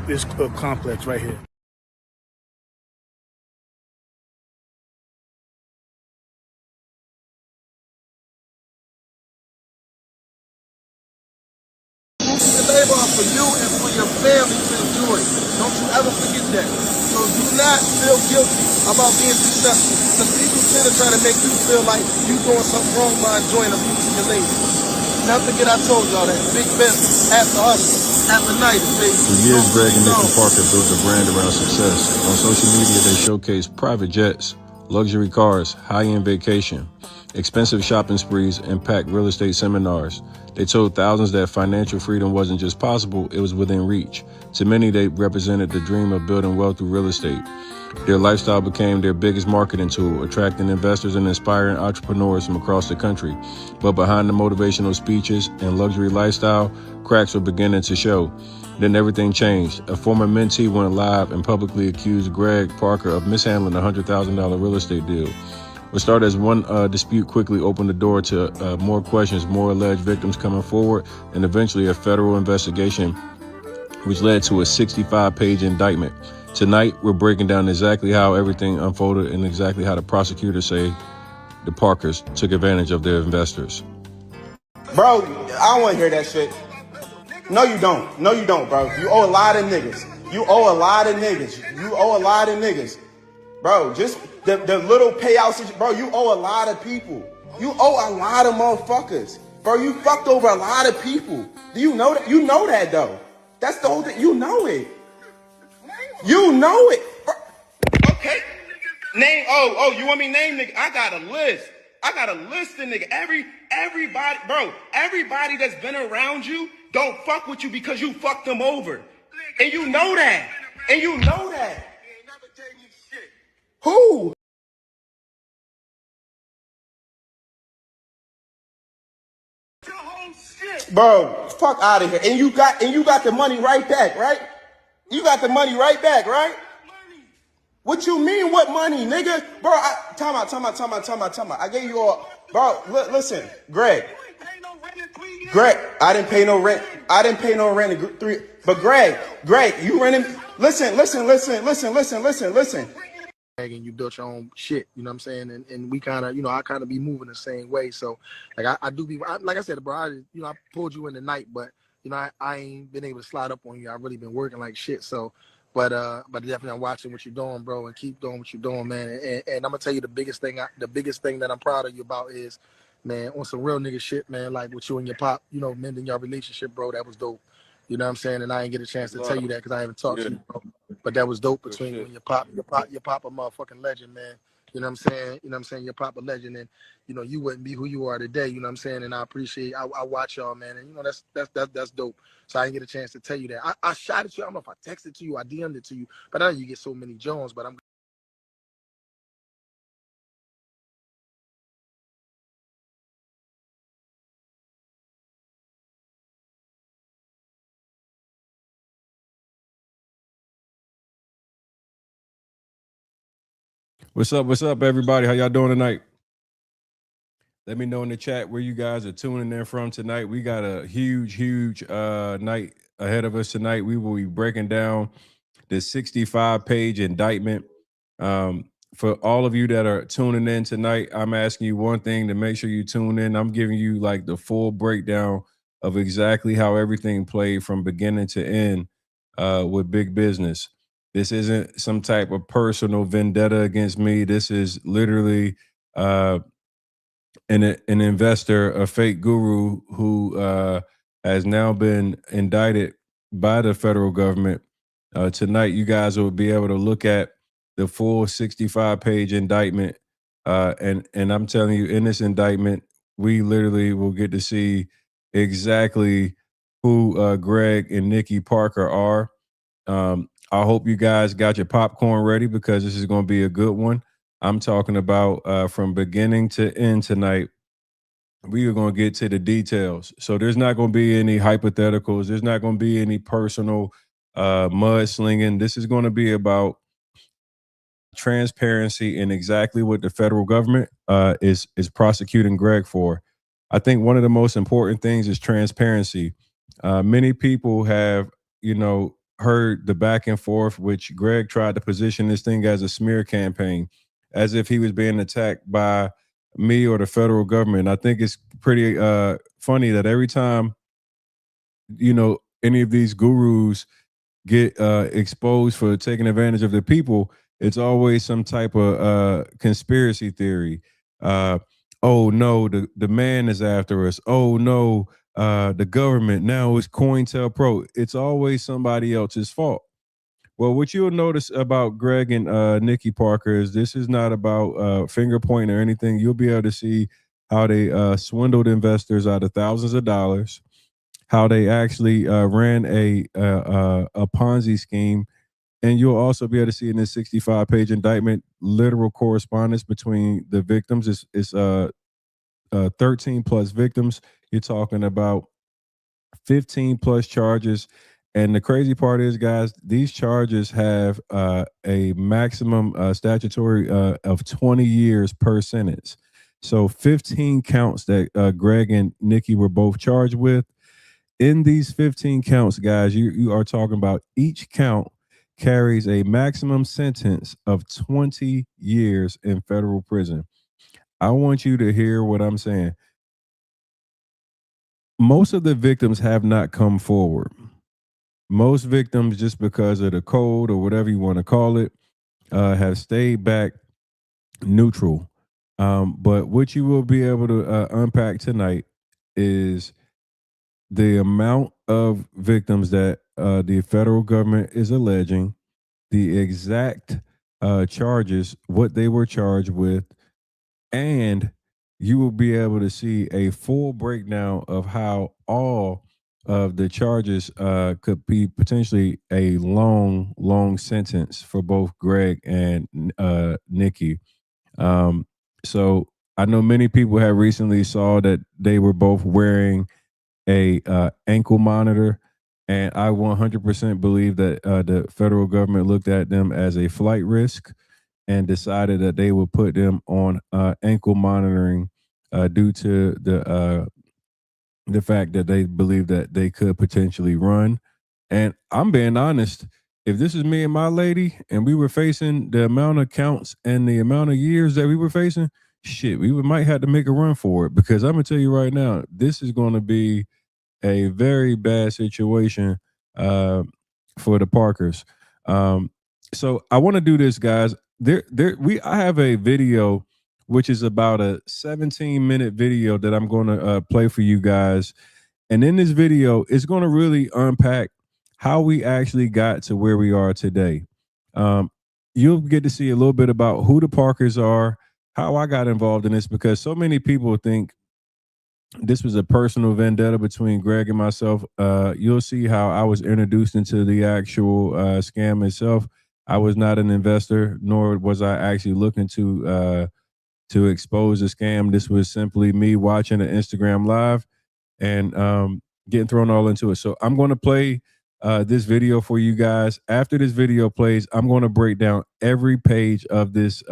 this complex right here. The labor are for you and for your family to enjoy. Don't you ever forget that. So do not feel guilty about being successful. Because people tend to try to make you feel like you doing something wrong by enjoying abusing your lady. Now forget I told y'all that. Big business, after hustle, after night, baby. For years, Greg and Nikki Parker built a brand around success. On social media, they showcase private jets, luxury cars, high-end vacation, expensive shopping sprees, and packed real estate seminars. They told thousands that financial freedom wasn't just possible, it was within reach. To many, they represented the dream of building wealth through real estate. Their lifestyle became their biggest marketing tool, attracting investors and inspiring entrepreneurs from across the country. But behind the motivational speeches and luxury lifestyle, cracks were beginning to show. Then everything changed. A former mentee went live and publicly accused Greg Parker of mishandling a $100,000 real estate deal. What started as one dispute quickly opened the door to more questions, more alleged victims coming forward, and eventually a federal investigation, which led to a 65-page indictment. Tonight, we're breaking down exactly how everything unfolded and exactly how the prosecutors say the Parkers took advantage of their investors. Bro, I don't want to hear that shit. No, you don't. No, you don't, bro. You owe a lot of niggas. You owe a lot of niggas. You owe a lot of niggas. Bro, just the little payouts, bro, you owe a lot of people. You owe a lot of motherfuckers. Bro, you fucked over a lot of people. Do you know that? You know that, though. That's the whole thing. You know it. You know it. Bro. Okay. Name, you want me to name nigga? I got a list. I got a list of nigga. Everybody, bro, everybody that's been around you don't fuck with you because you fucked them over. And you know that. And you know that. Who? Bro, fuck out of here. And you got the money right back, right? You got the money right back, right? What you mean, what money, nigga? Bro, time out. I gave you all, bro, listen, Greg, I didn't pay no rent. In 3, but Greg, you renting, listen. And you built your own shit, you know what I'm saying? And we kind of, I kind of be moving the same way. So, like, I do be, like I said, bro, I pulled you in the night, but, I ain't been able to slide up on you. I've really been working like shit. So, but definitely I'm watching what you're doing, bro, and keep doing what you're doing, man. And I'm going to tell you the biggest thing that I'm proud of you about is, man, on some real nigga shit, man, like with you and your pop, mending your relationship, bro, that was dope. You know what I'm saying? And I didn't get a chance to tell you that because I haven't talked to you, bro. But that was dope between you and your pop a motherfucking legend, man. You know what I'm saying? Your pop a legend, and you wouldn't be who you are today. You know what I'm saying? And I appreciate. I watch y'all, man, and that's dope. So I didn't get a chance to tell you that. I shot at you. I don't know if I texted to you, I DM'd it to you, but I know you get so many Jones. But I'm. What's up, everybody? How y'all doing tonight? Let me know in the chat where you guys are tuning in from tonight. We got a huge night ahead of us tonight. We will be breaking down the 65-page indictment. For all of you that are tuning in tonight, I'm asking you one thing to make sure you tune in. I'm giving you like the full breakdown of exactly how everything played from beginning to end with big business. This isn't some type of personal vendetta against me. This is literally an investor, a fake guru who has now been indicted by the federal government. Tonight, you guys will be able to look at the full 65-page indictment. And I'm telling you, in this indictment, we literally will get to see exactly who Greg and Nikki Parker are. I hope you guys got your popcorn ready because this is going to be a good one. I'm talking about from beginning to end tonight. We are going to get to the details. So there's not going to be any hypotheticals. There's not going to be any personal mudslinging. This is going to be about transparency and exactly what the federal government is prosecuting Greg for. I think one of the most important things is transparency. Many people have, heard the back and forth, which Greg tried to position this thing as a smear campaign, as if he was being attacked by me or the federal government. I think it's pretty funny that every time, any of these gurus get exposed for taking advantage of the people, it's always some type of conspiracy theory. Uh, oh no, the man is after us. Oh no, the government now is COINTELPRO. It's always somebody else's fault. Well, what you'll notice about Greg and Nikki Parker is this is not about finger pointing or anything. You'll be able to see how they swindled investors out of thousands of dollars, how they actually ran a Ponzi scheme, and you'll also be able to see in this 65-page indictment literal correspondence between the victims. It's 13 plus victims. You're talking about 15 plus charges. And the crazy part is, guys, these charges have a maximum statutory of 20 years per sentence. So 15 counts that Greg and Nikki were both charged with. In these 15 counts, guys, you are talking about each count carries a maximum sentence of 20 years in federal prison. I want you to hear what I'm saying. Most of the victims have not come forward. Most victims, just because of the code or whatever you want to call it, have stayed back neutral. But what you will be able to unpack tonight is the amount of victims that the federal government is alleging, the exact charges, what they were charged with, and you will be able to see a full breakdown of how all of the charges could be potentially a long sentence for both Greg and Nikki. So I know many people have recently saw that they were both wearing a ankle monitor, and I 100% believe that the federal government looked at them as a flight risk and decided that they would put them on ankle monitoring due to the fact that they believe that they could potentially run. And I'm being honest, if this is me and my lady and we were facing the amount of counts and the amount of years that we were facing, shit, might have to make a run for it, because I'm gonna tell you right now, this is going to be a very bad situation for the Parkers. So I want to do this, guys. I have a video which is about a 17-minute video that I'm going to play for you guys. And in this video, it's going to really unpack how we actually got to where we are today. You'll get to see a little bit about who the Parkers are, how I got involved in this, because so many people think this was a personal vendetta between Greg and myself. You'll see how I was introduced into the actual scam itself. I was not an investor, nor was I actually looking to expose a scam. This was simply me watching an Instagram live and getting thrown all into it. So I'm going to play this video for you guys. After this video plays, I'm going to break down every page of this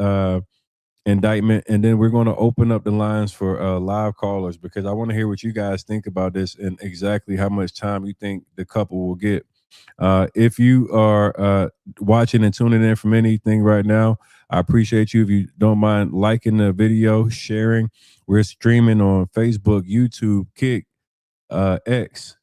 indictment, and then we're going to open up the lines for live callers, because I want to hear what you guys think about this and exactly how much time you think the couple will get. If you are watching and tuning in from anything right now, I appreciate you. If you don't mind liking the video, sharing. We're streaming on Facebook, YouTube, Kick, X,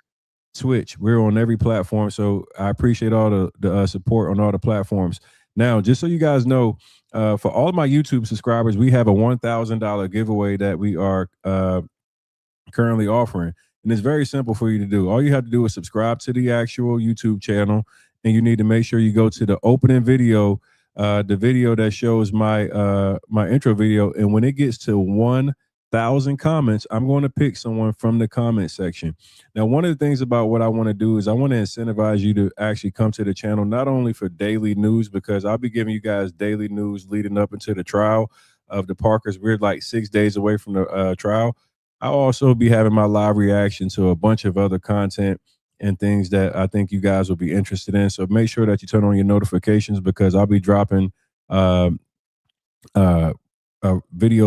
Twitch. We're on every platform, so I appreciate all the support on all the platforms. Now, just so you guys know, for all of my YouTube subscribers, we have a $1,000 giveaway that we are currently offering. And it's very simple for you to do. All you have to do is subscribe to the actual YouTube channel, and you need to make sure you go to the opening video, the video that shows my my intro video. And when it gets to 1,000 comments, I'm going to pick someone from the comment section. Now, one of the things about what I want to do is I want to incentivize you to actually come to the channel, not only for daily news, because I'll be giving you guys daily news leading up into the trial of the Parkers. We're like 6 days away from the trial. I'll also be having my live reaction to a bunch of other content and things that I think you guys will be interested in. So make sure that you turn on your notifications, because I'll be dropping videos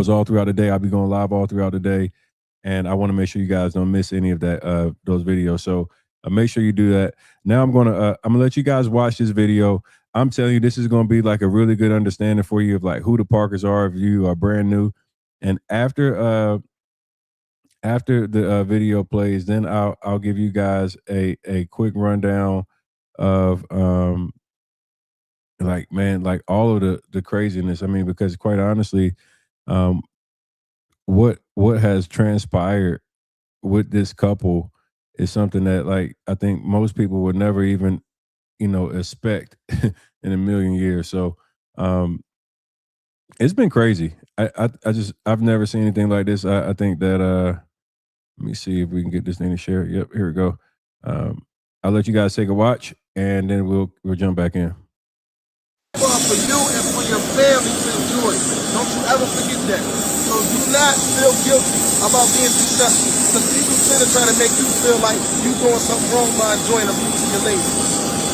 all throughout the day. I'll be going live all throughout the day, and I want to make sure you guys don't miss any of that those videos. So Make sure you do that. Now I'm gonna let you guys watch this video. I'm telling you, this is gonna be like a really good understanding for you of like who the Parkers are if you are brand new. And after the video plays, then I'll give you guys a quick rundown of like all of the craziness. I mean, because quite honestly, what has transpired with this couple is something that like I think most people would never even expect in a million years. So it's been crazy. I've never seen anything like this. I think that let me see if we can get this thing to share. Yep, here we go. I'll let you guys take a watch and then we'll jump back in. For you and for your family to enjoy. Don't you ever forget that. So do not feel guilty about being successful. Because people tend to try to make you feel like you doing something wrong by enjoying a piece of your lady.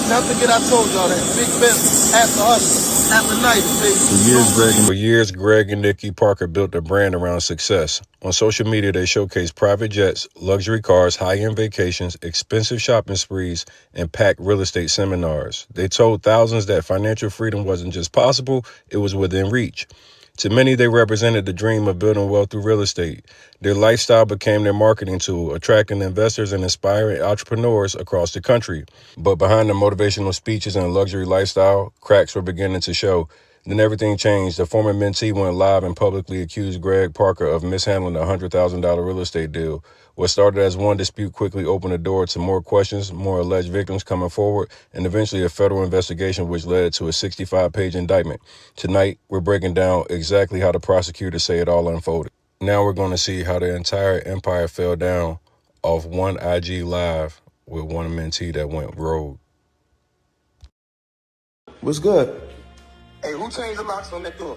Not forget I told y'all that. Big business. After hustle. After night, baby. For years, Greg and Nikki Parker built a brand around success. On social media, they showcased private jets, luxury cars, high-end vacations, expensive shopping sprees, and packed real estate seminars. They told thousands that financial freedom wasn't just possible, it was within reach. To many, they represented the dream of building wealth through real estate. Their lifestyle became their marketing tool, attracting investors and inspiring entrepreneurs across the country. But behind the motivational speeches and luxury lifestyle, cracks were beginning to show. Then everything changed. The former mentee went live and publicly accused Greg Parker of mishandling a $100,000 real estate deal. What started as one dispute quickly opened the door to more questions, more alleged victims coming forward, and eventually a federal investigation which led to a 65-page indictment. Tonight, we're breaking down exactly how the prosecutors say it all unfolded. Now we're going to see how the entire empire fell down off one IG live with one mentee that went rogue. What's good? Hey, who changed the locks on that door?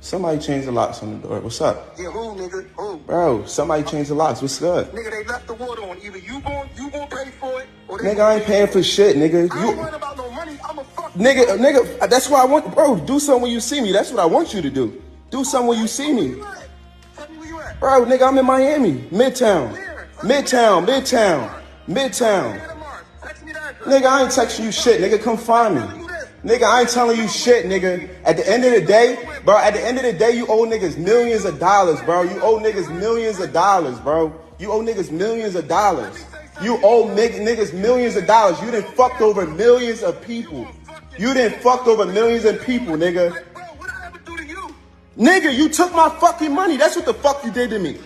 Somebody changed the locks on the door. What's up? Yeah, who, nigga? Who? Bro, somebody changed the locks. What's good? Nigga, they left the water on. Either you gon' pay for it, or they Nigga, I ain't paying for shit, nigga. I ain't worried about no money. I'm a fuck. Nigga, that's what I want. Bro, do something when you see me. That's what I want you to do. Do something when you see me. Tell me where you at. Bro, nigga, I'm in Miami. Midtown. Midtown. Text me that. Nigga, I ain't texting you shit. Nigga, come find me. Nigga, I ain't telling you shit, nigga. At the end of the day, you owe niggas millions of dollars, bro. You owe niggas millions of dollars, bro. You owe niggas millions of dollars. You owe niggas millions of dollars. You done fucked over millions of people. Nigga. What I ever do to you? Nigga, you took my fucking money. That's what the fuck you did to me.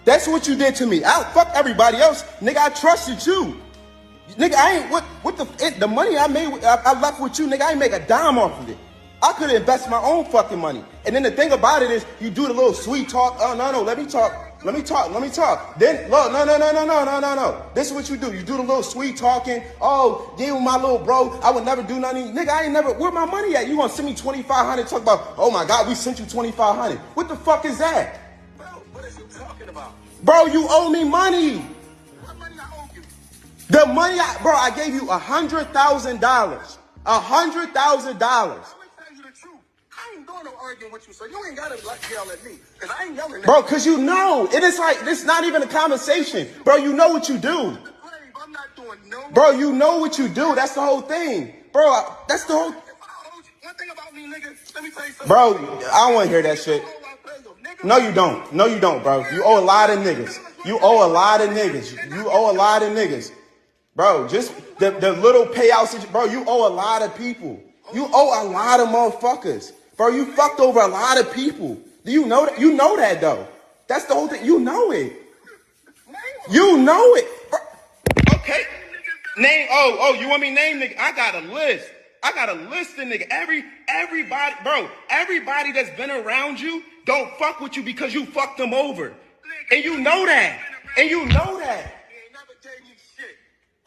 That's what you did to me. Fuck everybody else. Nigga, I trusted you. Nigga, I ain't, the money I made, I left with you, nigga, I ain't make a dime off of it. I could invest my own fucking money. And then the thing about it is, you do the little sweet talk. Oh, no, let me talk. Then, look, no. This is what you do. You do the little sweet talking. Oh, you my little bro. I would never do nothing. Nigga, I ain't never, where my money at? You gonna send me $2,500, talk about, oh my God, we sent you $2,500. What the fuck is that? Bro, what are you talking about? Bro, you owe me money. What money I owe you? The money, I gave you $100,000. $100,000. I'm gonna tell you the truth. I ain't doing no arguing with you, so you ain't gotta yell at me. Cause I ain't yelling at Bro, cause you know. It is like, it's not even a conversation. Bro, you know what you do. I'm not doing no. Bro, you know what you do. That's the whole thing. Bro, that's the whole. One thing about me, nigga, let me tell you something. Bro, I don't want to hear that shit. No, you don't. No, you don't, bro. You owe a lot of niggas. Bro, just the little payouts, bro, you owe a lot of people. You owe a lot of motherfuckers. Bro, you fucked over a lot of people. Do you know that? You know that, though. That's the whole thing. You know it. You know it. Bro. Okay. Name, you want me to name nigga? I got a list. Of nigga. Everybody, bro, everybody that's been around you don't fuck with you because you fucked them over. And you know that.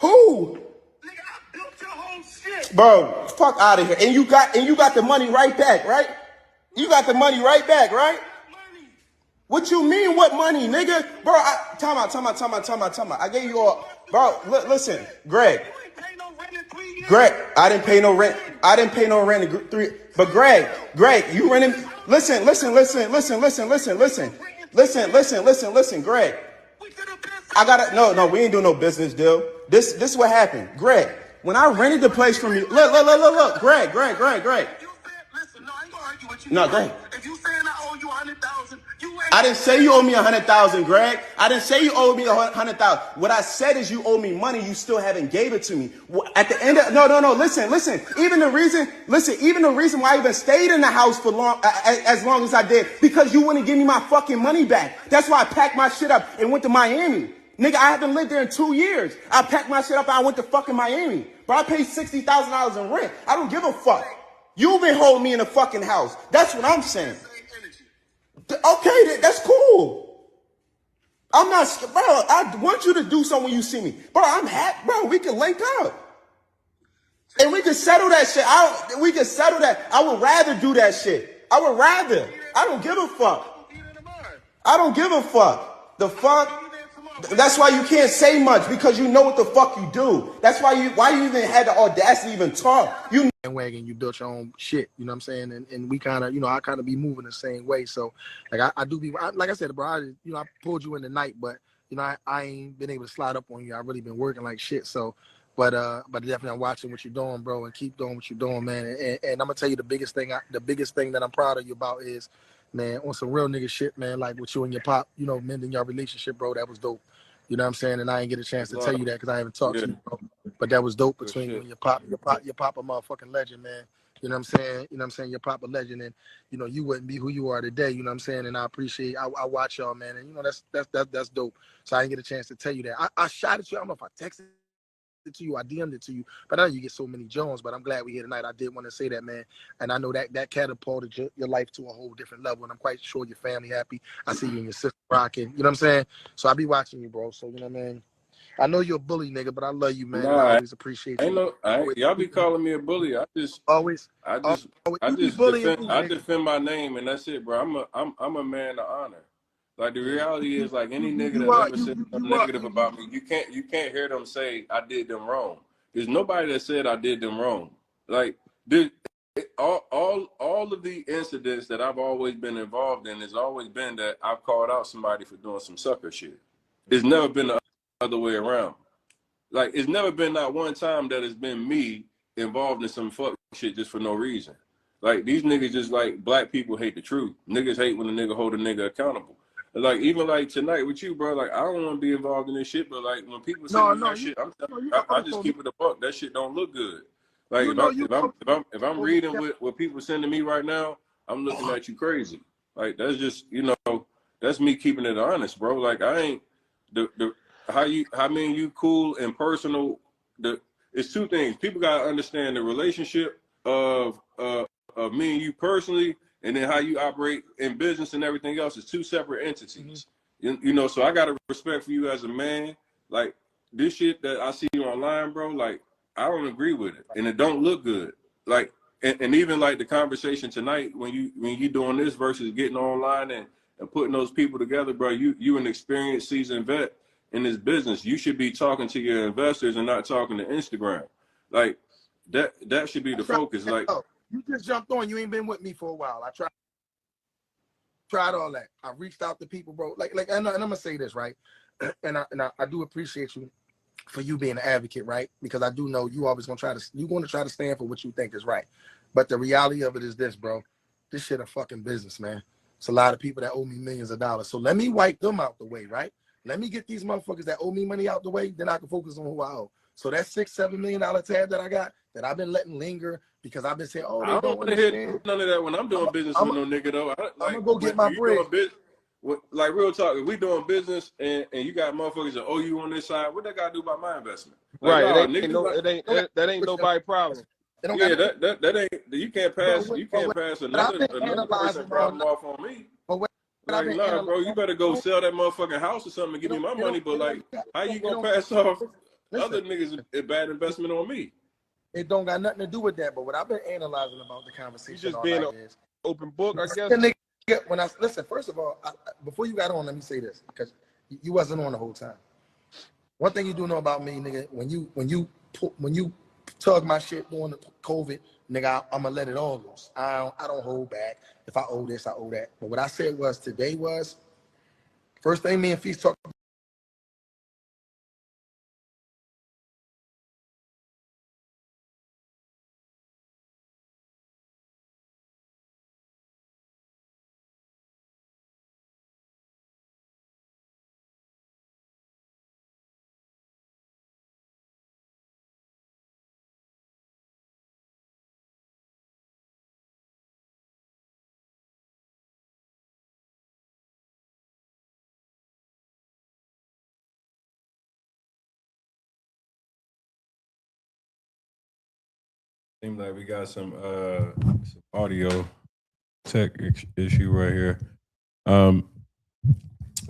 Who? Nigga, I built your whole shit. Bro, fuck out of here. And you got the money right back, right? You got the money right back, right? Money. What you mean, what money, nigga? Bro, time out. I gave you all, bro, listen, Greg. You ain't pay no rent in 3 years. Greg, I didn't pay no rent in 3, but Greg, you renting, listen, Greg. No, we ain't doing no business deal. This is what happened. Greg, when I rented the place from you, look, Greg. No, Greg. If you saying I owe you 100,000, I didn't say you owe me 100,000, Greg. I didn't say you owe me 100,000. What I said is you owe me money. You still haven't gave it to me. At the end of no. Listen. Even the reason why I even stayed in the house for as long as I did, because you wouldn't give me my fucking money back. That's why I packed my shit up and went to Miami. Nigga, I haven't lived there in 2 years. I packed my shit up and I went to fucking Miami. But I paid $60,000 in rent. I don't give a fuck. You've been holding me in the fucking house. That's what I'm saying. Okay, that's cool. I'm not, bro, I want you to do something when you see me. Bro, I'm happy, bro, we can link up. And we can settle that shit. We can settle that. I would rather do that shit. I would rather. I don't give a fuck. I don't give a fuck. The fuck? That's why you can't say much, because you know what the fuck you do. That's why you even had the audacity to even talk. You wagon, you built your own shit, you know what I'm saying? And we kind of, I kind of be moving the same way. So like I do be, like I said, bro, I pulled you in the night, but I ain't been able to slide up on you. I really been working like shit. So, but definitely I'm watching what you're doing, bro, and keep doing what you're doing, man. And I'm gonna tell you the biggest thing that I'm proud of you about is, man, on some real nigga shit, man, like with you and your pop, mending your relationship, bro. That was dope. You know what I'm saying? And I ain't get a chance to tell you that because I haven't talked to you, bro. But that was dope between you and your pop. Your pop a motherfucking legend, man. You know what I'm saying? Your pop a legend, and you wouldn't be who you are today. You know what I'm saying? And I appreciate. I watch y'all, man, and that's dope. So I didn't get a chance to tell you that. I shot at you. I don't know if I texted it to you, I DM'd it to you, but I know you get so many Jones. But I'm glad we're here tonight. I did want to say that, man, and I know that catapulted your life to a whole different level, and I'm quite sure your family happy. I see you and your sister rocking. You know what I'm saying? So I be watching you, bro. So you know what I mean. I know you're a bully, nigga, but I love you, man. Nah, And I always appreciate you. Y'all be calling me a bully. I just defend my name, and that's it, bro. I'm a man of honor. Like the reality is, like any nigga that ever said something negative about me, you can't hear them say I did them wrong. There's nobody that said I did them wrong. Like all of the incidents that I've always been involved in has always been that I've called out somebody for doing some sucker shit. It's never been the other way around. Like it's never been that one time that it's been me involved in some fuck shit just for no reason. Like these niggas just like black people hate the truth. Niggas hate when a nigga hold a nigga accountable. Like even like tonight with you, bro. Like I don't want to be involved in this shit, but like when people say that shit, I just keep it a buck. That shit don't look good. Like if I'm reading what people sending me right now, I'm looking at you crazy. Like that's just that's me keeping it honest, bro. Like I ain't how mean you cool and personal. It's two things. People gotta understand the relationship of me and you personally, and then how you operate in business and everything else is two separate entities. Mm-hmm. So I got a respect for you as a man. Like this shit that I see online, bro, like I don't agree with it. And it don't look good. Like and even like the conversation tonight when you doing this versus getting online and putting those people together, bro, you an experienced seasoned vet in this business. You should be talking to your investors and not talking to Instagram. Like that should be the focus. Like you just jumped on. You ain't been with me for a while. I tried all that. I reached out to people, bro. Like, and I'm gonna say this, right? And I do appreciate you for you being an advocate, right? Because I do know you always gonna try to stand for what you think is right. But the reality of it is this, bro. This shit a fucking business, man. It's a lot of people that owe me millions of dollars. So let me wipe them out the way, right? Let me get these motherfuckers that owe me money out the way. Then I can focus on who I owe. So that $6-7 million tab that I got, that I've been letting linger because I've been saying, oh, they don't want to hear none of that when I'm doing business with no nigga though. I'm gonna go get my bread. Like real talk, if we doing business and you got motherfuckers that owe you on this side, what that got to do about my investment? Like, right, that ain't nobody's problem. Yeah, that ain't. You can't pass another person problem off on me. Like, nah, bro, you better go sell that motherfucking house or something and give me my money. But like, how you gonna pass off other niggas a bad investment on me? It don't got nothing to do with that. But what I've been analyzing about the conversation, you just being an open book, I guess. When I listen, first of all, before you got on, let me say this because you wasn't on the whole time. One thing you do know about me, nigga, when you tug my shit during the COVID, nigga, I'm gonna let it all loose. I don't hold back. If I owe this, I owe that. But what I said was today was first thing me and Feast talked Seems like we got some audio tech issue right here.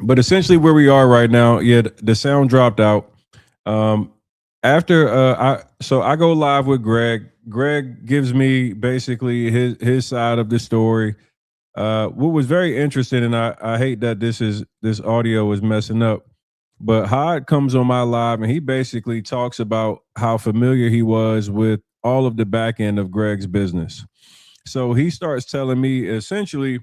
But essentially where we are right now, yeah, the sound dropped out. After I go live with Greg. Greg gives me basically his side of the story. What was very interesting, and I hate that this audio is messing up, but Hod comes on my live and he basically talks about how familiar he was with all of the back end of Greg's business. So he starts telling me essentially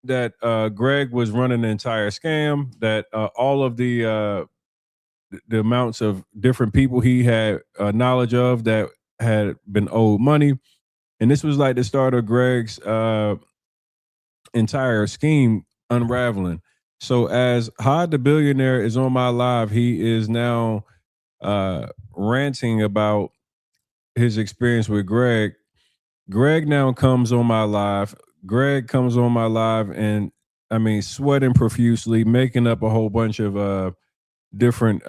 that Greg was running an entire scam, that all of the amounts of different people he had knowledge of that had been owed money. And this was like the start of Greg's entire scheme unraveling. So as Hod the billionaire is on my live, he is now ranting about his experience with Greg. Greg now comes on my live. Greg comes on my live and I mean sweating profusely, making up a whole bunch of different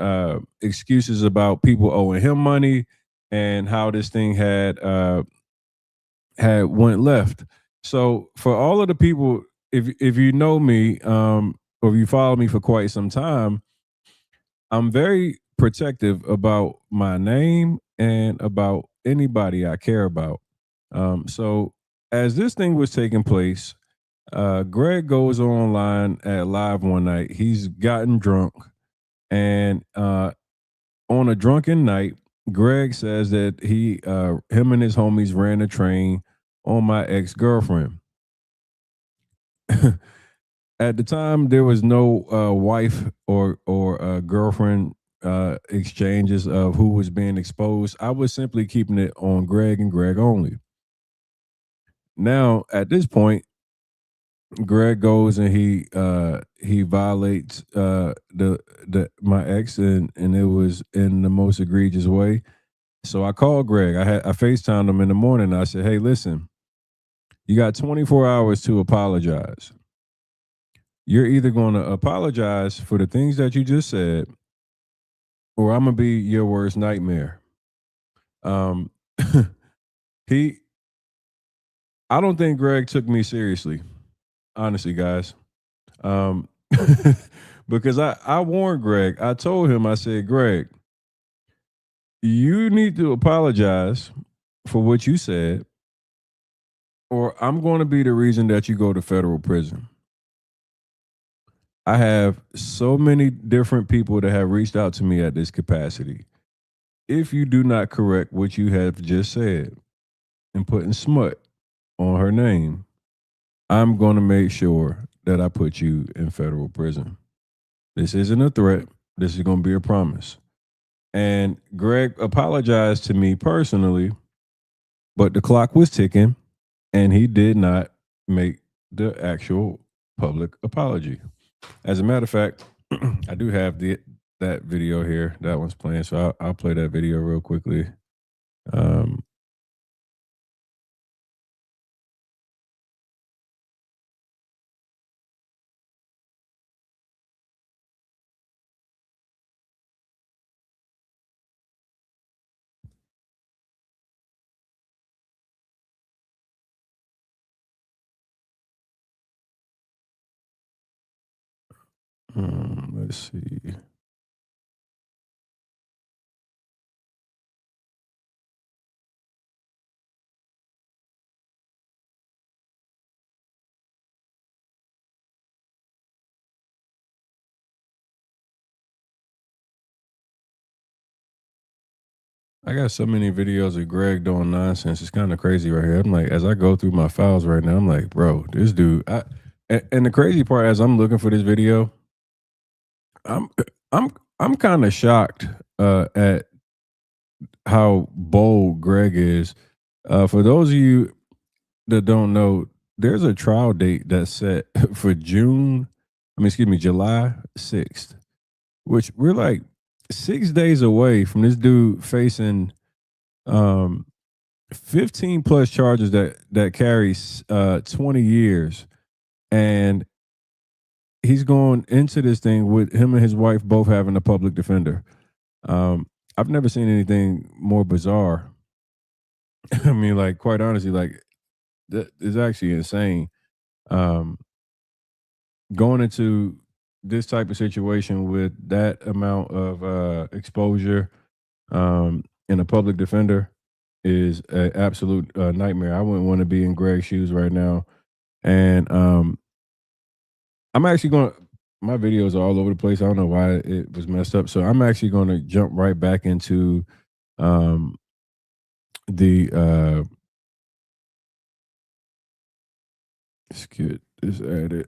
excuses about people owing him money and how this thing had went left. So for all of the people, if you know me, or if you follow me for quite some time, I'm very protective about my name and about anybody I care about. So as this thing was taking place, Greg goes online at live one night. He's gotten drunk, and on a drunken night, Greg says that him and his homies ran a train on my ex-girlfriend. At the time, there was no wife or girlfriend exchanges of who was being exposed. I was simply keeping it on Greg and Greg only. Now, at this point, Greg goes and he violates the my ex, and it was in the most egregious way. So I called Greg. I FaceTimed him in the morning. I said, "Hey, listen, you got 24 hours to apologize. You're either going to apologize for the things that you just said, or I'm gonna be your worst nightmare." Um, he, I don't think Greg took me seriously, honestly, guys. Um, because I warned Greg. I told him, I said, Greg, you need to apologize for what you said, or I'm going to be the reason that you go to federal prison. I have so many different people that have reached out to me at this capacity. If you do not correct what you have just said and putting smut on her name, I'm going to make sure that I put you in federal prison. This isn't a threat. This is going to be a promise. And Greg apologized to me personally, but the clock was ticking and he did not make the actual public apology. As a matter of fact, I do have that video here. That one's playing, so I'll play that video real quickly. Let's see. I got so many videos of Greg doing nonsense. It's kind of crazy right here. I'm like, as I go through my files right now, I'm like, bro, this dude. And the crazy part, as I'm looking for this video, I'm I'm I'm kind of shocked at how bold Greg is. For those of you that don't know, there's a trial date that's set for July 6th, which we're like 6 days away from this dude facing 15 plus charges that carries 20 years. And he's going into this thing with him and his wife both having a public defender. I've never seen anything more bizarre. I mean, like, quite honestly, like, that is actually insane. Um, Going into this type of situation with that amount of exposure in a public defender is an absolute nightmare. I wouldn't want to be in Greg's shoes right now. And I'm actually going to, my videos are all over the place. I don't know why it was messed up. So I'm actually going to jump right back into um, the, let's get this added.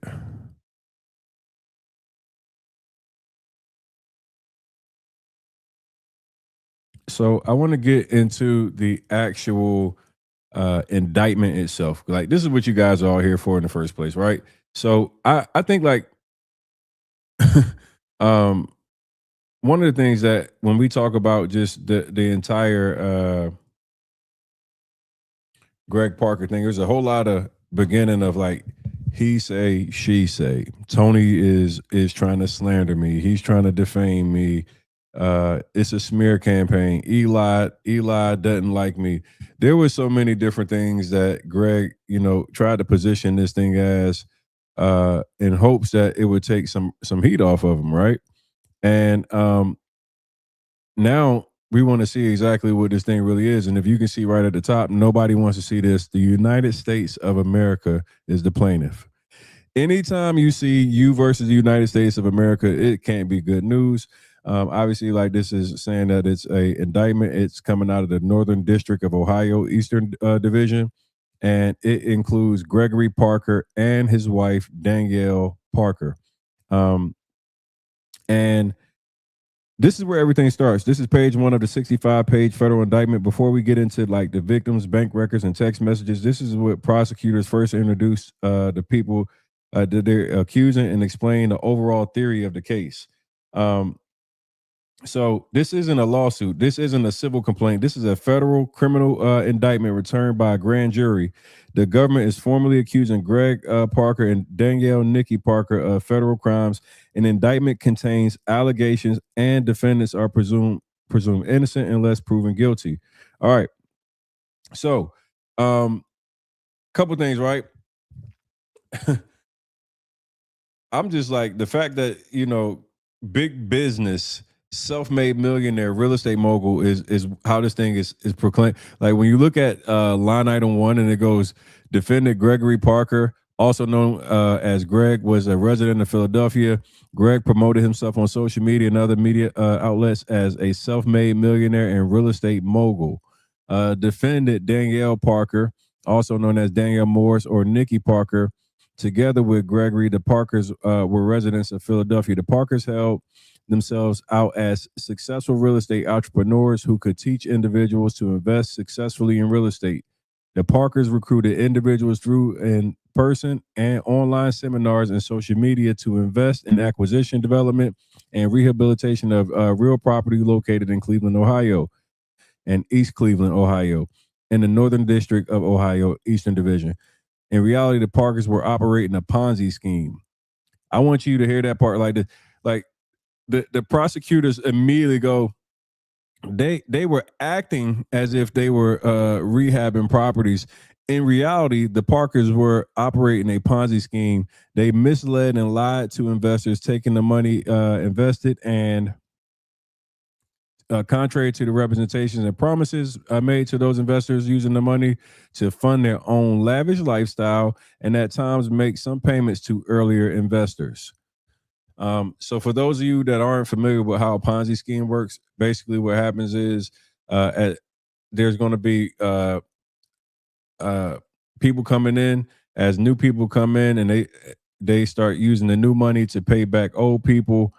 So I want to get into the actual indictment itself. Like, this is what you guys are all here for in the first place, right? So I think, like, um one of the things that when we talk about just the entire Greg Parker thing, there's a whole lot of beginning of like he say, she say. Tony is trying to slander me. He's trying to defame me. It's a smear campaign. Eli doesn't like me. There were so many different things that Greg, tried to position this thing as in hopes that it would take some heat off of him, right? And now we want to see exactly what this thing really is. And if you can see right at the top, nobody wants to see this. The United States of America is the plaintiff. Anytime you see you versus the United States of America, it can't be good news. Obviously, like, this is saying that it's a indictment. It's coming out of the Northern District of Ohio, Eastern Division, and it includes Gregory Parker and his wife Danielle Parker. And this is where everything starts. This is page 1 of the 65-page federal indictment. Before we get into like the victims' bank records and text messages, this is what prosecutors first introduce the people that they're accusing and explain the overall theory of the case. So this isn't a lawsuit. This isn't a civil complaint. This is a federal criminal indictment returned by a grand jury. The government is formally accusing Greg Parker and Danielle Nikki Parker of federal crimes. An indictment contains allegations, and defendants are presumed innocent unless proven guilty. All right. So, couple things, right? I'm just like, the fact that, big business, self-made millionaire, real estate mogul is how this thing is proclaimed. Like, when you look at line item 1 and it goes, defendant Gregory Parker, also known as Greg, was a resident of Philadelphia. Greg promoted himself on social media and other media outlets as a self-made millionaire and real estate mogul. Defendant Danielle Parker, also known as Danielle Morris or Nikki Parker, together with Gregory, the Parkers were residents of Philadelphia. The Parkers held themselves out as successful real estate entrepreneurs who could teach individuals to invest successfully in real estate. The Parkers recruited individuals through in-person and online seminars and social media to invest in acquisition, development, and rehabilitation of real property located in Cleveland, Ohio, and East Cleveland, Ohio, in the Northern District of Ohio, Eastern Division. In reality, the Parkers were operating a Ponzi scheme. I want you to hear that part like this. Like, the prosecutors immediately go, they were acting as if they were rehabbing properties. In reality, the Parkers were operating a Ponzi scheme. They misled and lied to investors, taking the money invested, and contrary to the representations and promises made to those investors, using the money to fund their own lavish lifestyle and at times make some payments to earlier investors. So for those of you that aren't familiar with how a Ponzi scheme works, basically what happens is there's going to be people coming in. As new people come in, and they start using the new money to pay back old people.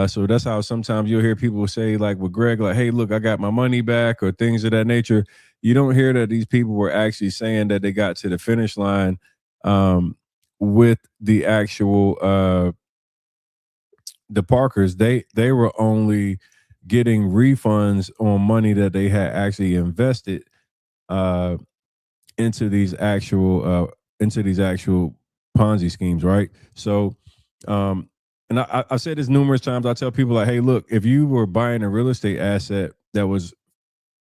So that's how sometimes you'll hear people say, like with Greg, like, hey, look, I got my money back, or things of that nature. You don't hear that these people were actually saying that they got to the finish line with the actual the Parkers. They were only getting refunds on money that they had actually invested into these actual Ponzi schemes, right? So, and I've said this numerous times. I tell people, like, hey, look, if you were buying a real estate asset that was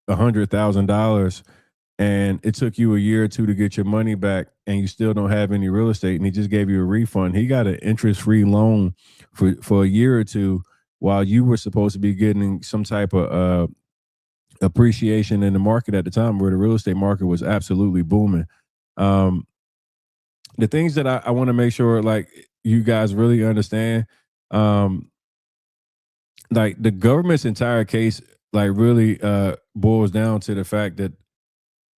$100,000 and it took you a year or two to get your money back, and you still don't have any real estate, and he just gave you a refund. He got an interest-free loan for a year or two, while you were supposed to be getting some type of appreciation in the market at the time, where the real estate market was absolutely booming. The things that I want to make sure like you guys really understand, like the government's entire case like really boils down to the fact that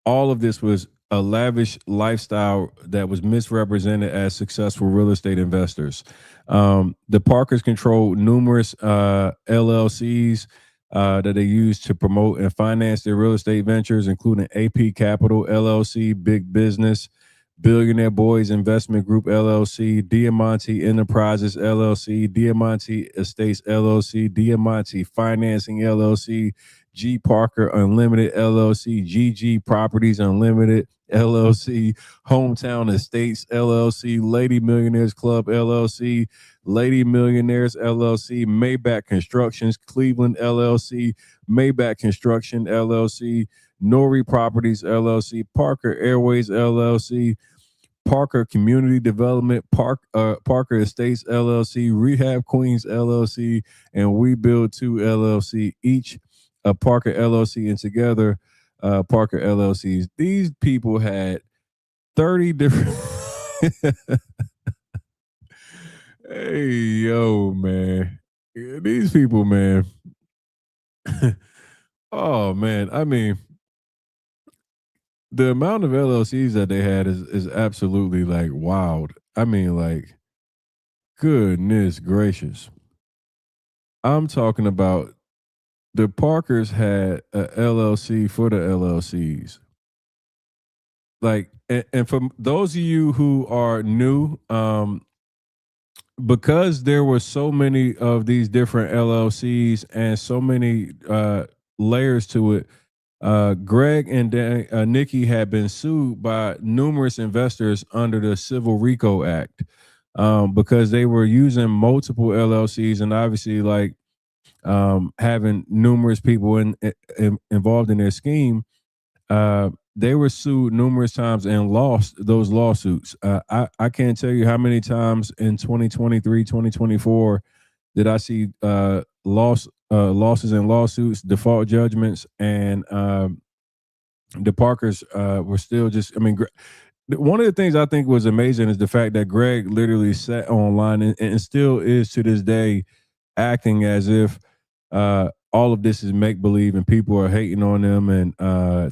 all of this was a lavish lifestyle that was misrepresented as successful real estate investors. The Parkers controlled numerous LLCs that they used to promote and finance their real estate ventures, including AP Capital LLC, Big Business, Billionaire Boys Investment Group LLC, Diamante Enterprises LLC, Diamante Estates LLC, Diamante Financing LLC, G Parker Unlimited LLC, GG Properties Unlimited LLC, Hometown Estates LLC, Lady Millionaires Club LLC, Lady Millionaires LLC, Maybach Constructions Cleveland LLC, Maybach Construction LLC, Nori Properties LLC, Parker Airways LLC, Parker Community Development, Parker Estates LLC, Rehab Queens LLC, and We Build 2 LLC, each a Parker LLC, and together Parker LLCs. These people had 30 different. Hey, yo, man. These people, man. Oh, man. I mean, the amount of LLCs that they had is absolutely like wild. I mean, like, goodness gracious. I'm talking about the Parkers had a LLC for the LLCs. Like, and for those of you who are new, because there were so many of these different LLCs and so many layers to it, Greg and Nikki had been sued by numerous investors under the Civil RICO Act because they were using multiple LLCs, and obviously like having numerous people involved in their scheme. They were sued numerous times and lost those lawsuits. I can't tell you how many times in 2023, 2024 did I see losses and lawsuits, default judgments, and the Parkers were still just, I mean, one of the things I think was amazing is the fact that Greg literally sat online and still is to this day acting as if all of this is make believe and people are hating on them and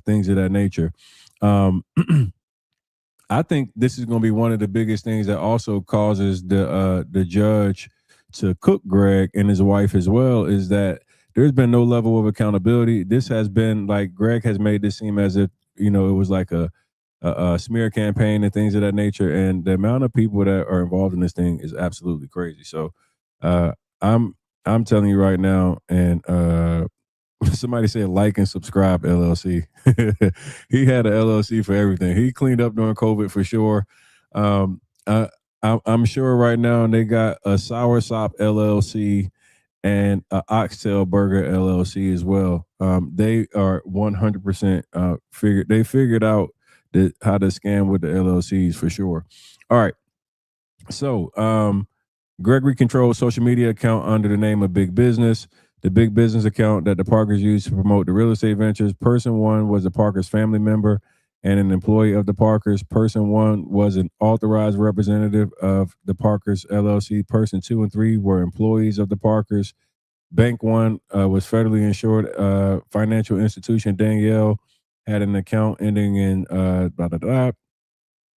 things of that nature. I think this is going to be one of the biggest things that also causes the judge to cook Greg and his wife as well, is that there's been no level of accountability. This has been like Greg has made this seem as if, you know, it was like a smear campaign and things of that nature. And the amount of people that are involved in this thing is absolutely crazy. So I'm telling you right now, and somebody said like and subscribe LLC. He had an LLC for everything. He cleaned up during COVID for sure. I'm sure right now they got a Soursop LLC and a Oxtail Burger LLC as well. They are 100% figured out how to scam with the LLCs for sure. All right. So Gregory controls social media account under the name of Big Business. The Big Business account that the Parkers used to promote the real estate ventures. Person one was the Parkers family member and an employee of the Parkers. Person one was an authorized representative of the Parkers LLC. Person two and three were employees of the Parkers. Bank one was federally insured financial institution. Danielle had an account ending in blah, blah, blah.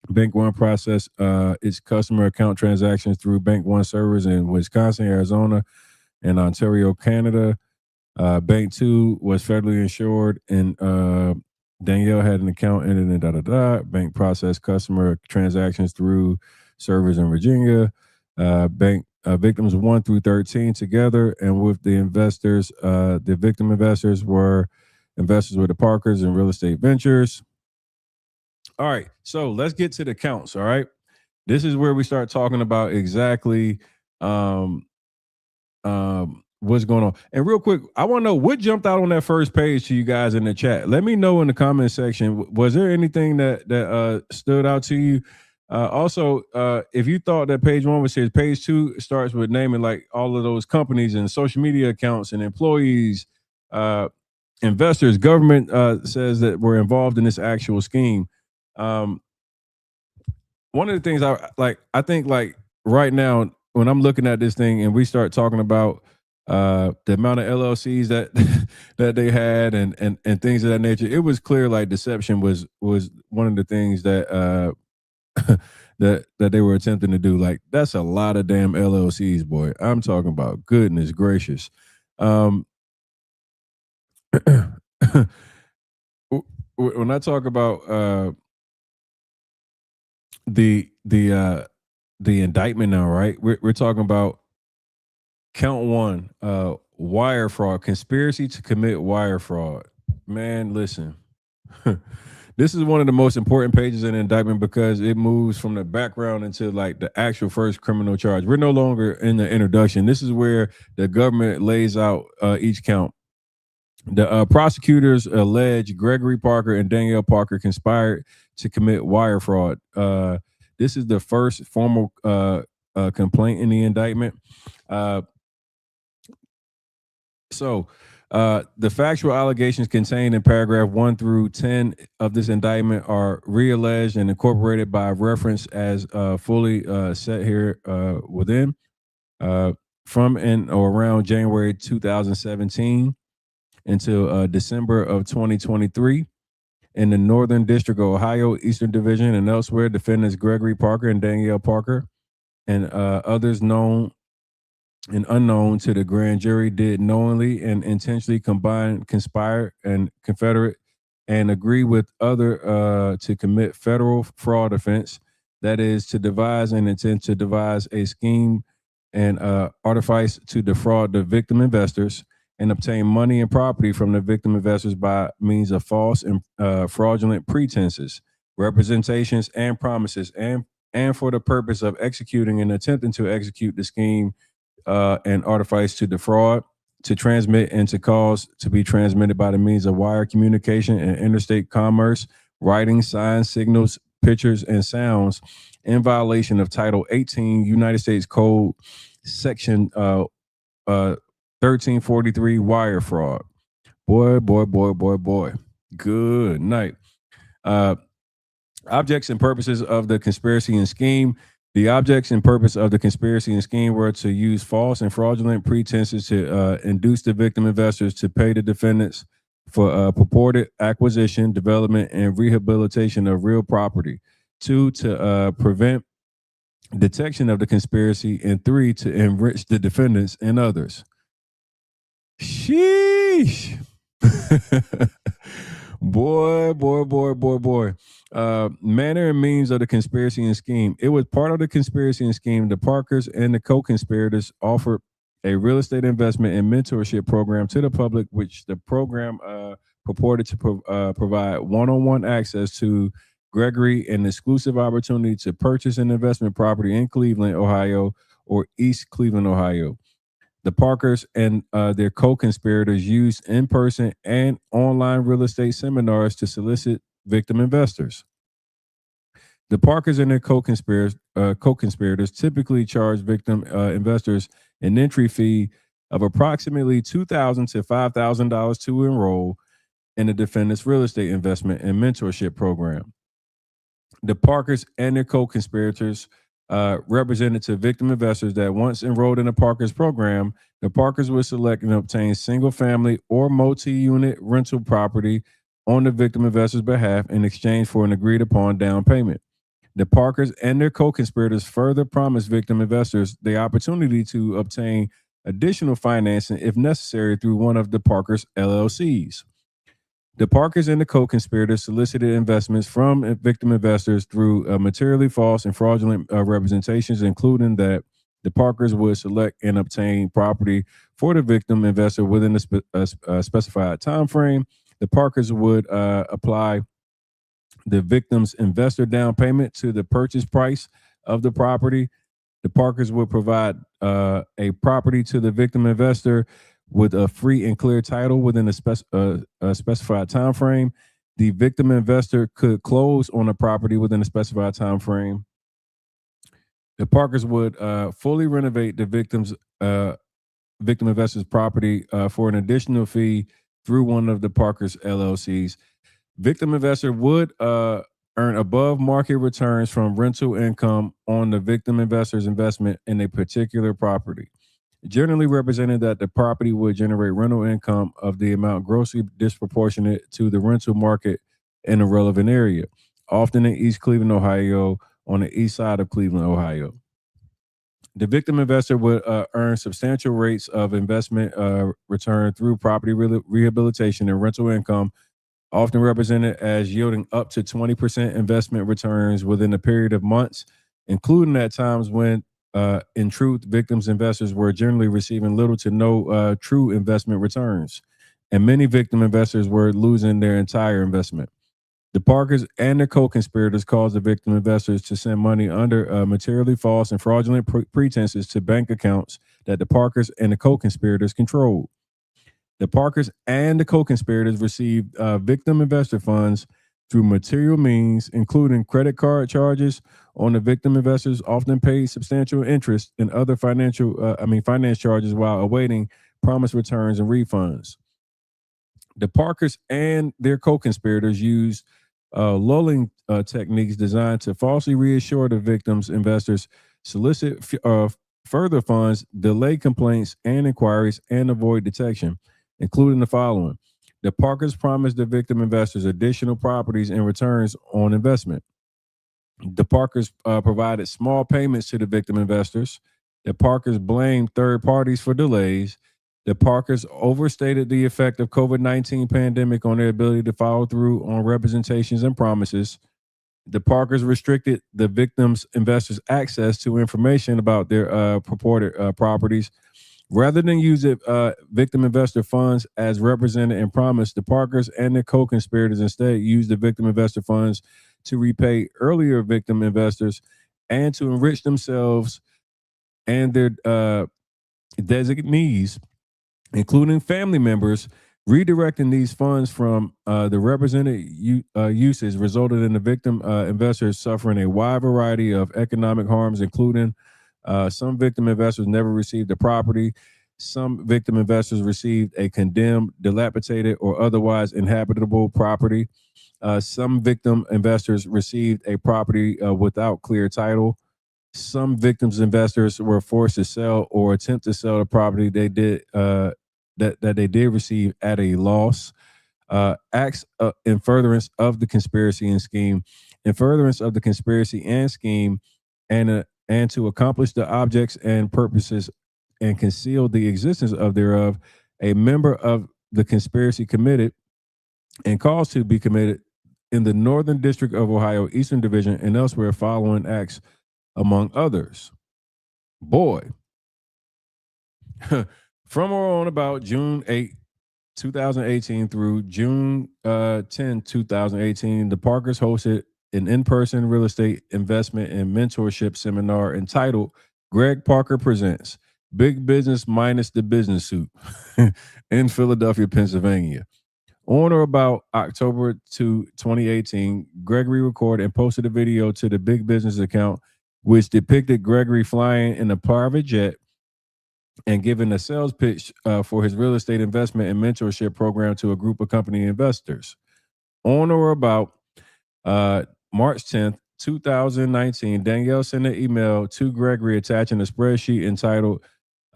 Bank One processed its customer account transactions through Bank One servers in Wisconsin, Arizona, and Ontario, Canada. Bank Two was federally insured, and Danielle had an account ended in da da da. Bank processed customer transactions through servers in Virginia. Bank victims 1 through 13 together, and with the investors, the victim investors were investors with the Parkers and real estate ventures. All right, so let's get to the counts. All right, this is where we start talking about exactly what's going on. And real quick, I want to know what jumped out on that first page to you guys in the chat. Let me know in the comment section. Was there anything that stood out to you? Also, if you thought that page 1 was here, page 2 starts with naming like all of those companies and social media accounts and employees, investors, government says that we're involved in this actual scheme. One of the things I think right now when I'm looking at this thing and we start talking about the amount of LLCs that that they had and things of that nature, it was clear like deception was one of the things that that they were attempting to do. Like that's a lot of damn LLCs, boy. I'm talking about goodness gracious. When I talk about the indictment now, right? We're talking about count 1, wire fraud, conspiracy to commit wire fraud. Man, listen. This is one of the most important pages in the indictment because it moves from the background into like the actual first criminal charge. We're no longer in the introduction. This is where the government lays out each count. The prosecutors allege Gregory Parker and Danielle Parker conspired to commit wire fraud. This is the first formal complaint in the indictment. So the factual allegations contained in paragraph 1 through 10 of this indictment are realleged and incorporated by reference as fully set here within from and or around January 2017 until December of 2023. In the Northern District of Ohio, Eastern Division, and elsewhere, defendants Gregory Parker and Danielle Parker and others known and unknown to the grand jury did knowingly and intentionally combine, conspire, and confederate and agree with other to commit federal fraud offense, that is, to devise and intend to devise a scheme and artifice to defraud the victim investors and obtain money and property from the victim investors by means of false and fraudulent pretenses, representations, and promises, and for the purpose of executing and attempting to execute the scheme and artifice to defraud, to transmit, and to cause to be transmitted by the means of wire communication and interstate commerce, writing, signs, signals, pictures, and sounds in violation of Title 18 United States Code, Section 1343, wire fraud. Boy. Good night. Objects and purposes of the conspiracy and scheme. The objects and purpose of the conspiracy and scheme were to use false and fraudulent pretenses to induce the victim investors to pay the defendants for purported acquisition, development, and rehabilitation of real property. 2, to prevent detection of the conspiracy, and 3, to enrich the defendants and others. Sheesh. Boy. Manner and means of the conspiracy and scheme. It was part of the conspiracy and scheme. The Parkers and the co-conspirators offered a real estate investment and mentorship program to the public, which the program purported to provide one-on-one access to Gregory an exclusive opportunity to purchase an investment property in Cleveland, Ohio, or East Cleveland, Ohio. The Parkers and their co-conspirators used in-person and online real estate seminars to solicit victim investors. The Parkers and their co-conspirators typically charge victim investors an entry fee of approximately $2,000 to $5,000 to enroll in the defendant's real estate investment and mentorship program. The Parkers and their co-conspirators represented to victim investors that once enrolled in the Parkers program, the Parkers would select and obtain single-family or multi-unit rental property on the victim investor's behalf in exchange for an agreed-upon down payment. The Parkers and their co-conspirators further promised victim investors the opportunity to obtain additional financing if necessary through one of the Parkers' LLCs. The Parkers and the co-conspirators solicited investments from victim investors through materially false and fraudulent representations, including that the Parkers would select and obtain property for the victim investor within a specified time frame. The Parkers would apply the victim's investor down payment to the purchase price of the property. The Parkers would provide a property to the victim investor with a free and clear title within a specified time frame. The victim investor could close on a property within a specified time frame. The Parkers would fully renovate the victim investor's property for an additional fee through one of the Parkers LLCs. Victim investor would earn above market returns from rental income on the victim investor's investment in a particular property, generally represented that the property would generate rental income of the amount grossly disproportionate to the rental market in a relevant area, often in East Cleveland, Ohio, on the east side of Cleveland, Ohio. The victim investor would earn substantial rates of investment return through property rehabilitation and rental income, often represented as yielding up to 20% investment returns within a period of months, including at times when, in truth, victims investors were generally receiving little to no true investment returns, and many victim investors were losing their entire investment. The Parkers and their co-conspirators caused the victim investors to send money under materially false and fraudulent pretenses to bank accounts that the Parkers and the co-conspirators controlled. The Parkers and the co-conspirators received victim investor funds through material means, including credit card charges on the victim investors, often paid substantial interest and other finance charges while awaiting promised returns and refunds. The Parkers and their co-conspirators used lulling techniques designed to falsely reassure the victims' investors, solicit further funds, delay complaints and inquiries, and avoid detection, including the following. The Parkers promised the victim investors additional properties and returns on investment. The Parkers provided small payments to the victim investors. The Parkers blamed third parties for delays. The Parkers overstated the effect of COVID-19 pandemic on their ability to follow through on representations and promises. The Parkers restricted the victims' investors' access to information about their purported properties. Rather than use victim investor funds as represented and promised, the Parkers and their co-conspirators instead used the victim investor funds to repay earlier victim investors and to enrich themselves and their designees, including family members. Redirecting these funds from the represented uses resulted in the victim investors suffering a wide variety of economic harms, including some victim investors never received the property. Some victim investors received a condemned, dilapidated, or otherwise inhabitable property. Some victim investors received a property without clear title. Some victims investors were forced to sell or attempt to sell the property they did that they did receive at a loss. Acts in furtherance of the conspiracy and scheme, in furtherance of the conspiracy and scheme, and to accomplish the objects and purposes and conceal the existence of thereof, a member of the conspiracy committed and caused to be committed in the Northern District of Ohio, Eastern Division, and elsewhere following acts, among others. Boy. From or on about June 8, 2018 through June 10, 2018, the Parkers hosted an in-person real estate investment and mentorship seminar entitled Greg Parker Presents Big Business Minus the Business Suit in Philadelphia, Pennsylvania. On or about October 2, 2018, Gregory recorded and posted a video to the Big Business account, which depicted Gregory flying in a private jet and giving a sales pitch for his real estate investment and mentorship program to a group of company investors. On or about March 10th, 2019, Danielle sent an email to Gregory attaching a spreadsheet entitled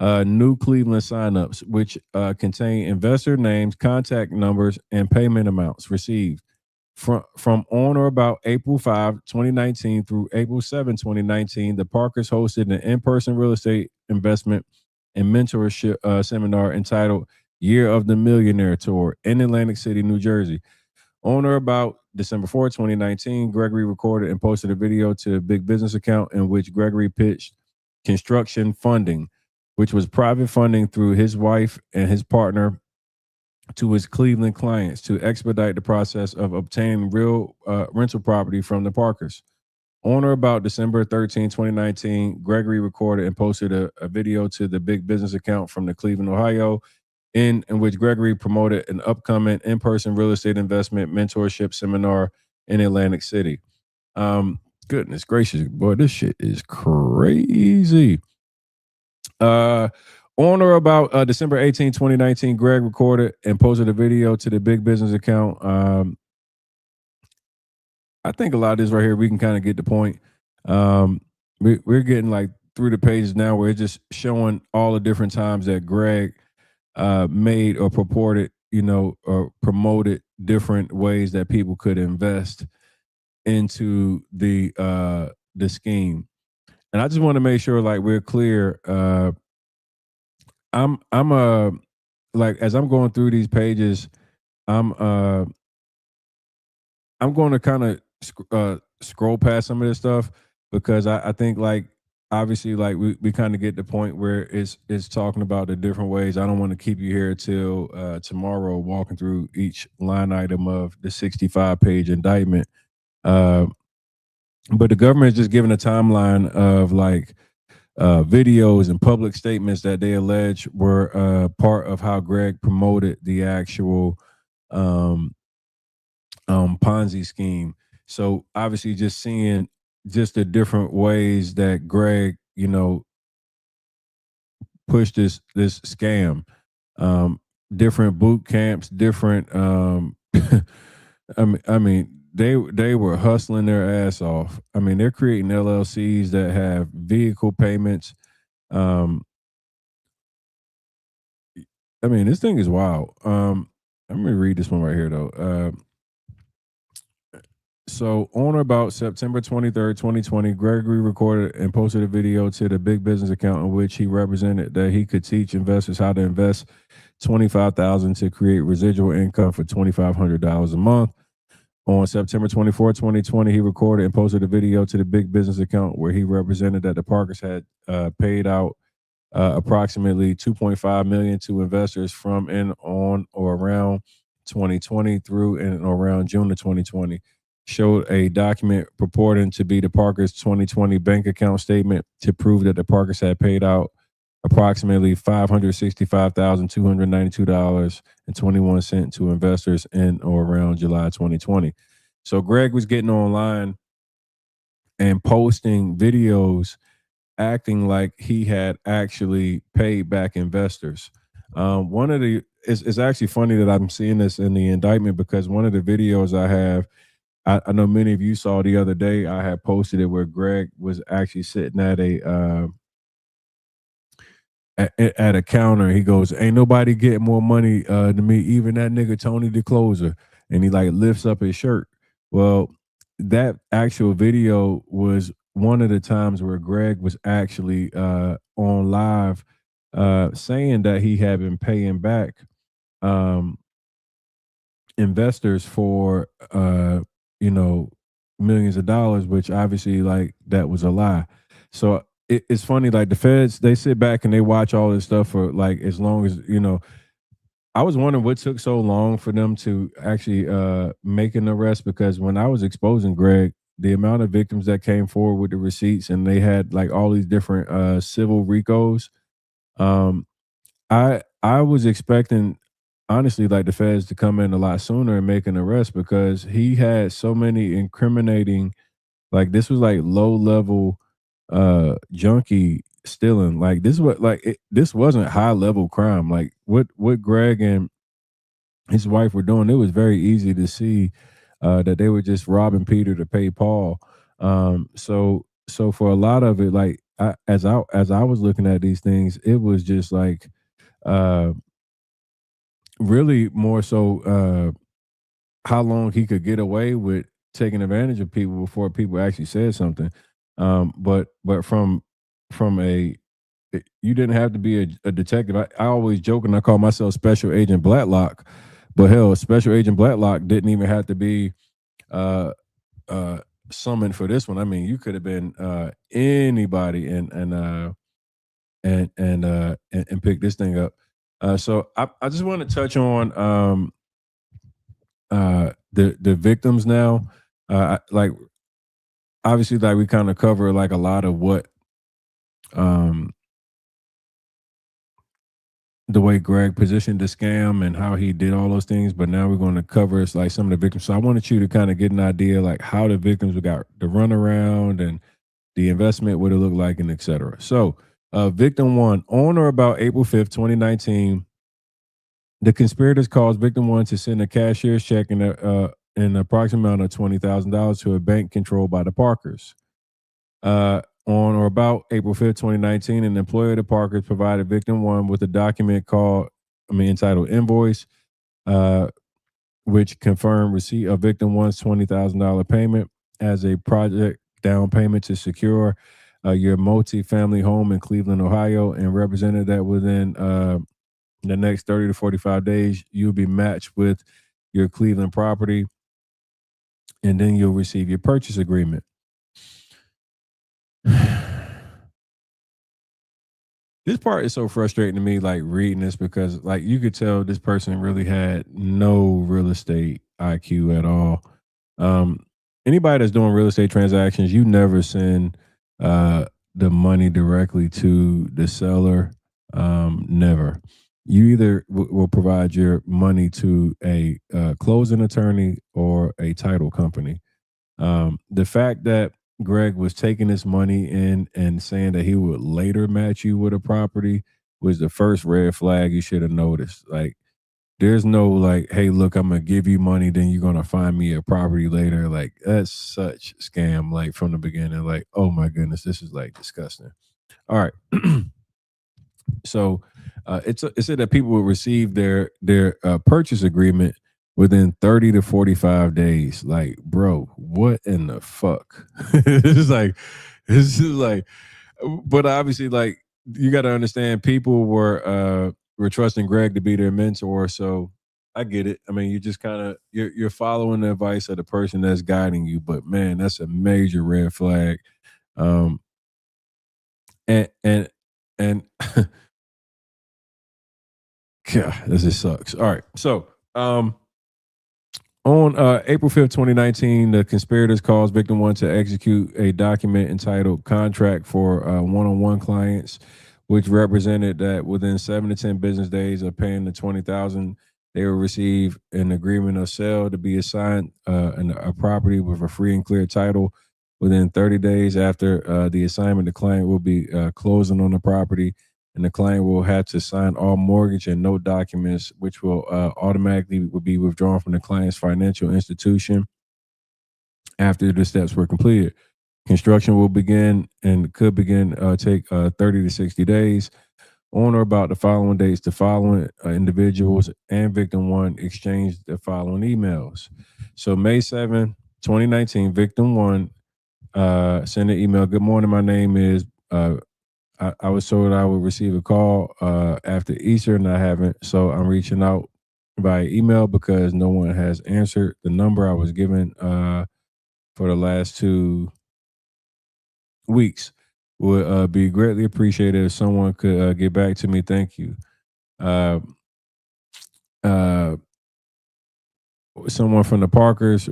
New Cleveland Signups, which contain investor names, contact numbers, and payment amounts received. From on or about April 5, 2019 through April 7, 2019, the Parkers hosted an in-person real estate investment and mentorship seminar entitled Year of the Millionaire Tour in Atlantic City, New Jersey. On or about December 4, 2019, Gregory recorded and posted a video to a Big Business account in which Gregory pitched construction funding, which was private funding through his wife and his partner to his Cleveland clients to expedite the process of obtaining real rental property from the Parkers. On or about December 13, 2019, Gregory recorded and posted a video to the Big Business account from the Cleveland, Ohio, in which Gregory promoted an upcoming in-person real estate investment mentorship seminar in Atlantic City. Goodness gracious, boy, this shit is crazy. On or about December 18, 2019, Greg recorded and posted a video to the Big Business account. I think a lot of this right here, we can kind of get the point. We're getting like through the pages now where it's just showing all the different times that Greg made or purported, or promoted different ways that people could invest into the scheme. And I just want to make sure like we're clear. I'm like, as I'm going through these pages, I'm going to kind of scroll past some of this stuff because I think like obviously like we kind of get the point where it's talking about the different ways. I don't want to keep you here till tomorrow walking through each line item of the 65-page indictment. But the government is just giving a timeline of like videos and public statements that they allege were part of how Greg promoted the actual Ponzi scheme. So obviously just seeing just the different ways that Greg, pushed this scam, different boot camps, different I mean they were hustling their ass off. I mean, they're creating LLCs that have vehicle payments. I mean, this thing is wild. I'm gonna read this one right here though. So on or about September 23rd, 2020, Gregory recorded and posted a video to the Big Business account in which he represented that he could teach investors how to invest $25,000 to create residual income for $2,500 a month. On September 24, 2020, he recorded and posted a video to the Big Business account where he represented that the Parkers had paid out approximately $2.5 million to investors from and on or around 2020 through and around June of 2020. Showed a document purporting to be the Parkers' 2020 bank account statement to prove that the Parkers had paid out approximately $565,292.21 to investors in or around July 2020. So Greg was getting online and posting videos acting like he had actually paid back investors. One of the it's actually funny that I'm seeing this in the indictment because one of the videos I have, I know many of you saw the other day, I had posted it where Greg was actually sitting at a counter. He goes, "Ain't nobody getting more money than me, even that nigga Tony the closer." And he like lifts up his shirt. Well, that actual video was one of the times where Greg was actually on live saying that he had been paying back investors for millions of dollars, which obviously like that was a lie. So it's funny, like the feds, they sit back and they watch all this stuff for like as long as I was wondering what took so long for them to actually make an arrest, because when I was exposing Greg, the amount of victims that came forward with the receipts and they had like all these different civil RICOs, I was expecting honestly like the feds to come in a lot sooner and make an arrest, because he had so many incriminating, like this was like low level junkie stealing. Like this was like this wasn't high level crime. Like what Greg and his wife were doing, it was very easy to see that they were just robbing Peter to pay Paul. So for a lot of it, like as I was looking at these things, it was just like really more so how long he could get away with taking advantage of people before people actually said something. But from a you didn't have to be a detective. I always joke and I call myself Special Agent Blacklock, but hell, Special Agent Blacklock didn't even have to be summoned for this one. I mean, you could have been anybody and pick this thing up. So I just want to touch on the victims now. Like obviously, like we kind of cover like a lot of what the way Greg positioned the scam and how he did all those things, but now we're going to cover like some of the victims. So I wanted you to kind of get an idea like how the victims got the runaround and the investment, what it looked like, and et cetera. So victim one, on or about April 5th, 2019, the conspirators caused victim one to send a cashier's check in an approximate amount of $20,000 to a bank controlled by the Parkers. On or about April 5th, 2019, an employer of the Parkers provided victim one with a document entitled invoice, which confirmed receipt of victim one's $20,000 payment as a project down payment to secure your multi-family home in Cleveland, Ohio, and represented that within the next 30 to 45 days, you'll be matched with your Cleveland property, and then you'll receive your purchase agreement. This part is so frustrating to me, like reading this, because like you could tell this person really had no real estate IQ at all. Anybody that's doing real estate transactions, you never send the money directly to the seller. Never. You either will provide your money to a closing attorney or a title company. The fact that Greg was taking this money in and saying that he would later match you with a property was the first red flag you should have noticed. Like, there's no like, hey, look, I'm gonna give you money, then you're gonna find me a property later. Like, that's such scam. Like from the beginning, like, oh my goodness, this is like disgusting. All right. So it said that people will receive their purchase agreement within 30 to 45 days. Like, bro, what in the fuck? This is like, but obviously, like, you got to understand, people were trusting Greg to be their mentor. So I get it. I mean, you just kind of you're following the advice of the person that's guiding you. But man, that's a major red flag. And God, this just sucks. All right. So on April 5th, 2019, the conspirators caused victim one to execute a document entitled Contract for One-on-One Clients, which represented that within 7 to 10 business days of paying the $20,000, they will receive an agreement of sale to be assigned a property with a free and clear title. Within 30 days after the assignment, the client will be closing on the property, and the client will have to sign all mortgage and note documents, which will automatically be withdrawn from the client's financial institution after the steps were completed. Construction will begin and could begin take 30 to 60 days. On or about the following dates, the following individuals and victim one exchanged the following emails. So May 7, 2019, victim one sent an email. Good morning, my name is I was told I would receive a call after Easter, and I haven't. So I'm reaching out by email because no one has answered the number I was given for the last 2 weeks. Would be greatly appreciated if someone could get back to me. Thank you. Someone from the Parkers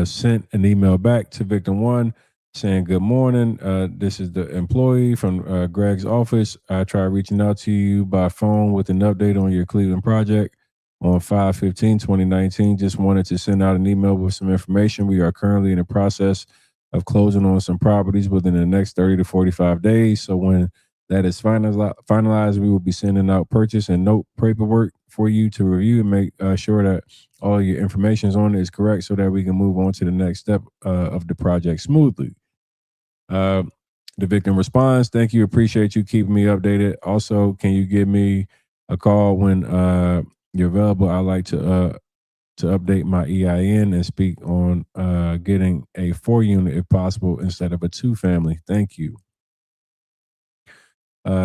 sent an email back to victim one saying, good morning. This is the employee from Greg's office. I tried reaching out to you by phone with an update on your Cleveland project on 5/15/2019. Just wanted to send out an email with some information. We are currently in the process of closing on some properties within the next 30 to 45 days. So when that is finalized, we will be sending out purchase and note paperwork for you to review and make sure that all your information is on it is correct so that we can move on to the next step of the project smoothly. The victim responds, thank you, appreciate you keeping me updated. Also, can you give me a call when you're available? I like to update my EIN and speak on getting a 4-unit if possible instead of a 2-family. Thank you.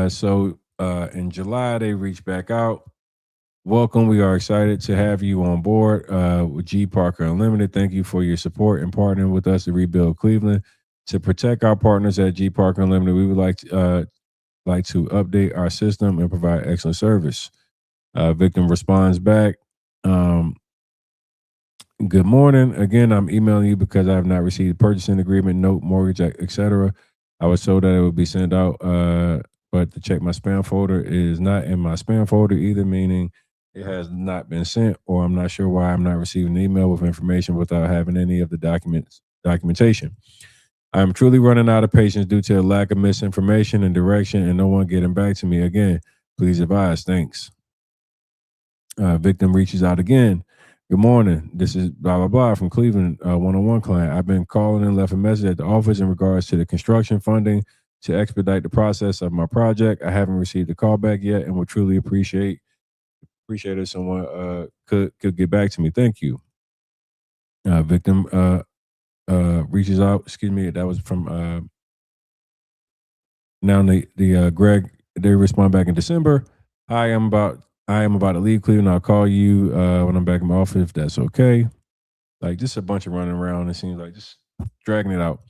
So in July, they reached back out. Welcome. We are excited to have you on board with G Parker Unlimited. Thank you for your support and partnering with us to rebuild Cleveland. To protect our partners at G Parker Unlimited, we would like to update our system and provide excellent service. Victim responds back. Good morning. Again, I'm emailing you because I have not received purchasing agreement, note, mortgage, etc. I was told that it would be sent out, but to check my spam folder it is not in my spam folder either, meaning it has not been sent, or I'm not sure why I'm not receiving an email with information without having any of the documentation. I'm truly running out of patience due to a lack of misinformation and direction and no one getting back to me. Again, please advise. Thanks. Victim reaches out again. Good morning. This is blah, blah, blah from Cleveland, one-on-one client. I've been calling and left a message at the office in regards to the construction funding to expedite the process of my project. I haven't received a call back yet and would truly appreciate if someone could get back to me. Thank you. Victim reaches out. Excuse me. That was from now the Greg. They respond back in December. I am about to leave Cleveland. I'll call you when I'm back in my office if that's okay. Like just a bunch of running around. It seems like just dragging it out.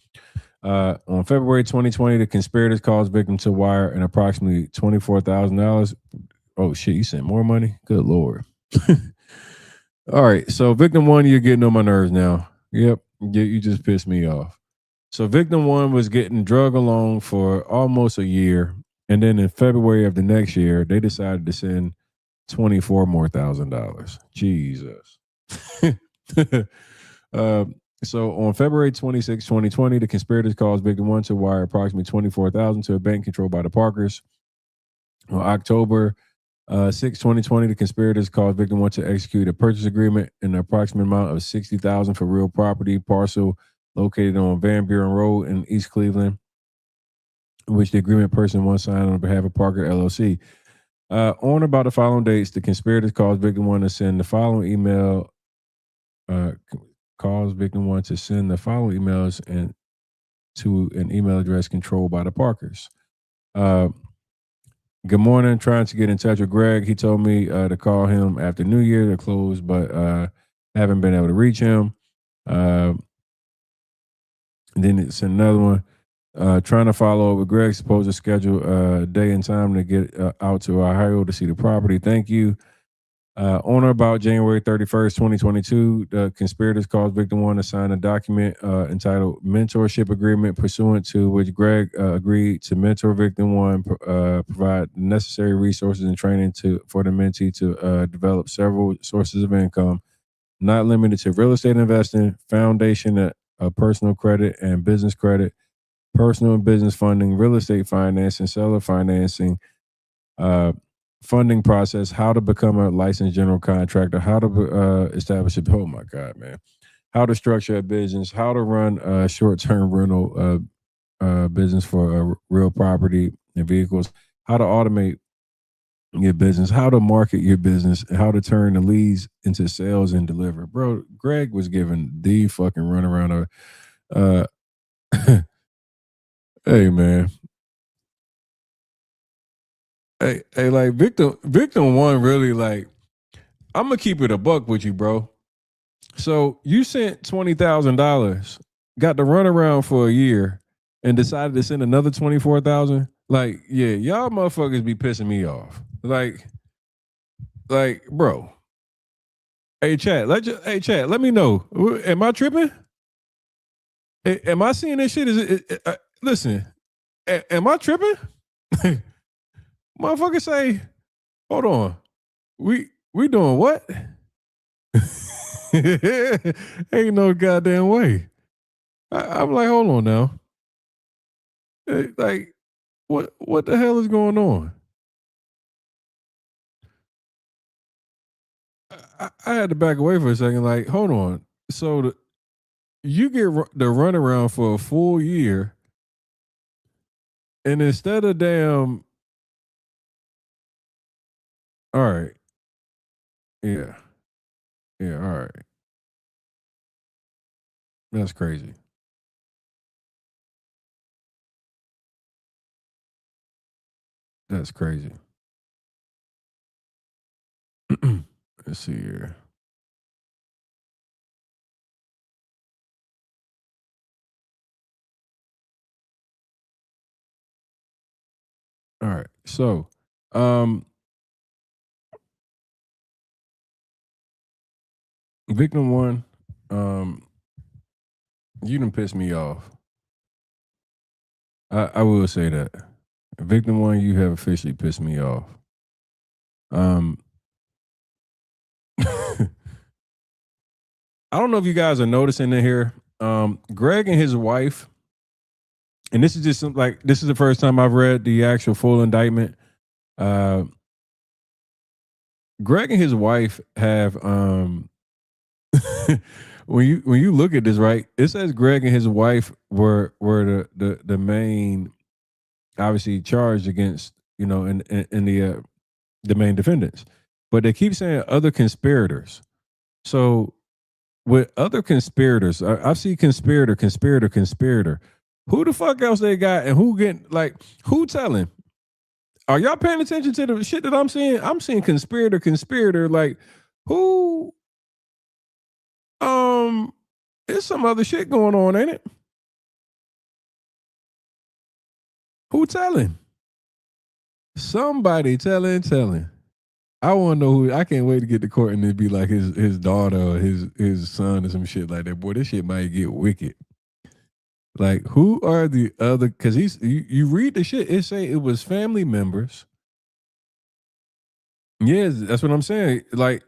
On February 2020, the conspirators caused victim to wire an approximately $24,000. Oh shit, you sent more money? Good Lord. All right. So victim one, you're getting on my nerves now. Yep. You just pissed me off. So victim one was getting drug along for almost a year. And then in February of the next year, they decided to send $24,000. Jesus. So on February 26, 2020, the conspirators caused victim one to wire approximately $24,000 to a bank controlled by the Parkers. On October 6, 2020, the conspirators caused victim one to execute a purchase agreement in an approximate amount of $60,000 for real property parcel located on Van Buren Road in East Cleveland, which the agreement person one signed on behalf of Parker LLC. On about the following dates, the conspirators caused victim one to send the following email. Caused victim one to send the following emails and to an email address controlled by the Parkers. Good morning. Trying to get in touch with Greg. He told me to call him after New Year to close, but haven't been able to reach him. Then it's another one. Trying to follow up with Greg. Supposed to schedule a day and time to get out to Ohio to see the property. Thank you. On or about January 31st, 2022, the conspirators caused victim one to sign a document entitled Mentorship Agreement, pursuant to which Greg agreed to mentor victim one, provide necessary resources and training for the mentee to develop several sources of income, not limited to real estate investing, foundation, personal credit and business credit, personal and business funding, real estate financing, seller financing, funding process, how to become a licensed general contractor, how to establish oh my God, man, how to structure a business, how to run a short-term rental business for real property and vehicles, how to automate your business, how to market your business, and how to turn the leads into sales and deliver. Bro, Greg was given the fucking runaround of, hey man, hey, like victim one really like. I'm gonna keep it a buck with you, bro. So you sent $20,000, got the runaround for a year, and decided to send another 24,000. Like, yeah, y'all motherfuckers be pissing me off. Like, bro. Hey, chat. Let me know. Am I tripping? Am I seeing this shit? Listen. Am I tripping? Motherfucker say, hold on. We doing what? Ain't no goddamn way. I'm like, hold on now. Like, what the hell is going on? I had to back away for a second. Like, hold on. So you get the runaround for a full year, and instead of damn, all right, yeah, yeah, all right, that's crazy. That's crazy. Let's see here. All right, so, victim one You done pissed me off. I will say that. Victim one, you have officially pissed me off. I don't know if you guys are noticing in here. Greg and his wife, and this is just like this is the first time I've read the actual full indictment. Greg and his wife have when you look at this, right, it says Greg and his wife were the main, obviously charged against, in the main defendants, but they keep saying other conspirators. So with other conspirators, I see conspirator. Who the fuck else they got, and who getting, like, who telling? Are y'all paying attention to the shit that I'm seeing? I'm seeing conspirator. Like, who? There's some other shit going on, ain't it? Who telling? Somebody telling. I want to know who. I can't wait to get to court and it be like his daughter or his son or some shit like that. Boy, this shit might get wicked. Like, who are the other? Because you read the shit. It say it was family members. Yes, that's what I'm saying. Like,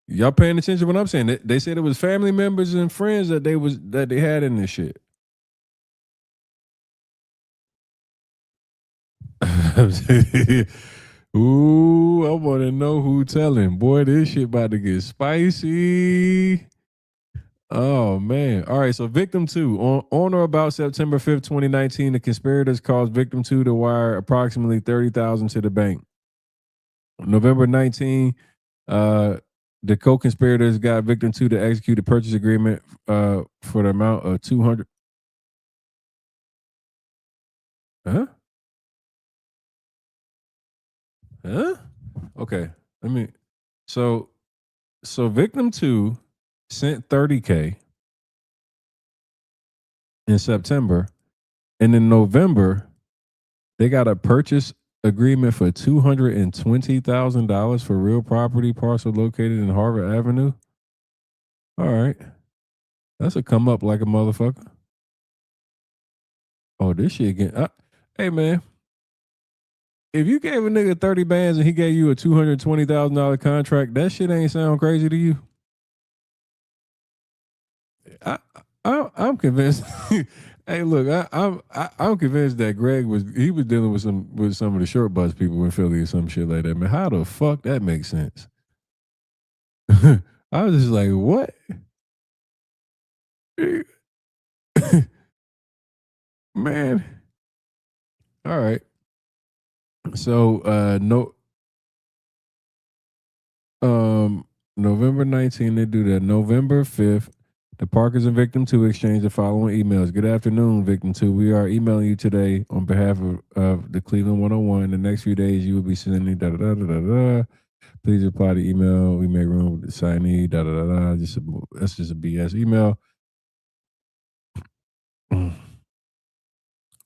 y'all paying attention to what I'm saying? They said it was family members and friends that they had in this shit. Ooh, I want to know who telling. Boy, this shit about to get spicy. Oh, man. All right, so victim 2. On or about September 5th, 2019, the conspirators caused victim 2 to wire approximately $30,000 to the bank. November 19, the co-conspirators got victim 2 to execute a purchase agreement for the amount of $200. Huh? Okay. So victim 2 sent $30K in September, and in November they got a purchase agreement for $220,000 for real property parcel located in Harvard Avenue. All right, that's a come up like a motherfucker. Oh, this shit again. Hey man, if you gave a nigga 30 bands and he gave you a $220,000 contract, that shit ain't sound crazy to you? I'm convinced. Hey, look, I'm convinced that Greg was dealing with some of the short bus people in Philly or some shit like that. Man, how the fuck that makes sense? I was just like, what? Man. All right. So November 19th, they do that. November 5th, the Parkers and Victim 2 exchange the following emails. Good afternoon, Victim 2. We are emailing you today on behalf of the Cleveland 101. In the next few days, you will be sending da-da-da-da-da-da. Please reply to email. We make room with the signee, da-da-da-da. That's just a BS email.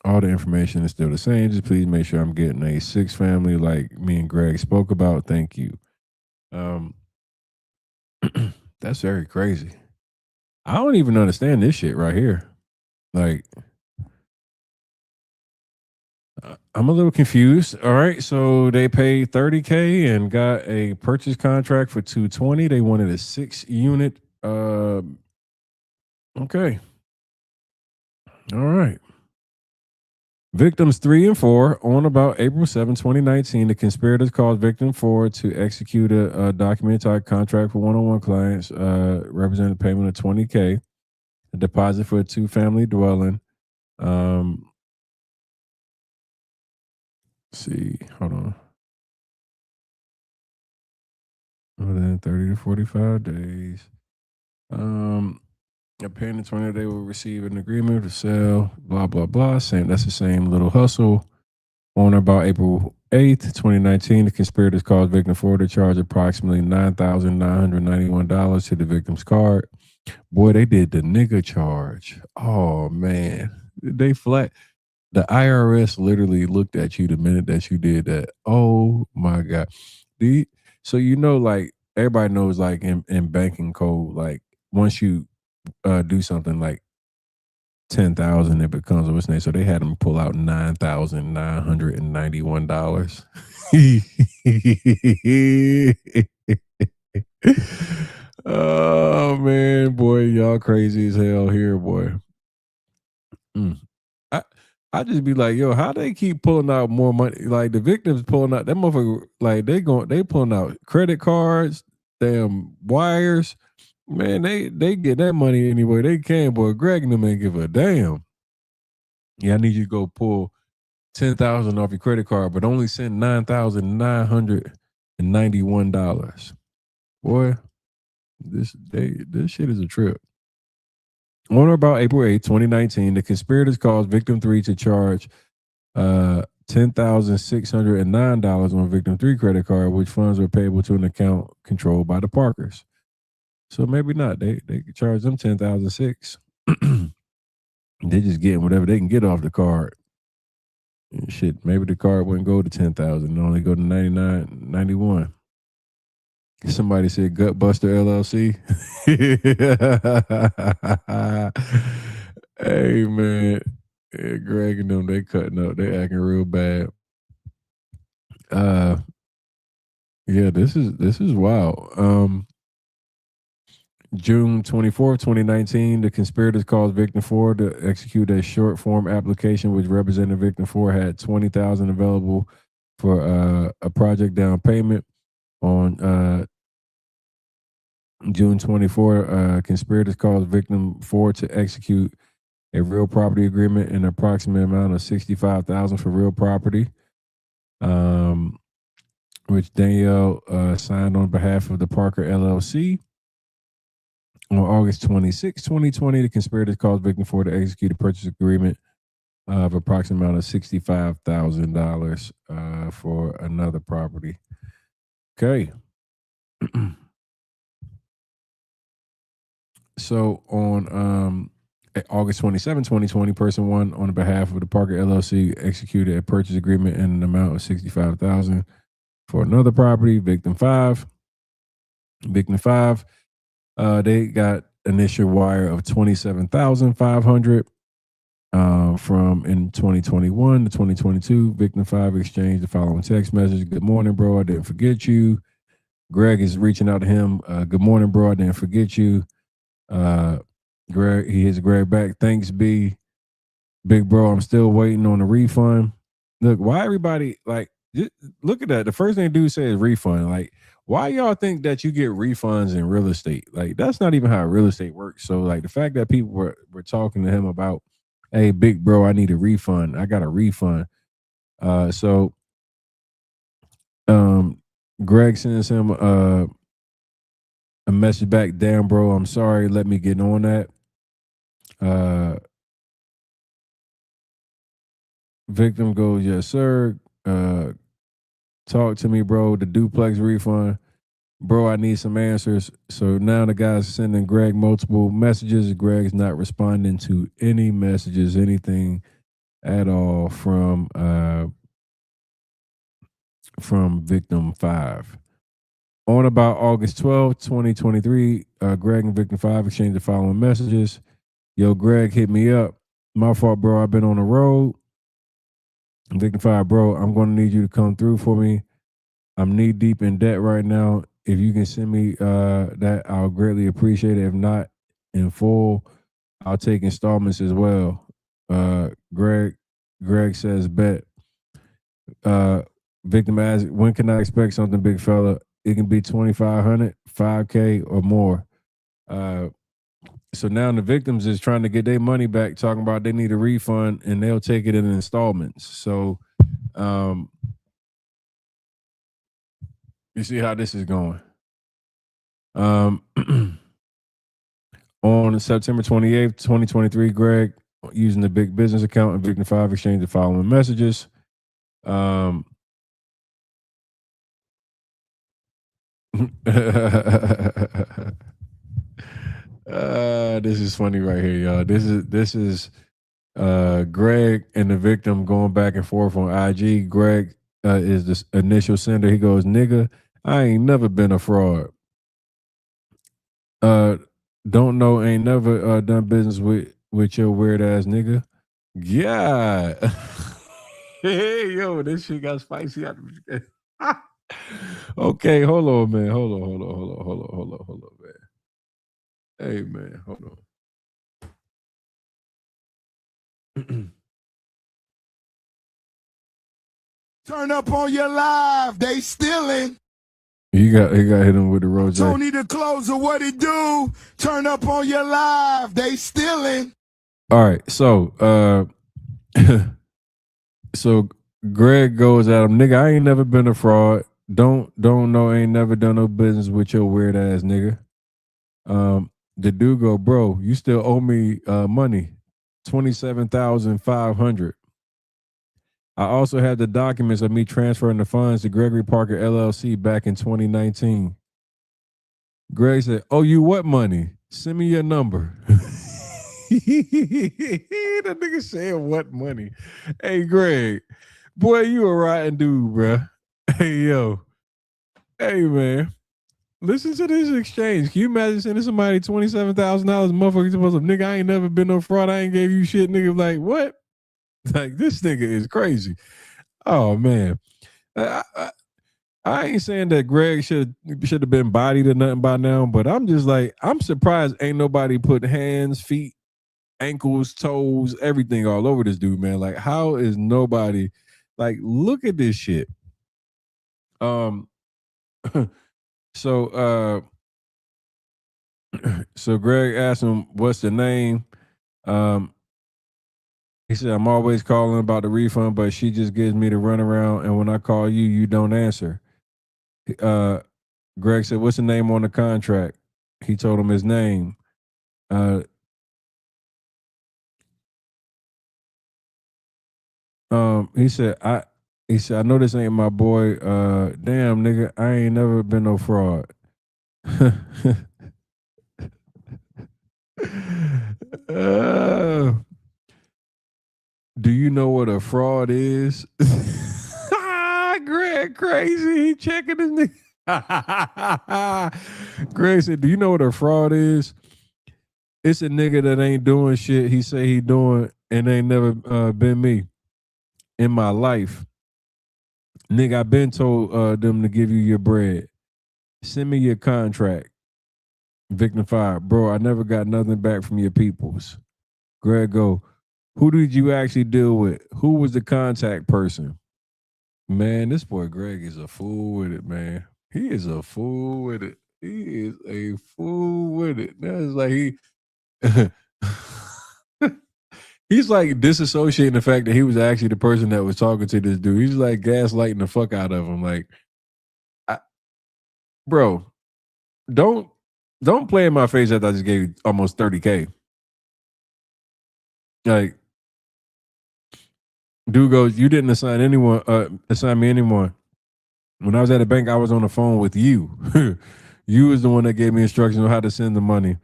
All the information is still the same. Just please make sure I'm getting a 6 family like me and Greg spoke about. Thank you. That's very crazy. I don't even understand this shit right here. Like, I'm a little confused. All right, so they paid $30K and got a purchase contract for $220. They wanted a 6-unit. Okay. All right. Victims 3 and 4, on about April 7, 2019, the conspirators caused victim 4 to execute a documented contract for one-on-one clients, representing a payment of $20K, a deposit for a 2-family dwelling. Let's see, hold on. Within 30 to 45 days. A payment 20, they will receive an agreement to sell, blah, blah, blah. Same, that's the same little hustle. On or about April 8th, 2019, the conspirators caused victim 4 to charge approximately $9,991 to the victim's card. Boy, they did the nigga charge. Oh, man. They flat. The IRS literally looked at you the minute that you did that. Oh, my God. So, like, everybody knows, like, in banking code, like, once you do something like 10,000, it becomes what's name. So they had him pull out $9,991. Oh man, boy, y'all crazy as hell here, boy. I I just be like, yo, how they keep pulling out more money? Like the victims pulling out that motherfucker, like they pulling out credit cards, damn wires. Man, they get that money any way they can, boy. Greg and them ain't give a damn. Yeah, I need you to go pull 10,000 off your credit card, but only send $9,991. Boy, this shit is a trip. On or about April 8th, 2019, the conspirators caused victim 3 to charge $10,609 on victim 3 credit card, which funds were payable to an account controlled by the Parkers. So maybe not. They could charge them $10,600. They just getting whatever they can get off the card. And shit, maybe the card wouldn't go to 10,000, only go to 99.91. Somebody said Gutbuster LLC. Hey man, yeah, Greg and them, they cutting up. They acting real bad. Yeah, this is wild. June 24th, 2019, the conspirators caused victim 4 to execute a short form application which represented victim 4 had $20,000 available for a project down payment. On June 24, conspirators caused victim 4 to execute a real property agreement in an approximate amount of $65,000 for real property, which Danielle signed on behalf of the Parker LLC. On August 26, 2020, the conspirators caused victim 4 to execute a purchase agreement of approximate amount of $65,000 for another property. Okay. So on August 27, 2020, person 1 on behalf of the Parker LLC executed a purchase agreement in an amount of $65,000 for another property. Victim 5, they got initial wire of $27,500 from in 2021 to 2022. Victim 5 exchanged the following text message: "Good morning, bro. I didn't forget you." Greg is reaching out to him. "Good morning, bro. I didn't forget you." Greg, he hits Greg back. "Thanks, B. Big bro, I'm still waiting on a refund." Look, why everybody like look at that. The first thing dude says refund. Like, why y'all think that you get refunds in real estate? Like, that's not even how real estate works. So, like, the fact that people were talking to him about, "Hey, big bro, I need a refund. I got a refund." So Greg sends him a message back: "Damn, bro, I'm sorry. Let me get on that." Victim goes, "Yes, sir. Talk to me, bro. The duplex refund. Bro, I need some answers." So now the guy's sending Greg multiple messages. Greg's not responding to any messages, anything at all from victim 5. On about August 12th, 2023, Greg and victim 5 exchanged the following messages: "Yo, Greg, hit me up. My fault, bro. I've been on the road." Victim 5, "Bro, I'm going to need you to come through for me. I'm knee deep in debt right now. If you can send me that, I'll greatly appreciate it. If not in full, I'll take installments as well." Greg says, "Bet." Victim asks, "When can I expect something, big fella?" "It can be 2,500, 5K, or more." So now the victims is trying to get their money back, talking about they need a refund and they'll take it in installments. So you see how this is going. On September 28th, 2023, Greg, using the big business account, and victim 5 exchanged the following messages. This is funny right here, y'all. This is Greg and the victim going back and forth on IG. Greg is the initial sender. He goes, "Nigga, I ain't never been a fraud." Don't know, ain't never done business with your weird ass nigga. Yeah. Hey, yo, this shit got spicy. Okay, hold on, man. Hold on, man. Hey, man, hold on. Turn up on your live, they stealing. He got hit him with the rose. Tony the closer, what he do? Turn up on your live, they stealing. All right, so so Greg goes at him, nigga, I ain't never been a fraud. Don't know, ain't never done no business with your weird ass nigga. The dude go, bro, you still owe me money, $27,500. I also have the documents of me transferring the funds to Gregory Parker LLC back in 2019. Greg said, "Oh, you what money? Send me your number." That nigga said, "What money?" Hey, Greg, boy, you a rotten dude, bro. Hey, yo, hey, man, listen to this exchange. Can you imagine sending somebody $27,000? Motherfucker supposed to, nigga, I ain't never been no fraud. I ain't gave you shit, nigga. Like what? Like this nigga is crazy. Oh man. I ain't saying that Greg should have been bodied or nothing by now, but I'm just like, I'm surprised ain't nobody put hands, feet, ankles, toes, everything all over this dude, man. Like, how is nobody like, look at this shit. So so Greg asked him, what's the name? He said, I'm always calling about the refund, but she just gives me the runaround, and when I call you, you don't answer. Greg said, what's the name on the contract? He told him his name. He said, I know this ain't my boy. Damn, nigga, I ain't never been no fraud. Do you know what a fraud is? Greg crazy. He checking his nigga. Greg said, do you know what a fraud is? It's a nigga that ain't doing shit he say he doing and ain't never been me in my life. Nigga, I been told them to give you your bread. Send me your contract. Victim 5, bro, I never got nothing back from your peoples. Greg go, who did you actually deal with? Who was the contact person? Man, this boy Greg is a fool with it, man. He is a fool with it. He is a fool with it. That's like he's like disassociating the fact that he was actually the person that was talking to this dude. He's like gaslighting the fuck out of him. Like, bro, don't play in my face after I just gave you almost $30K. Like, dude goes, you didn't assign me anyone. When I was at the bank, I was on the phone with you. You was the one that gave me instructions on how to send the money.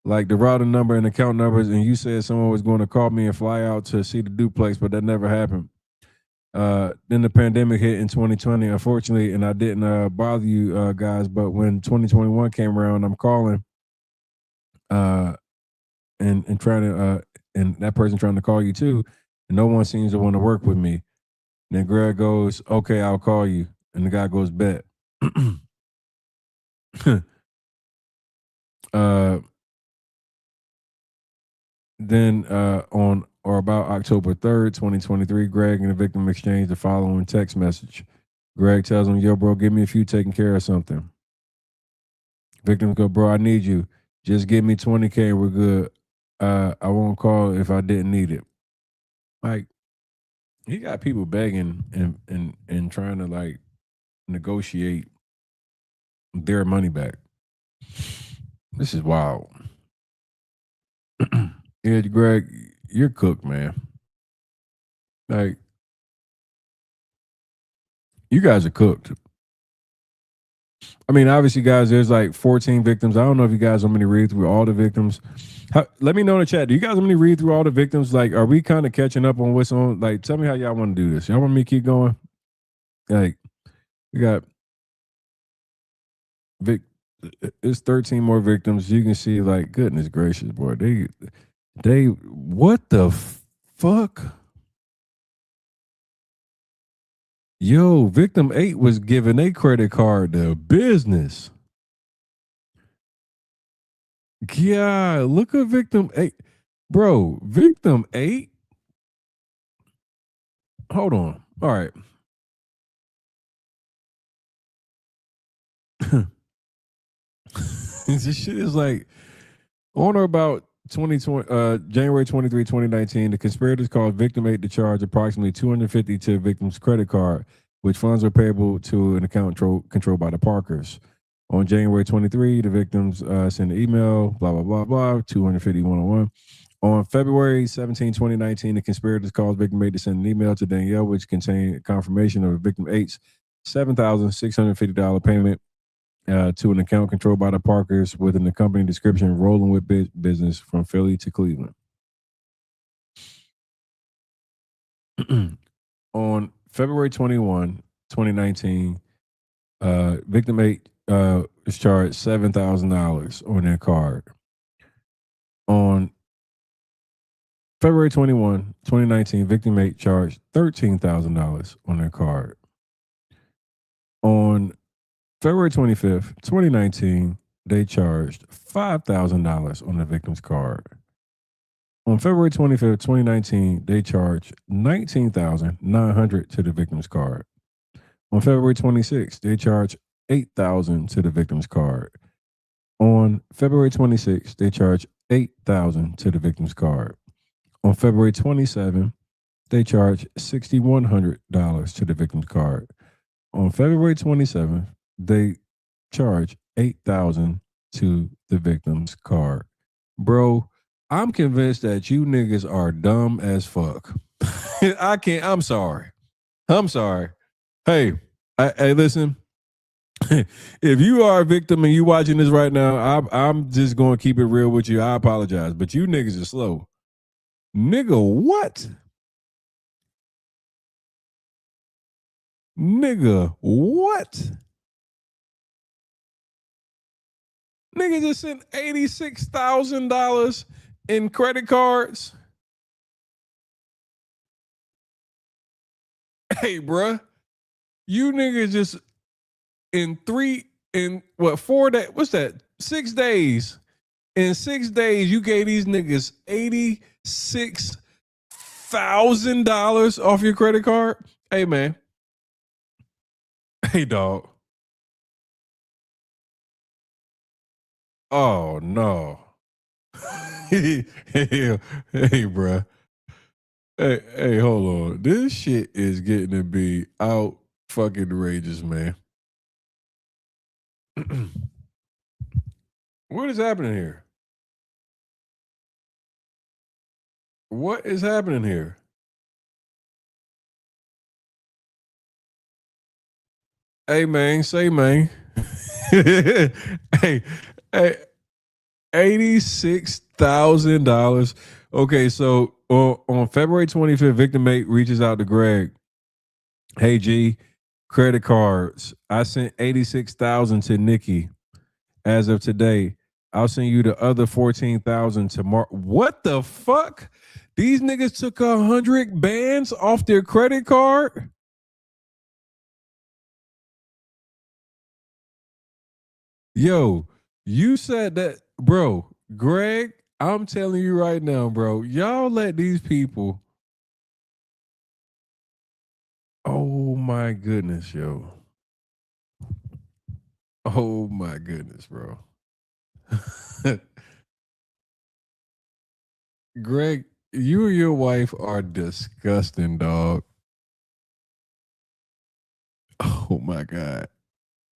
Like the routing number and account numbers, and you said someone was going to call me and fly out to see the duplex, but that never happened. Then the pandemic hit in 2020, unfortunately, and I didn't bother you guys, but when 2021 came around, I'm calling and trying to and that person trying to call you too, and no one seems to want to work with me. And then Greg goes, okay, I'll call you. And the guy goes, bet. Then on or about October 3rd, 2023, Greg and the victim exchange the following text message. Greg tells him, yo, bro, give me a few taking care of something. Victim go, bro, I need you. Just give me 20K and we're good. I won't call if I didn't need it. Like, he got people begging and trying to like negotiate their money back. This is wild. Yeah, Greg, you're cooked, man. Like, you guys are cooked. I mean, obviously, guys, there's like 14 victims. I don't know if you guys want me to read through all the victims. Let me know in the chat. Do you guys want me to read through all the victims? Like, are we kind of catching up on what's on? Like, tell me how y'all want to do this. Y'all want me to keep going? Like, we got it's 13 more victims. You can see, like, goodness gracious, boy. They what the fuck? Yo, victim 8 was giving a credit card to business. Yeah, look at victim 8. Bro, victim 8? Hold on. All right. This shit is like on or about 2020, January 23, 2019, the conspirators called victim 8 to charge approximately $250 to the victim's credit card, which funds were payable to an account controlled by the Parkers. On January 23, the victims sent an email, blah, blah, blah, blah, 250 101. On February 17, 2019, the conspirators caused victim 8 to send an email to Danielle, which contained confirmation of victim 8's $7,650 payment to an account controlled by the Parkers with an accompanying description rolling with business from Philly to Cleveland. On February 21, 2019, victim 8 was charged $7,000 on their card. On February 21, 2019, victim 8 charged $13,000 on their card. On February 25th, 2019, they charged $5,000 on the victim's card. On February 25th, 2019, they charged $19,900 to the victim's card. On February 26th, they charged $8,000 to the victim's card. On February 26th, they charged $8,000 to the victim's card. On February 27th, they charged $6,100 to the victim's card. On February 27th, they charged $8,000 to the victim's card. Bro, I'm convinced that you niggas are dumb as fuck. I'm sorry. Hey, listen. If you are a victim and you watching this right now, I'm just going to keep it real with you. I apologize, but you niggas are slow. Nigga, what? Nigga, what? Nigga just sent $86,000 in credit cards. Hey, bruh, you niggas just in 4 days, what's that? 6 days. In 6 days, you gave these niggas $86,000 off your credit card. Hey, man. Hey, dog. Oh, no. Hey, bruh. Hey, hold on. This shit is getting to be out fucking outrageous, man. What is happening here? What is happening here? Hey, man, say, man. hey, $86,000. Okay, so on February 25th, victim 8 reaches out to Greg. Hey, G, credit cards. I sent $86,000 to Nikki. As of today, I'll send you the other $14,000 tomorrow. What the fuck? These niggas took 100 bands off their credit card? Yo, you said that, bro. Greg, I'm telling you right now, bro. Y'all let these people. Oh my goodness, yo. Oh my goodness, bro. Greg, you and your wife are disgusting, dog. Oh my God.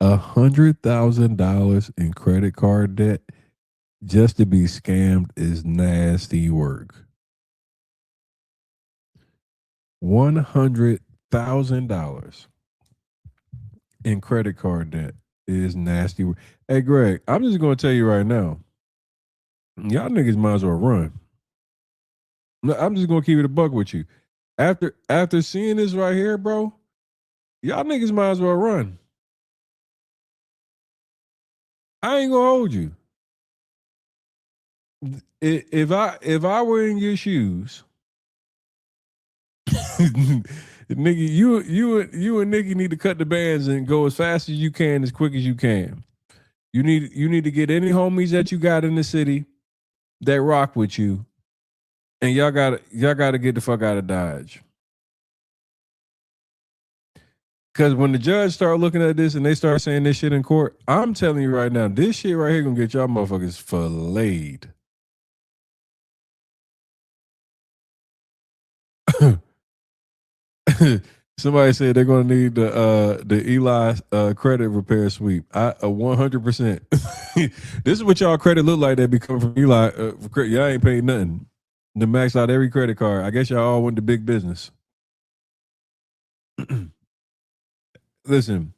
$100,000 in credit card debt just to be scammed is nasty work. $100,000 in credit card debt is nasty work. Hey, Greg, I'm just going to tell you right now, y'all niggas might as well run. I'm just going to keep it a buck with you. After seeing this right here, bro, y'all niggas might as well run. I ain't gonna hold you. If I were in your shoes, nigga, you and Nikki need to cut the bands and go as fast as you can, as quick as you can. You need to get any homies that you got in the city that rock with you, and y'all gotta get the fuck out of Dodge. Because when the judge start looking at this and they start saying this shit in court, I'm telling you right now, this shit right here gonna get y'all motherfuckers filleted. Somebody said they're gonna need the Eli credit repair sweep. 100%. This is what y'all credit look like that be coming from Eli. Y'all ain't paid nothing to max out every credit card. I guess y'all all went to big business. Listen,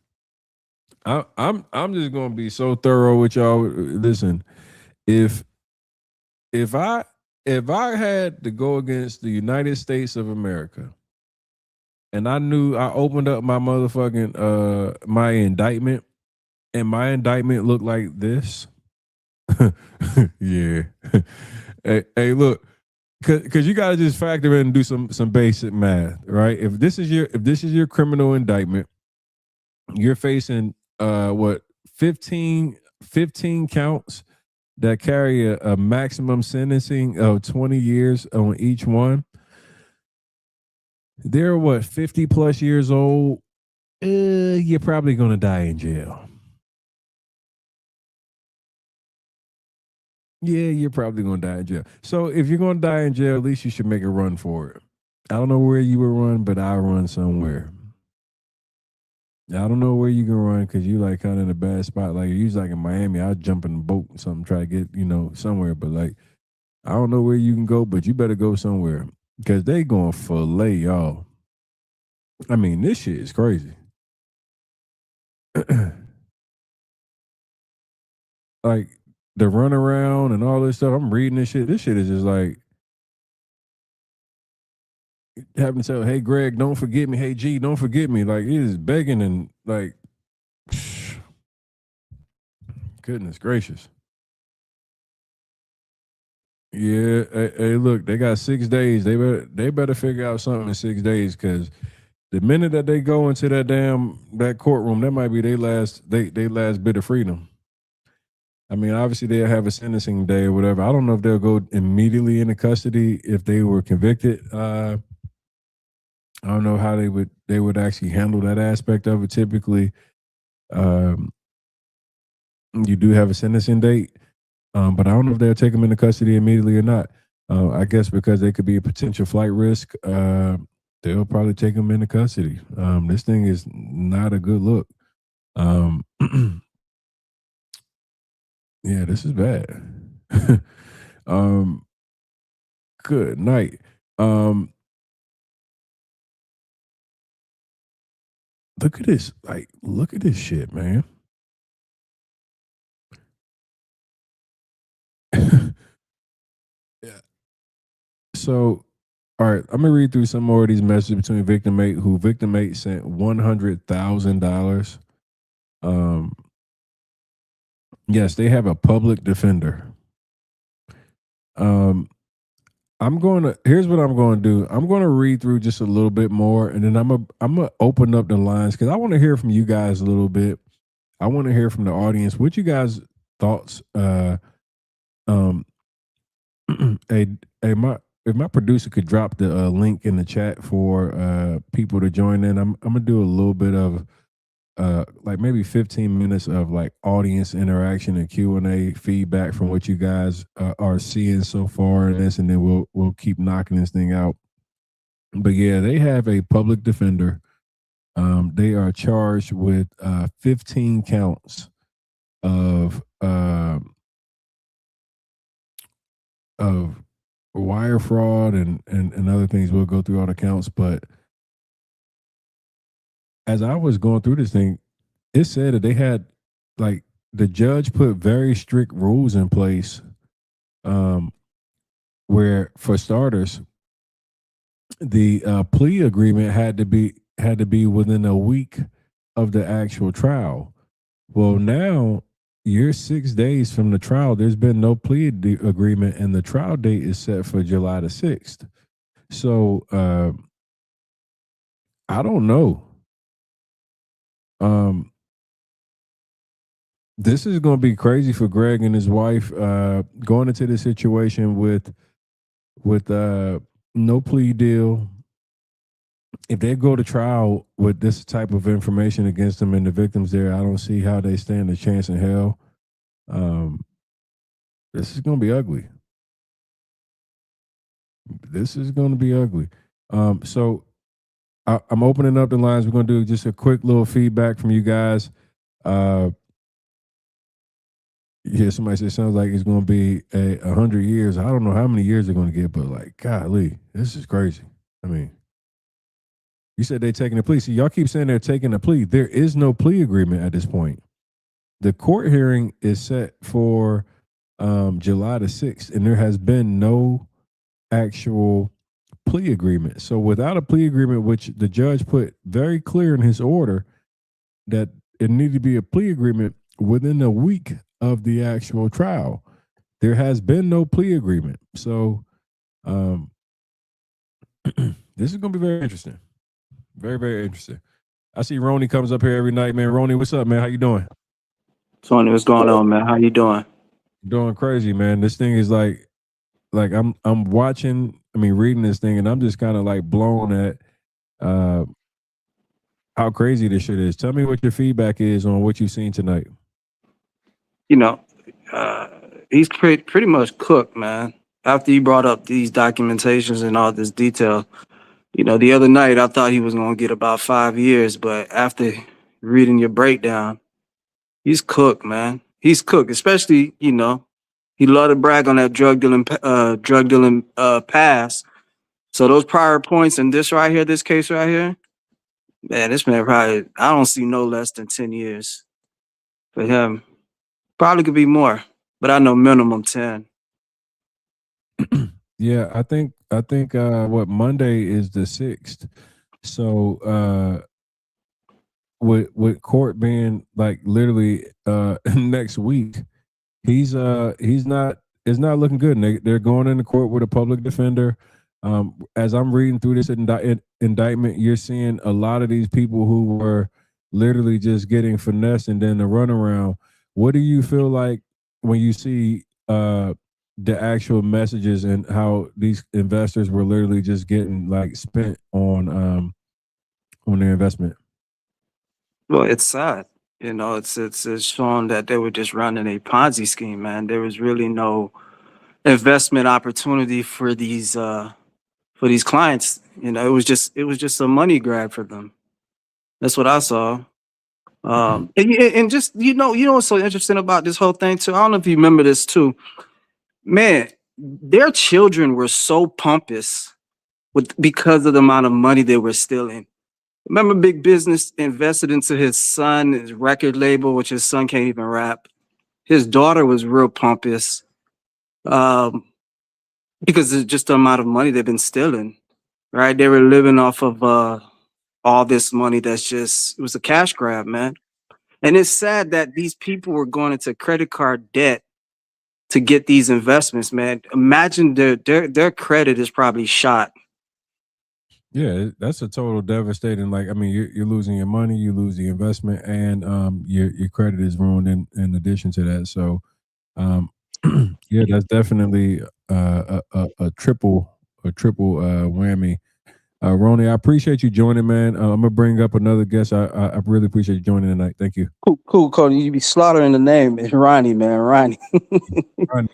I'm just gonna be so thorough with y'all. Listen, if I had to go against the United States of America, and I knew I opened up my motherfucking my indictment, and my indictment looked like this. Yeah. Hey, look, because you gotta just factor in and do some basic math, right? If this is your criminal indictment, you're facing what 15 counts that carry a maximum sentencing of 20 years on each one. They're what, 50 plus years old? You're probably gonna die in jail. Yeah, you're probably gonna die in jail. So if you're gonna die in jail, at least you should make a run for it. I don't know where you will run, but I'll run somewhere. I don't know where you can run because you like kind of in a bad spot. Like you like in Miami, I'll jump in a boat or something, try to get, somewhere. But like, I don't know where you can go, but you better go somewhere because they going fillet y'all. I mean, this shit is crazy. Like the runaround and all this stuff. I'm reading this shit. This shit is just like having to say, hey, Greg, don't forget me. Hey, G, don't forget me. Like, it is begging and like, goodness gracious. Yeah, hey, look, they got 6 days. They better figure out something in 6 days because the minute that they go into that courtroom, that might be their last bit of freedom. I mean, obviously they'll have a sentencing day or whatever. I don't know if they'll go immediately into custody if they were convicted. I don't know how they would actually handle that aspect of it. Typically, you do have a sentencing date, but I don't know if they'll take them into custody immediately or not. I guess because they could be a potential flight risk, they'll probably take them into custody. This thing is not a good look. Yeah, this is bad. Good night. Look at this. Like, look at this shit, man. Yeah. So, all right, I'm gonna read through some more of these messages between Victim 8, who Victim 8 sent $100,000. Yes, they have a public defender. Here's what I'm going to do. I'm going to read through just a little bit more, and then I'm gonna open up the lines because I want to hear from you guys a little bit. I want to hear from the audience what you guys thoughts. If my producer could drop the link in the chat for people to join in, I'm gonna do a little bit of like maybe 15 minutes of like audience interaction and Q&A feedback from what you guys are seeing so far in this, and then we'll keep knocking this thing out. But yeah, they have a public defender. They are charged with 15 counts of wire fraud and other things. We'll go through all the counts, but as I was going through this thing, it said that they had, like, the judge put very strict rules in place, where, for starters, the plea agreement had to be within a week of the actual trial. Well, now you're 6 days from the trial. There's been no plea agreement, and the trial date is set for July the 6th. So I don't know. This is going to be crazy for Greg and his wife going into this situation with no plea deal. If they go to trial with this type of information against them and the victims there, I don't see how they stand a chance in hell. This is going to be ugly. This is going to be ugly. So I'm opening up the lines. We're going to do just a quick little feedback from you guys. Yeah, somebody said it sounds like it's going to be 100 years. I don't know how many years they're going to get, but like, golly, this is crazy. I mean, you said they're taking a plea. See, y'all keep saying they're taking a plea. There is no plea agreement at this point. The court hearing is set for July the 6th, and there has been no actual plea agreement. So without a plea agreement, which the judge put very clear in his order that it needed to be a plea agreement within a week of the actual trial, there has been no plea agreement. So this is going to be very interesting. Very, very interesting. I see Ronnie comes up here every night, man. Ronnie, what's up, man? How you doing? Tony, what's going on, man? How you doing? Doing crazy, man. This thing is like I'm watching, reading this thing, and I'm just kind of like blown at how crazy this shit is. Tell me what your feedback is on what you've seen tonight. You know, he's pretty much cooked, man. After you brought up these documentations and all this detail, the other night I thought he was going to get about 5 years, but after reading your breakdown, he's cooked, man. He's cooked, especially, he loved to brag on that drug dealing past. So those prior points and this case right here, man, this man probably, I don't see no less than 10 years for him. Probably could be more, but I know minimum 10. Yeah, I think what Monday is the 6th. So with court being like literally next week, it's not looking good. And they're going into court with a public defender. As I'm reading through this indictment, you're seeing a lot of these people who were literally just getting finessed and then the runaround. What do you feel like when you see the actual messages and how these investors were literally just getting like spent on their investment? Well, it's sad. It's showing that they were just running a Ponzi scheme, man. There was really no investment opportunity for these clients. It was just a money grab for them. That's what I saw. And just what's so interesting about this whole thing too. I don't know if you remember this too, man. Their children were so pompous because of the amount of money they were stealing. Remember, Big Business invested into his son, his record label, which his son can't even rap. His daughter was real pompous because of just the amount of money they've been stealing. Right? They were living off of all this money it was a cash grab, man. And it's sad that these people were going into credit card debt to get these investments, man. Imagine their credit is probably shot. Yeah, that's a total devastating. Like, you're losing your money, you lose the investment, and your credit is ruined in addition to that. So, yeah, that's definitely a triple whammy. Ronnie, I appreciate you joining, man. I'm gonna bring up another guest. I really appreciate you joining tonight. Thank you. Cool, Cody. You be slaughtering the name. It's Ronnie, man. Ronnie. Ronnie.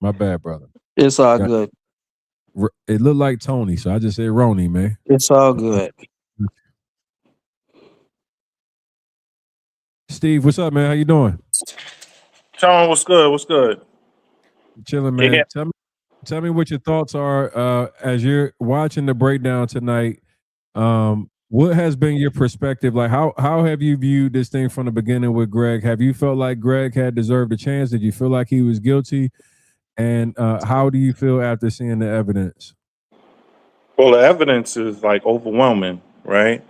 My bad, brother. It's all good. It looked like Tony, so I just said Ronnie, man. It's all good. Steve, what's up, man? How you doing? Sean, what's good? What's good? Chilling, man. Yeah. Tell me what your thoughts are as you're watching the breakdown tonight. What has been your perspective? Like, how have you viewed this thing from the beginning with Greg? Have you felt like Greg had deserved a chance? Did you feel like he was guilty? And how do you feel after seeing the evidence? Well, the evidence is like overwhelming, right?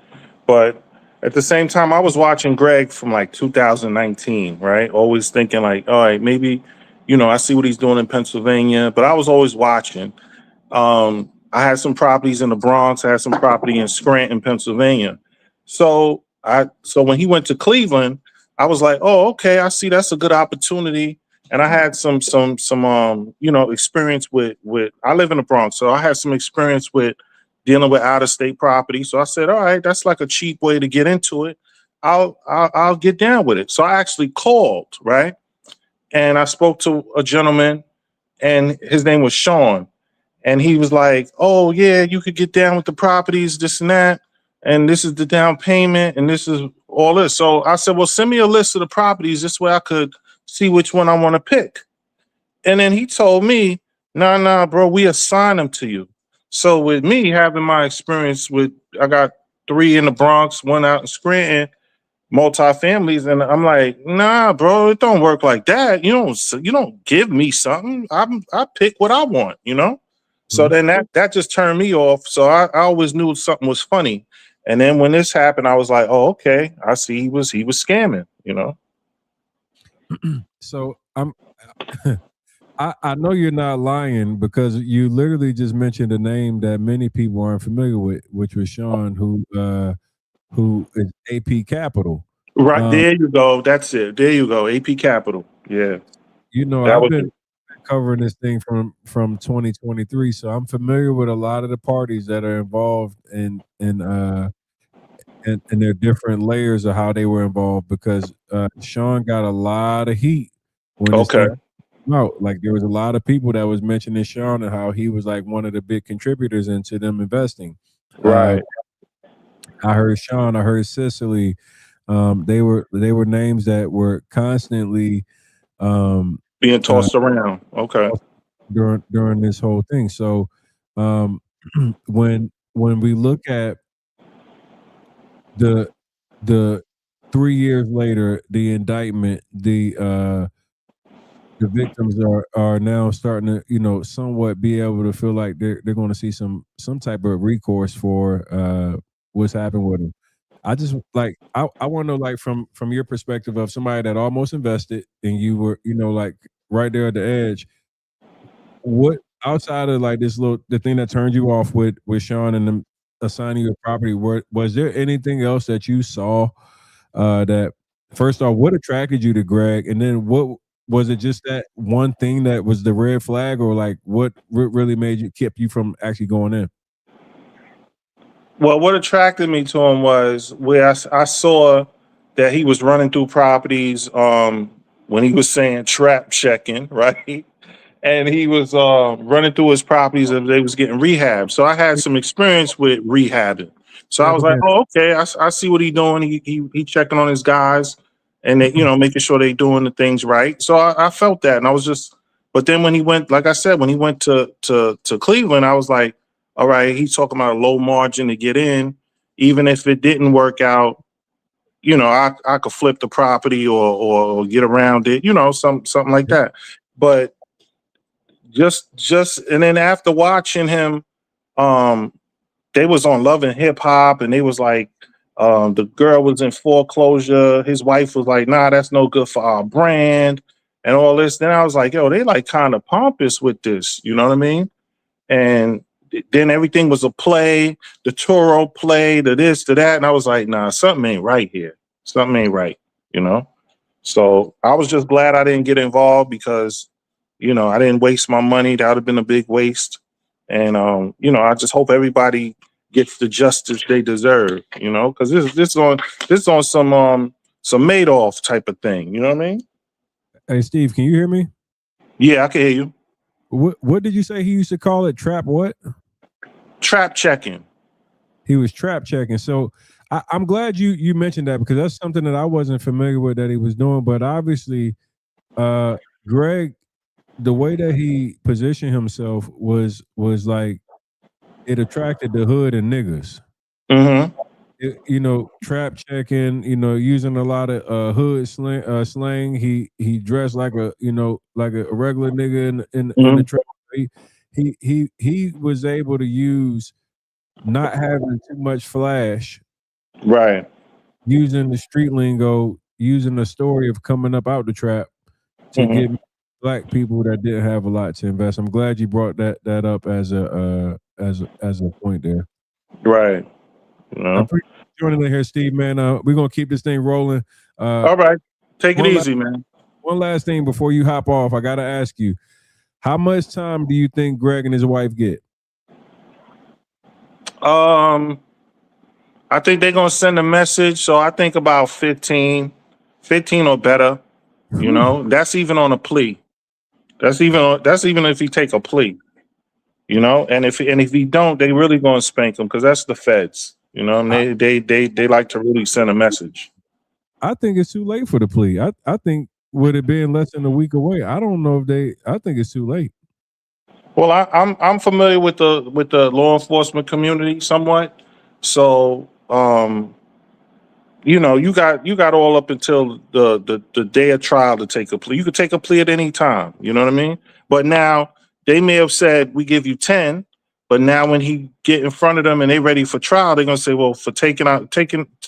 But At the same time, I was watching Greg from like 2019, right? Always thinking like, all right, maybe, I see what he's doing in Pennsylvania, but I was always watching. I had some properties in the Bronx. I had some property in Scranton, Pennsylvania. So when he went to Cleveland, I was like, oh, okay, I see that's a good opportunity. And I had some experience with I live in the Bronx, so I had some experience with dealing with out of state property. So I said, all right, that's like a cheap way to get into it. I'll get down with it. So I actually called, right? And I spoke to a gentleman, and his name was Sean. And he was like, oh, yeah, you could get down with the properties, this and that. And this is the down payment. And this is all this. So I said, well, send me a list of the properties. This way I could see which one I want to pick. And then he told me, nah, bro, we assign them to you. So with me having my experience I got 3 in the Bronx, 1 out in Scranton, multi-families, and I'm like, nah, bro, it don't work like that. You don't give me something. I pick what I want, So then that just turned me off. So I always knew something was funny. And then when this happened, I was like, oh, okay, I see he was scamming, So I know you're not lying, because you literally just mentioned a name that many people aren't familiar with, which was Sean, who is AP Capital. Right, there you go. That's it. There you go. AP Capital. Yeah. I've been covering this thing from 2023, so I'm familiar with a lot of the parties that are involved in their different layers of how they were involved, because Sean got a lot of heat when this thing came out. Like, there was a lot of people that was mentioning Sean and how he was like one of the big contributors into them investing. Right. I heard Sean, I heard Cicely. They were names that were constantly being tossed around. Okay. During this whole thing. So when we look at the 3 years later, the indictment, the victims are now starting to somewhat be able to feel like they're going to see some type of recourse for what's happened with them. I just like I want to know, like, from your perspective of somebody that almost invested and you were like right there at the edge, what outside of like the thing that turned you off with Sean and them assigning you a property, was there anything else that you saw that, first off, what attracted you to Greg, and then what was it, just that one thing that was the red flag, or like what really kept you from actually going in? Well, what attracted me to him was where I saw that he was running through properties when he was saying trap checking, right? And he was running through his properties and they was getting rehab. So I had some experience with rehabbing. So I was like, oh, okay, I see what he's doing. He checking on his guys and they, making sure they doing the things right. So I felt that, and I was just. But then when he went, like I said, when he went to Cleveland, I was like, all right, he's talking about a low margin to get in. Even if it didn't work out, I could flip the property or get around it, something like that. But just and then after watching him, they was on Love and Hip Hop, and they was like, the girl was in foreclosure. His wife was like, nah, that's no good for our brand and all this. Then I was like, yo, they like kind of pompous with this, you know what I mean? And then everything was a play, the Toro play, the this, to that. And I was like, nah, something ain't right here. Something ain't right, So I was just glad I didn't get involved because, I didn't waste my money. That would have been a big waste. And, I just hope everybody gets the justice they deserve, because this is on some Madoff type of thing. You know what I mean? Hey, Steve, can you hear me? Yeah, I can hear you. What did you say he used to call it? Trap what? Trap checking. He was trap checking. So I'm glad you mentioned that, because that's something that I wasn't familiar with that he was doing. But obviously, Greg, the way that he positioned himself was like it attracted the hood and niggas. Mm-hmm. Trap checking, using a lot of hood slang. He dressed like a regular nigga in the trap. He was able to use not having too much flash, right, using the street lingo, using the story of coming up out the trap to Mhm. get black people that didn't have a lot to invest. I'm glad you brought that up as a point there. Right. You I know. appreciate you joining in here, Steve. Man, we're gonna keep this thing rolling. All right. Take it One last easy, man. one last thing before you hop off. I gotta ask you, how much time do you think Greg and his wife get? I think they're gonna send a message. So I think about 15 or better. You Whew. know, that's even on a plea. That's even if he take a plea. You know, and if he don't, they really gonna spank him because that's the feds. You know, and I, they like to really send a message. I think it's too late for the plea. I think with it being less than a week away, I don't know if they. I think it's too late. Well, I'm familiar with the law enforcement community somewhat, so you know, you got all up until the day of trial to take a plea. You could take a plea at any time. You know what I mean? But now they may have said we give you 10, but now when he get in front of them and they ready for trial, they're gonna say, well, for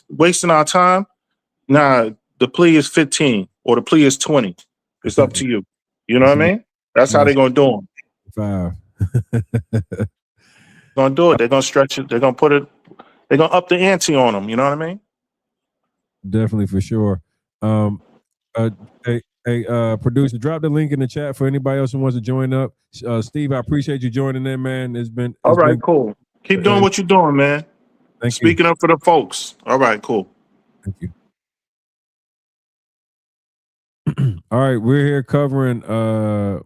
wasting our time, nah, the plea is 15 or the plea is 20. It's up to you. You know It's what I mean? That's how not they're gonna do them. 5. Gonna do it. They're gonna stretch it. They're gonna put it. They're gonna up the ante on them. You know what I mean? Definitely for sure. Um, uh, producer, drop the link in the chat for anybody else who wants to join up. Steve, I appreciate you joining in, man. All It's right, been cool. Keep doing uh, what you're doing, man. thank you. Speaking up for the folks. All right, cool. Thank you. All right, we're here covering the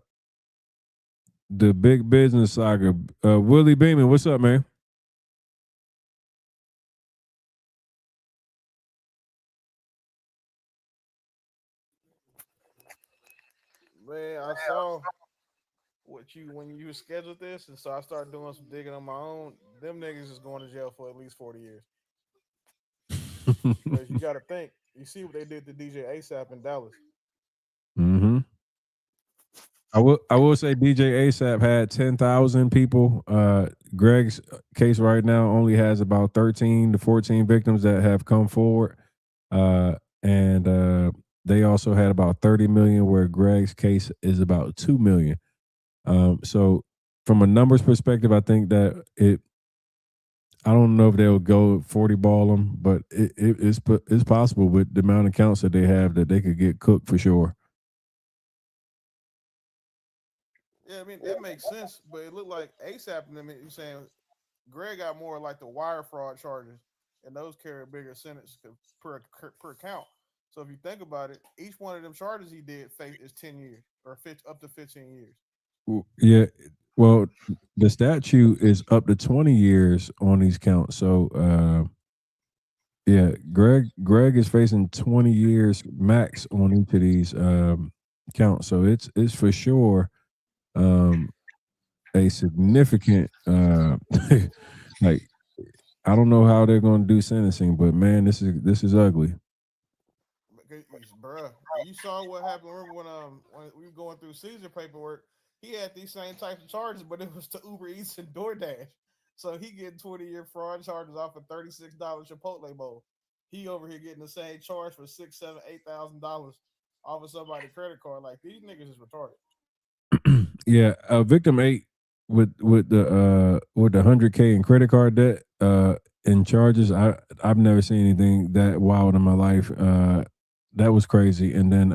big business saga. Willie Beeman, what's up, man? Man, I saw what you when you scheduled this, and so I started doing some digging on my own. Them niggas is going to jail for at least 40 years. Because you got to think, you see what they did to DJ ASAP in Dallas. Mm-hmm. I will say DJ ASAP had 10,000 people. Greg's case right now only has about 13 to 14 victims that have come forward. And they also had about 30 million, where Greg's case is about 2 million. So from a numbers perspective, I think that I don't know if they'll go 40 ball them, but it's possible with the amount of counts that they have that they could get cooked for sure. Yeah, I mean, that makes sense, but it looked like ASAP and them, you're saying Greg got more like the wire fraud charges, and those carry a bigger sentence per count. So if you think about it, each one of them charges he did face is 10 years or up to 15 years. Yeah, well, the statute is up to 20 years on these counts. So, yeah, Greg is facing 20 years max on each of these counts. So it's for sure a significant like I don't know how they're going to do sentencing, but man, this is ugly. Bruh, you saw what happened. Remember when we were going through Caesar paperwork, he had these same types of charges, but it was to Uber Eats and DoorDash. So he getting 20-year fraud charges off a $36 Chipotle bowl. He over here getting the same charge for $6, $7, $8,000 off of somebody's credit card. Like, these niggas is retarded. Yeah, victim 8 with the 100K in credit card debt in charges. I've never seen anything that wild in my life. That was crazy. And then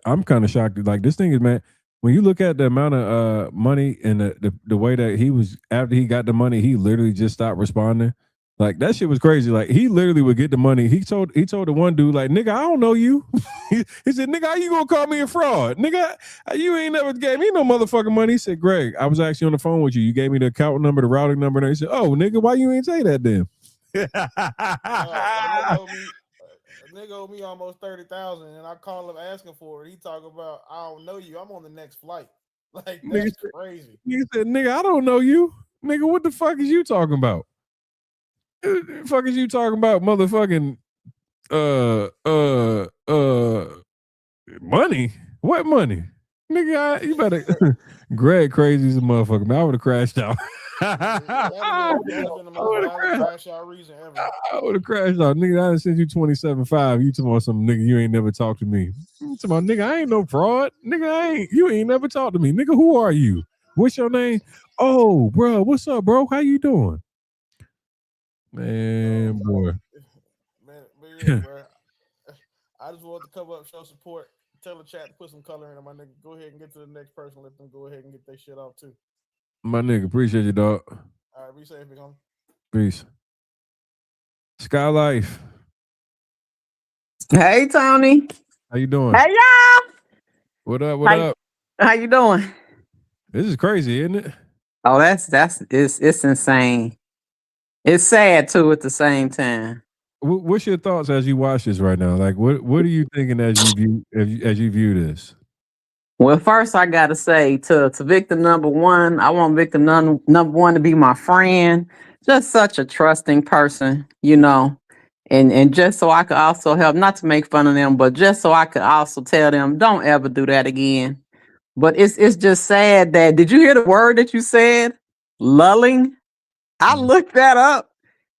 I'm kind of shocked. Like, this thing is, man, when you look at the amount of money and the way that he was, after he got the money, he literally just stopped responding. Like, that shit was crazy. Like, he literally would get the money. He told the one dude, like, nigga, I don't know you. he said, nigga, how you gonna call me a fraud? Nigga, you ain't never gave me no motherfucking money. He said, Greg, I was actually on the phone with you. You gave me the account number, the routing number. And he said, oh, nigga, why you ain't say that then? A nigga owe me almost 30,000, and I call him asking for it. He talk about, I don't know you. I'm on the next flight. Like, that's crazy. He said, nigga, I don't know you. Nigga, what the fuck is you talking about? The fuck is you talking about, motherfucking money? What money? Nigga, you better Greg crazy as a motherfucker, man. I would have crashed out. That'd have been the most valid crash out reason ever. I would have crashed out, nigga. I done sent you 27.5. You talking about some nigga? You ain't never talked to me. You talking about nigga? I ain't no fraud, nigga. You ain't never talked to me, nigga. Who are you? What's your name? Oh, bro, what's up, bro? How you doing, man, boy? Man, but yeah, bro. I just wanted to come up, show support, tell the chat to put some color in it, my nigga. Go ahead and get to the next person. Let them go ahead and get their shit off too. My nigga, appreciate you, dog. All right, be safe, big homie. Peace. Sky Life. Hey, Tony. How you doing? Hey, y'all. What up? What up? How you doing? This is crazy, isn't it? Oh, it's insane. It's sad too at the same time. What's your thoughts as you watch this right now? Like, what are you thinking as you view this? Well, first I gotta say to victim number one, I want victim number one to be my friend. Just such a trusting person, you know. And just so I could also help, not to make fun of them, but just so I could also tell them, don't ever do that again. But it's just sad that, did you hear the word that you said? Lulling? I looked that up.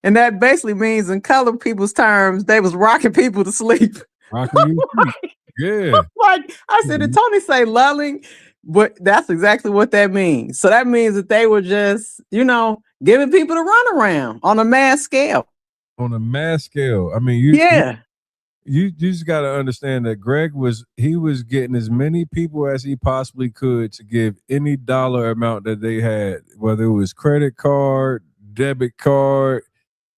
And that basically means, in color people's terms, they was rocking people to sleep. Rocking you to sleep. Yeah. Like, I said, did Tony say lulling? But that's exactly what that means. So that means that they were just, you know, giving people the runaround on a mass scale. On a mass scale. I mean, you just got to understand that Greg was getting as many people as he possibly could to give any dollar amount that they had, whether it was credit card, debit card,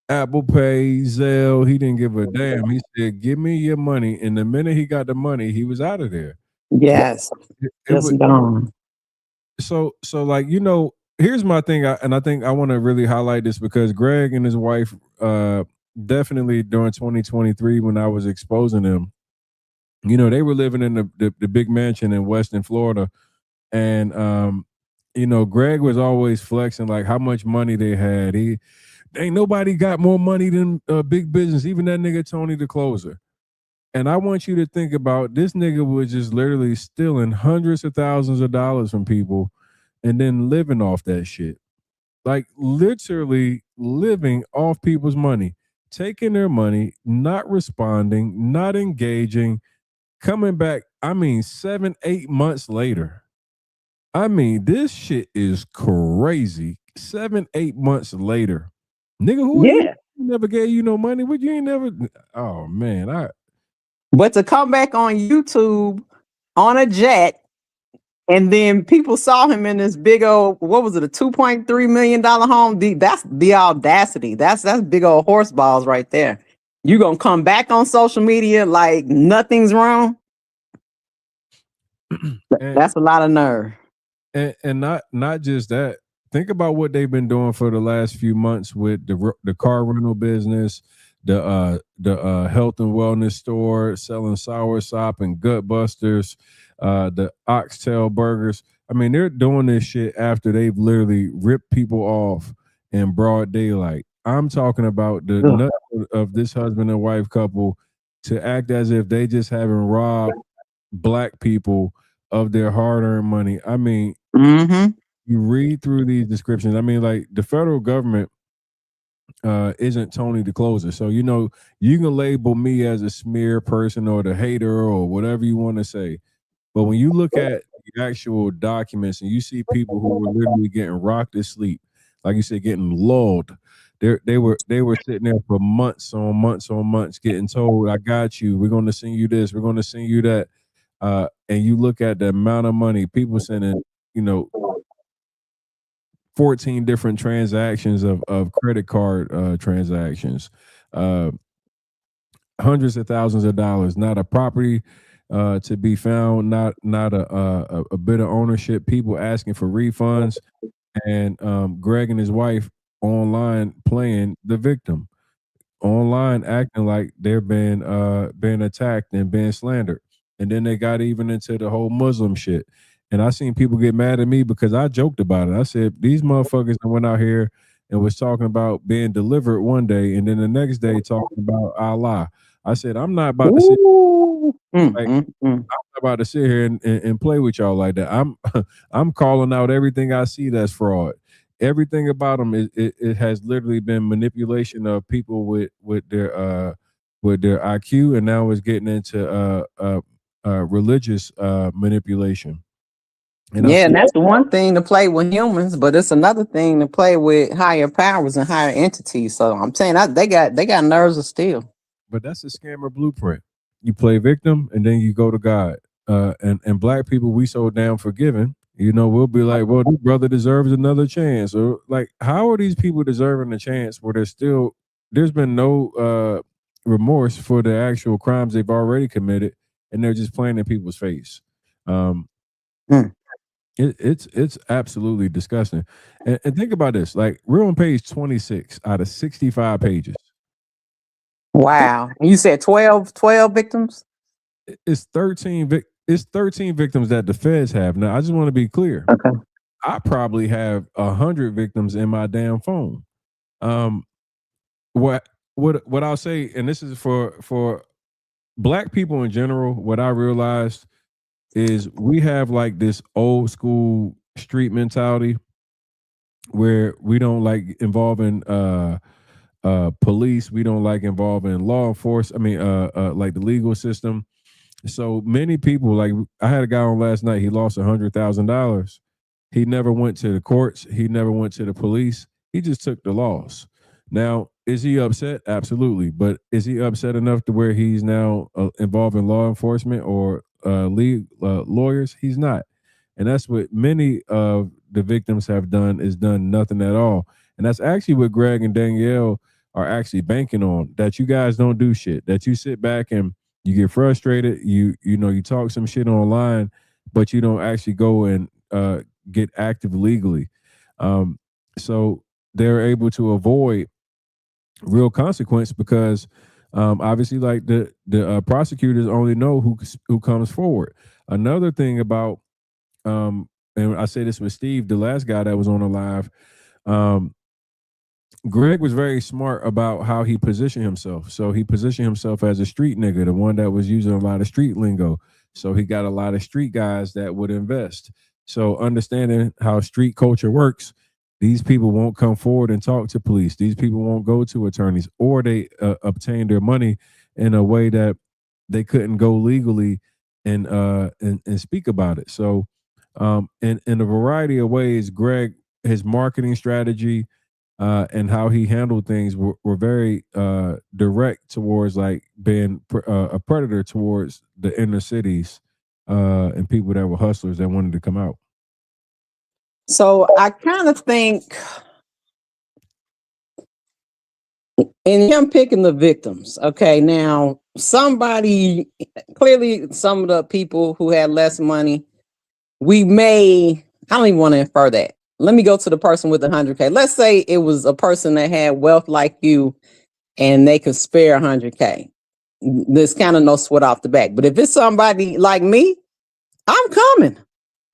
Apple Pay, Zelle. He didn't give a damn. He said, "Give me your money." And the minute he got the money, he was out of there. Yes, it was gone. So like, you know, here's my thing, and I think I want to really highlight this because Greg and his wife, definitely during 2023 when I was exposing them, you know, they were living in the big mansion in Western Florida, and you know, Greg was always flexing like how much money they had. Ain't nobody got more money than big business, even that nigga Tony the closer. And I want you to think about this nigga was just literally stealing hundreds of thousands of dollars from people and then living off that shit. Like literally living off people's money, taking their money, not responding, not engaging, coming back, I mean, 7-8 months later. I mean, this shit is crazy. 7-8 months later. Nigga, who you never gave you no money? What you ain't never? Oh man, But to come back on YouTube on a jet, and then people saw him in this big old, what was it, a $2.3 million home? That's the audacity. That's big old horse balls right there. You gonna come back on social media like nothing's wrong? That's a lot of nerve. And not just that. Think about what they've been doing for the last few months with the car rental business, the health and wellness store selling soursop and gut busters, the oxtail burgers. I mean, they're doing this shit after they've literally ripped people off in broad daylight. I'm talking about the nuts of this husband and wife couple to act as if they just haven't robbed black people of their hard-earned money. I mean, you read through these descriptions. I mean, like the federal government isn't Tony the closer. So, you know, you can label me as a smear person or the hater or whatever you want to say. But when you look at the actual documents and you see people who were literally getting rocked to sleep, like you said, getting lulled, they were sitting there for months on months getting told, I got you. We're going to send you this. We're going to send you that. And you look at the amount of money people sending, you know, 14 different transactions of credit card transactions, hundreds of thousands of dollars, not a property to be found, not a bit of ownership, people asking for refunds, and Greg and his wife online playing the victim, online acting like they're being attacked and being slandered. And then they got even into the whole Muslim shit. And I seen people get mad at me because I joked about it. I said, these motherfuckers that went out here and was talking about being delivered one day and then the next day talking about Allah. I said, I'm not about to sit, I'm not about to sit here and play with y'all like that. I'm calling out everything I see that's fraud. everything about them it has literally been manipulation of people with their IQ, and now it's getting into religious manipulation. And Yeah, and that's the one thing to play with humans, but it's another thing to play with higher powers and higher entities. So I'm saying they got nerves of steel. But that's a scammer blueprint. You play victim and then you go to God. And black people, we so damn forgiving. You know, we'll be like, well, this brother deserves another chance. Or like, how are these people deserving a chance where there's been no remorse for the actual crimes they've already committed, and they're just playing in people's face. It's absolutely disgusting. And think about this: like, we're on page 26 out of 65 pages. Wow. You said 12 victims? It's 13 it's 13 victims that the feds have. Now, I just want to be clear. Okay. I probably have 100 victims in my damn phone. What I'll say, and this is for black people in general, what I realized is we have like this old school street mentality where we don't like involving police, we don't like involving law enforcement, like the legal system. So many people, like I had a guy on last night, he lost $100,000. He never went to the courts, he never went to the police, he just took the loss. Now, is he upset? Absolutely. But is he upset enough to where he's now involved in law enforcement or lawyers? He's not. And that's what many of the victims have done, is done nothing at all. And that's actually what Greg and Danielle are actually banking on, that you guys don't do shit, that you sit back and you get frustrated, you talk some shit online, but you don't actually go and get active legally. So they're able to avoid real consequence because obviously, like the prosecutors only know who comes forward. Another thing about and I say this with Steve, the last guy that was on the live, Greg was very smart about how he positioned himself. So he positioned himself as a street nigga, the one that was using a lot of street lingo. So he got a lot of street guys that would invest. So understanding how street culture works, these people won't come forward and talk to police. These people won't go to attorneys, or they obtain their money in a way that they couldn't go legally and speak about it. So in a variety of ways, Greg, his marketing strategy and how he handled things were very direct towards like being a predator towards the inner cities and people that were hustlers that wanted to come out. So I kind of think in him picking the victims, okay, now somebody, clearly some of the people who had less money, I don't even want to infer that. Let me go to the person with 100K. Let's say it was a person that had wealth like you and they could spare 100K. There's kind of no sweat off the back. But if it's somebody like me, I'm coming.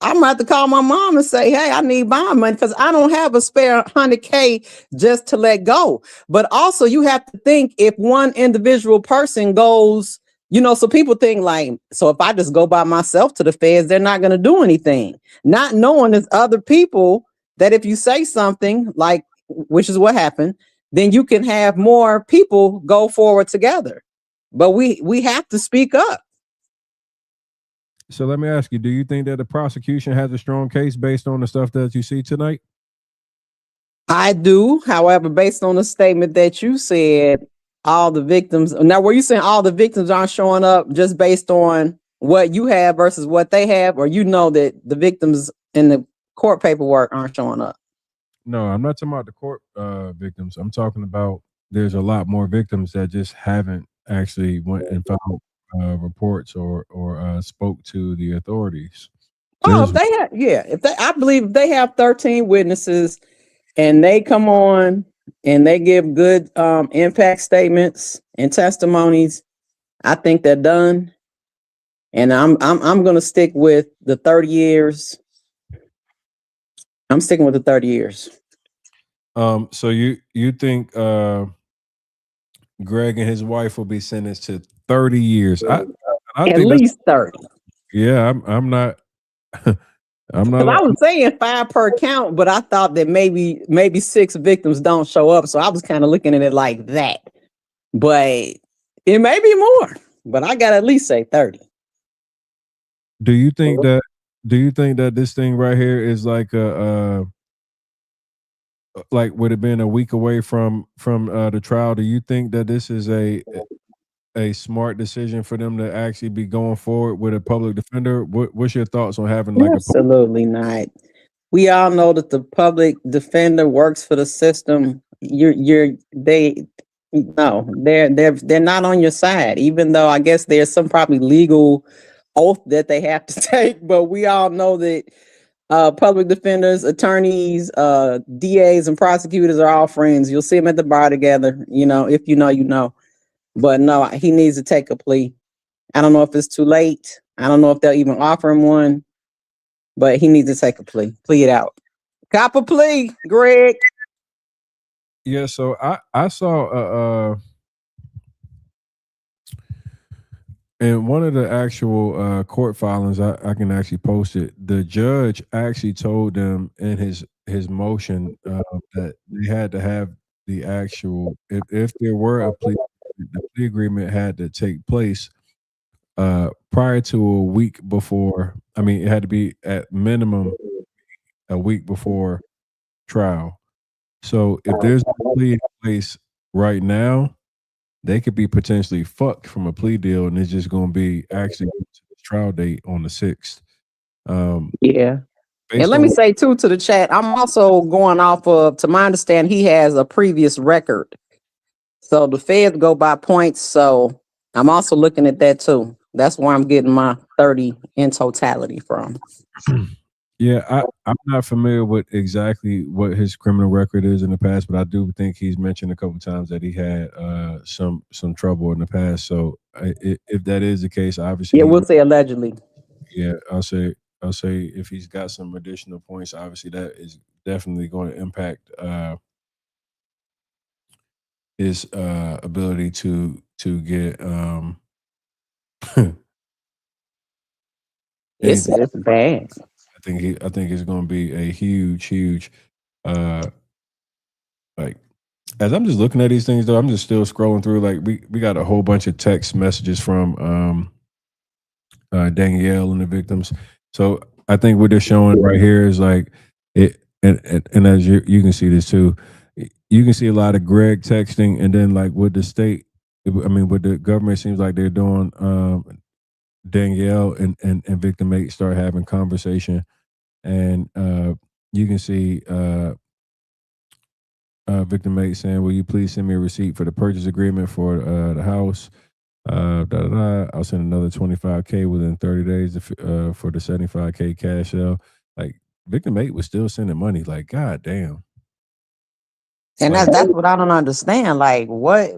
I'm gonna have to call my mom and say, hey, I need my money because I don't have a spare 100K just to let go. But also you have to think, if one individual person goes, so people think like, so if I just go by myself to the feds, they're not going to do anything. Not knowing there's other people that if you say something like, which is what happened, then you can have more people go forward together. But we have to speak up. So let me ask you, do you think that the prosecution has a strong case based on the stuff that you see tonight? I do. However, based on the statement that you said, all the victims. Now, were you saying all the victims aren't showing up just based on what you have versus what they have? Or that the victims in the court paperwork aren't showing up? No, I'm not talking about the court victims. I'm talking about there's a lot more victims that just haven't actually went and filed reports or spoke to the authorities. I believe if they have 13 witnesses and they come on and they give good impact statements and testimonies, I think they're done. And I'm going to stick with the 30 years. I'm sticking with the 30 years. So you think Greg and his wife will be sentenced to 30 years? I At think least 30. Yeah, I'm not. I'm Because not. I was saying 5 per count, but I thought that maybe 6 victims don't show up. So I was kind of looking at it like that. But it may be more. But I got to at least say 30. Do you think that? Do you think that this thing right here is like like would have been a week away from the trial? Do you think that this is a smart decision for them to actually be going forward with a public defender? What's your thoughts on having like Absolutely not. We all know that the public defender works for the system. They're not on your side, even though I guess there's some probably legal oath that they have to take, but we all know that public defenders, attorneys, DAs, and prosecutors are all friends. You'll see them at the bar together, if you know, you know. But no, he needs to take a plea. I don't know if it's too late. I don't know if they'll even offer him one, but he needs to take a plea. Plea it out. Cop a plea, Greg. Yeah, so I saw in one of the actual court filings, I can actually post it. The judge actually told them in his motion that they had to have the actual if there were a plea, the plea agreement had to take place prior to a week before. I mean, it had to be at minimum a week before trial. So if there's a plea in place right now, they could be potentially fucked from a plea deal, and it's just going to be actually to the trial date on the 6th. Yeah. And Based let on me say too to the chat, I'm also going off of, to my understanding, he has a previous record. So the feds go by points. So I'm also looking at that too. That's where I'm getting my 30 in totality from. yeah, I'm not familiar with exactly what his criminal record is in the past, but I do think he's mentioned a couple times that he had some trouble in the past. So if that is the case, obviously, Yeah, we'll say allegedly. yeah, I'll say if he's got some additional points, obviously that is definitely going to impact his ability to get It's anything. bad. I think it's going to be a huge like as I'm just looking at these things though, I'm just still scrolling through. Like we got a whole bunch of text messages from Danielle and the victims. So I think what they're showing right here is like it, and as you can see this too, you can see a lot of Greg texting, and then like with the state, I mean with the government, it seems like they're doing Danielle and victim 8 start having conversation, and you can see victim 8 saying, "Will you please send me a receipt for the purchase agreement for the house?" I'll send another 25K within 30 days for the 75K cash sale. Like victim 8 was still sending money. Like, god damn. And Like, that's what I don't understand. Like what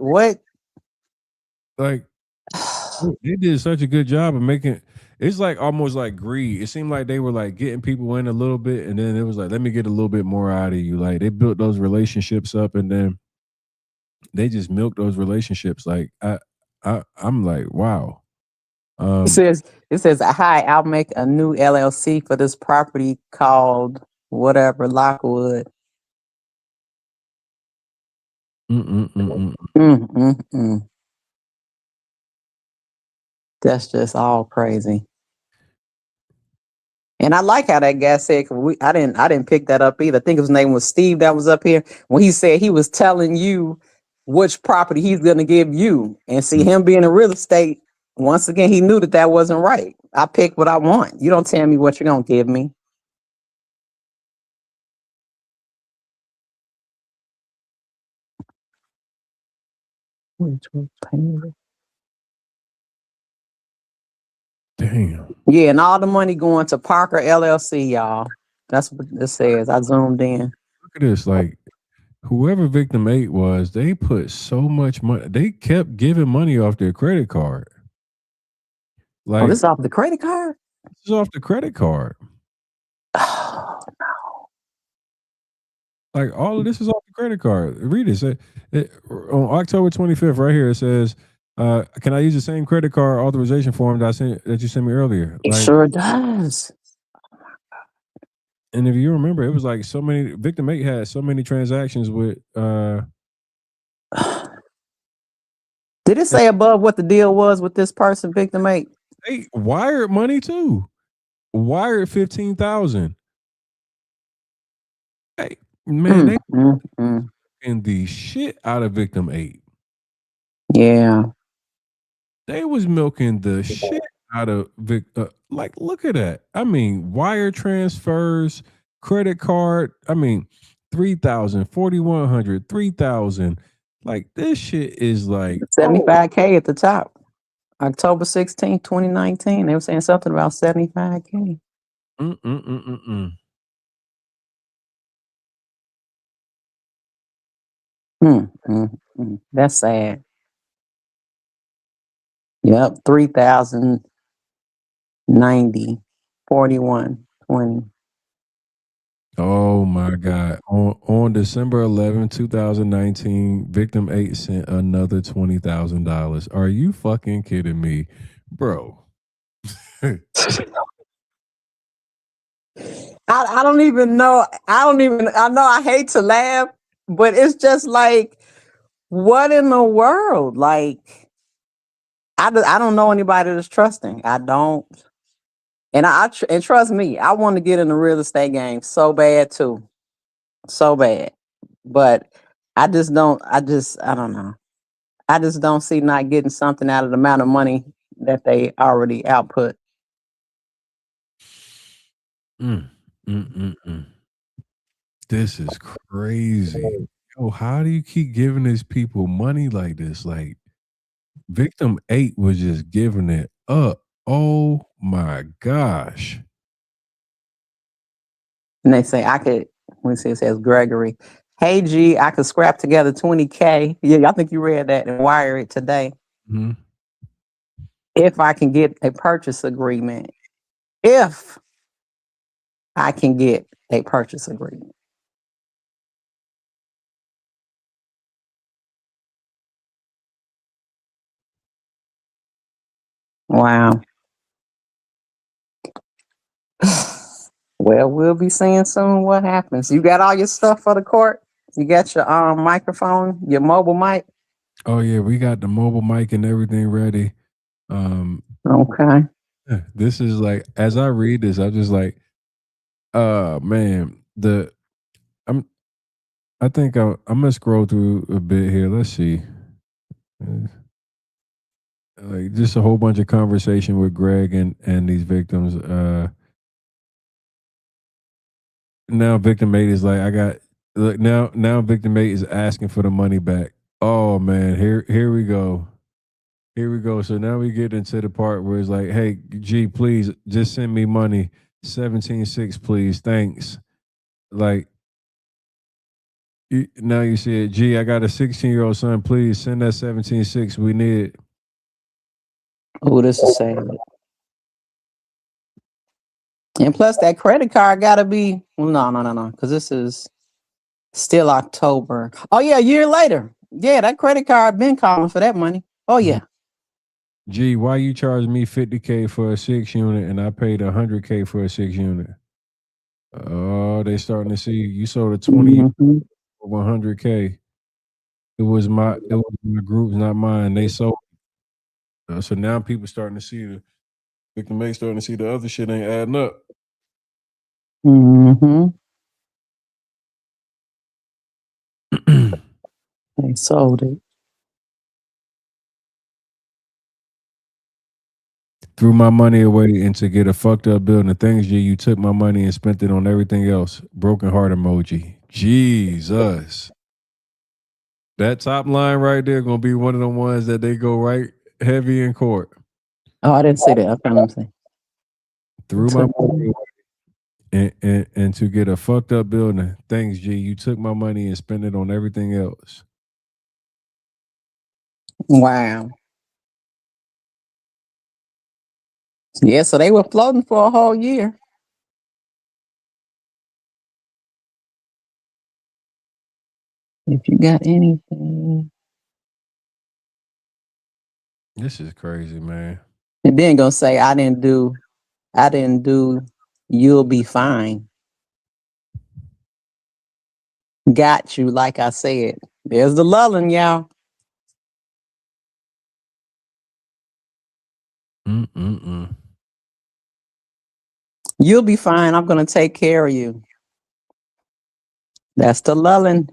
like they did such a good job of making it's like almost like greed. It seemed like they were like getting people in a little bit, and then it was like, let me get a little bit more out of you. Like they built those relationships up, and then they just milked those relationships. Like I'm like, wow. it says, hi, I'll make a new LLC for this property called whatever, Lockwood. That's just all crazy. And I like how that guy said, I didn't pick that up either. I think his name was Steve that was up here when he said he was telling you which property he's going to give you. And see, him being in real estate, once again, he knew that wasn't right. I pick what I want. You don't tell me what you're going to give me. Damn. Yeah, and all the money going to Parker LLC, y'all. That's what this says. I zoomed in. Look at this. Like, whoever victim 8 was, they put so much money. They kept giving money off their credit card. Like, this is off the credit card? This is off the credit card. Oh, no. Like, all of this is off the credit card. Read it. On October 25th, right here, it says, can I use the same credit card authorization form that you sent me earlier? It sure does. And if you remember, it was like so many. Victim 8 had so many transactions with. Did it say above what the deal was with this person, victim 8? They wired money too. Wired 15,000. Hey, man, they in the shit out of victim 8. Yeah. They was milking the shit out of like, look at that. I mean, wire transfers, credit card. I mean, 3,000, 4,100, 3,000. Like, this shit is like 75K at the top. October 16th, 2019. They were saying something about 75K. That's sad. Yep, 3,090, 41, 20. Oh my God. On December 11, 2019, victim 8 sent another $20,000. Are you fucking kidding me? Bro. I don't even know. I know I hate to laugh, but it's just like, what in the world? Like, I don't know anybody that's trusting. I don't. And and trust me, I want to get in the real estate game so bad too. So bad. But I don't know. I just don't see not getting something out of the amount of money that they already output. This is crazy. Yo, how do you keep giving these people money like this? Like, victim 8 was just giving it up. Oh my gosh. And they say I could, let me see, it says Gregory. Hey G, I could scrap together 20K. Yeah, I think you read that and wire it today. If I can get a purchase agreement. If I can get a purchase agreement. Wow. Well, we'll be seeing soon what happens. You got all your stuff for the court? You got your microphone, your mobile mic? Oh yeah, we got the mobile mic and everything ready. Okay. This is like, as I read this, I'm just like, man, I think I'm gonna scroll through a bit here. Let's see. Like, just a whole bunch of conversation with Greg and these victims. Now victim 8 is like, I got, look, now victim 8 is asking for the money back. Oh man, here we go. Here we go. So now we get into the part where it's like, hey, G, please just send me money. 17.6, please. Thanks. Like, now you see it. G, I got a 16-year-old son. Please send that 17.6. We need it. Oh, this is sad. And plus that credit card gotta be, well, no, because this is still October. Oh yeah, a year later. Yeah, that credit card been calling for that money. Oh yeah. G, why you charge me 50K for a 6 unit and I paid 100K for a 6 unit? Oh, they starting to see you sold a 20 for 100K. It was my group's, not mine. They sold. So now people starting to see the victim 8 starting to see the other shit ain't adding up. They sold it. Threw my money away and to get a fucked up building. Thanks, G. You took my money and spent it on everything else. Broken heart emoji. Jesus. That top line right there gonna be one of the ones that they go right heavy in court. Oh, I didn't see that. Okay, let me see. Threw my money away and to get a fucked up building. Thanks, G. You took my money and spent it on everything else. Wow. Yeah, so they were floating for a whole year. If you got anything. This is crazy, man. And then gonna say I didn't do, you'll be fine. Got you, like I said. There's the lulling, y'all. You'll be fine. I'm going to take care of you. That's the lulling.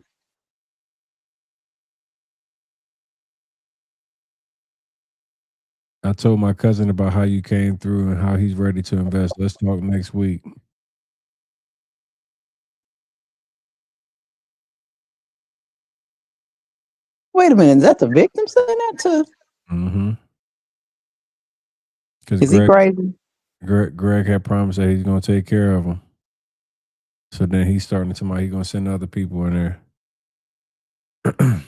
I told my cousin about how you came through and how he's ready to invest. Let's talk next week. Wait a minute. Is that the victim saying that to? Mm-hmm. Because Is he crazy? Greg had promised that he's going to take care of him. So then he's starting to tell me he's going to send other people in there.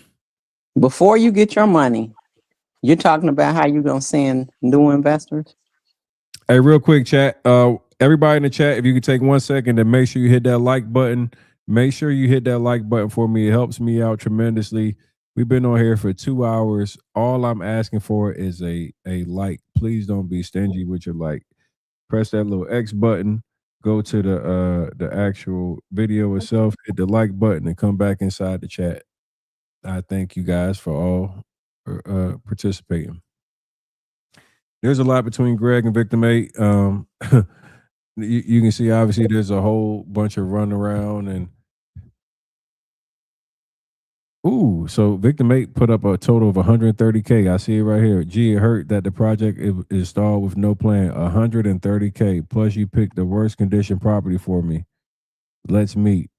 Before you get your money, you're talking about how you're going to send new investors? Hey, real quick, chat. Everybody in the chat, if you could take 1 second and make sure you hit that like button. Make sure you hit that like button for me. It helps me out tremendously. We've been on here for 2 hours. All I'm asking for is a like. Please don't be stingy with your like. Press that little X button. Go to the actual video itself. Hit the like button and come back inside the chat. I thank you guys for all participating. There's a lot between Greg and Victim 8. You can see, obviously, there's a whole bunch of run around and so Victim 8 put up a total of 130K. I see it right here. Gee, it hurt that the project is stalled with no plan. 130K. Plus, you picked the worst condition property for me. Let's meet.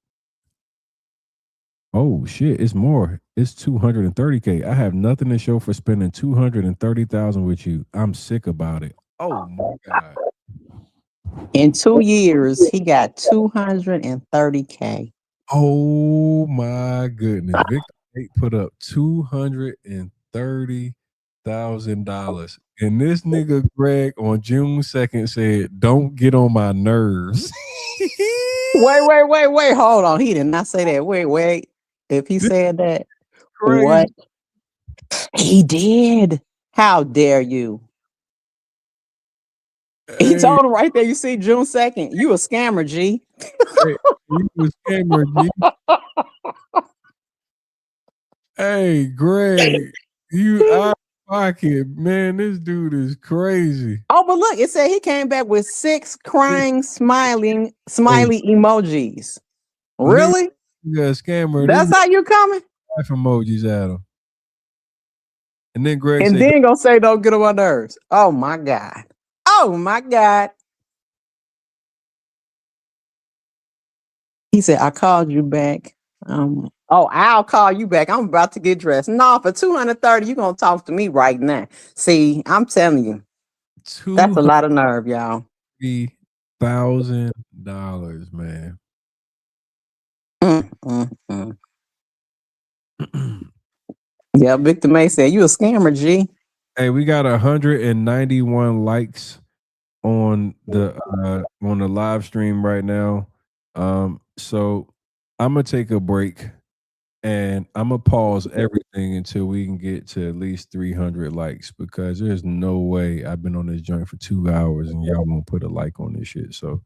Oh shit, it's more. It's 230K. I have nothing to show for spending 230,000 with you. I'm sick about it. Oh my god. In 2 years, he got 230K. Oh my goodness. Victor 8 put up $230,000. And this nigga Greg on June 2nd said, "Don't get on my nerves." Wait. Hold on. He did not say that. Wait. If he said that, Crazy. what? He did. How dare you? He told him right there, you see, June 2nd, you a scammer, G. Hey, you a scammer, G. Hey, Greg, you out of pocket, man. This dude is crazy. Oh, but look, it said he came back with 6 crying, smiley emojis. Really? Yeah, scammer. That's how you coming? Laugh emojis at him. And then Greg and said, then gonna say, "Don't get on my nerves." Oh my god. Oh my god. He said, "I called you back." I'll call you back. I'm about to get dressed. No, for 230, you gonna talk to me right now. See, I'm telling you, that's a lot of nerve, y'all. $230,000, man. Yeah, Victor May said, "You a scammer, G." Hey, we got 191 likes on the live stream right now. So I'm gonna take a break and I'm gonna pause everything until we can get to at least 300 likes, because there's no way I've been on this joint for 2 hours and y'all won't put a like on this shit. So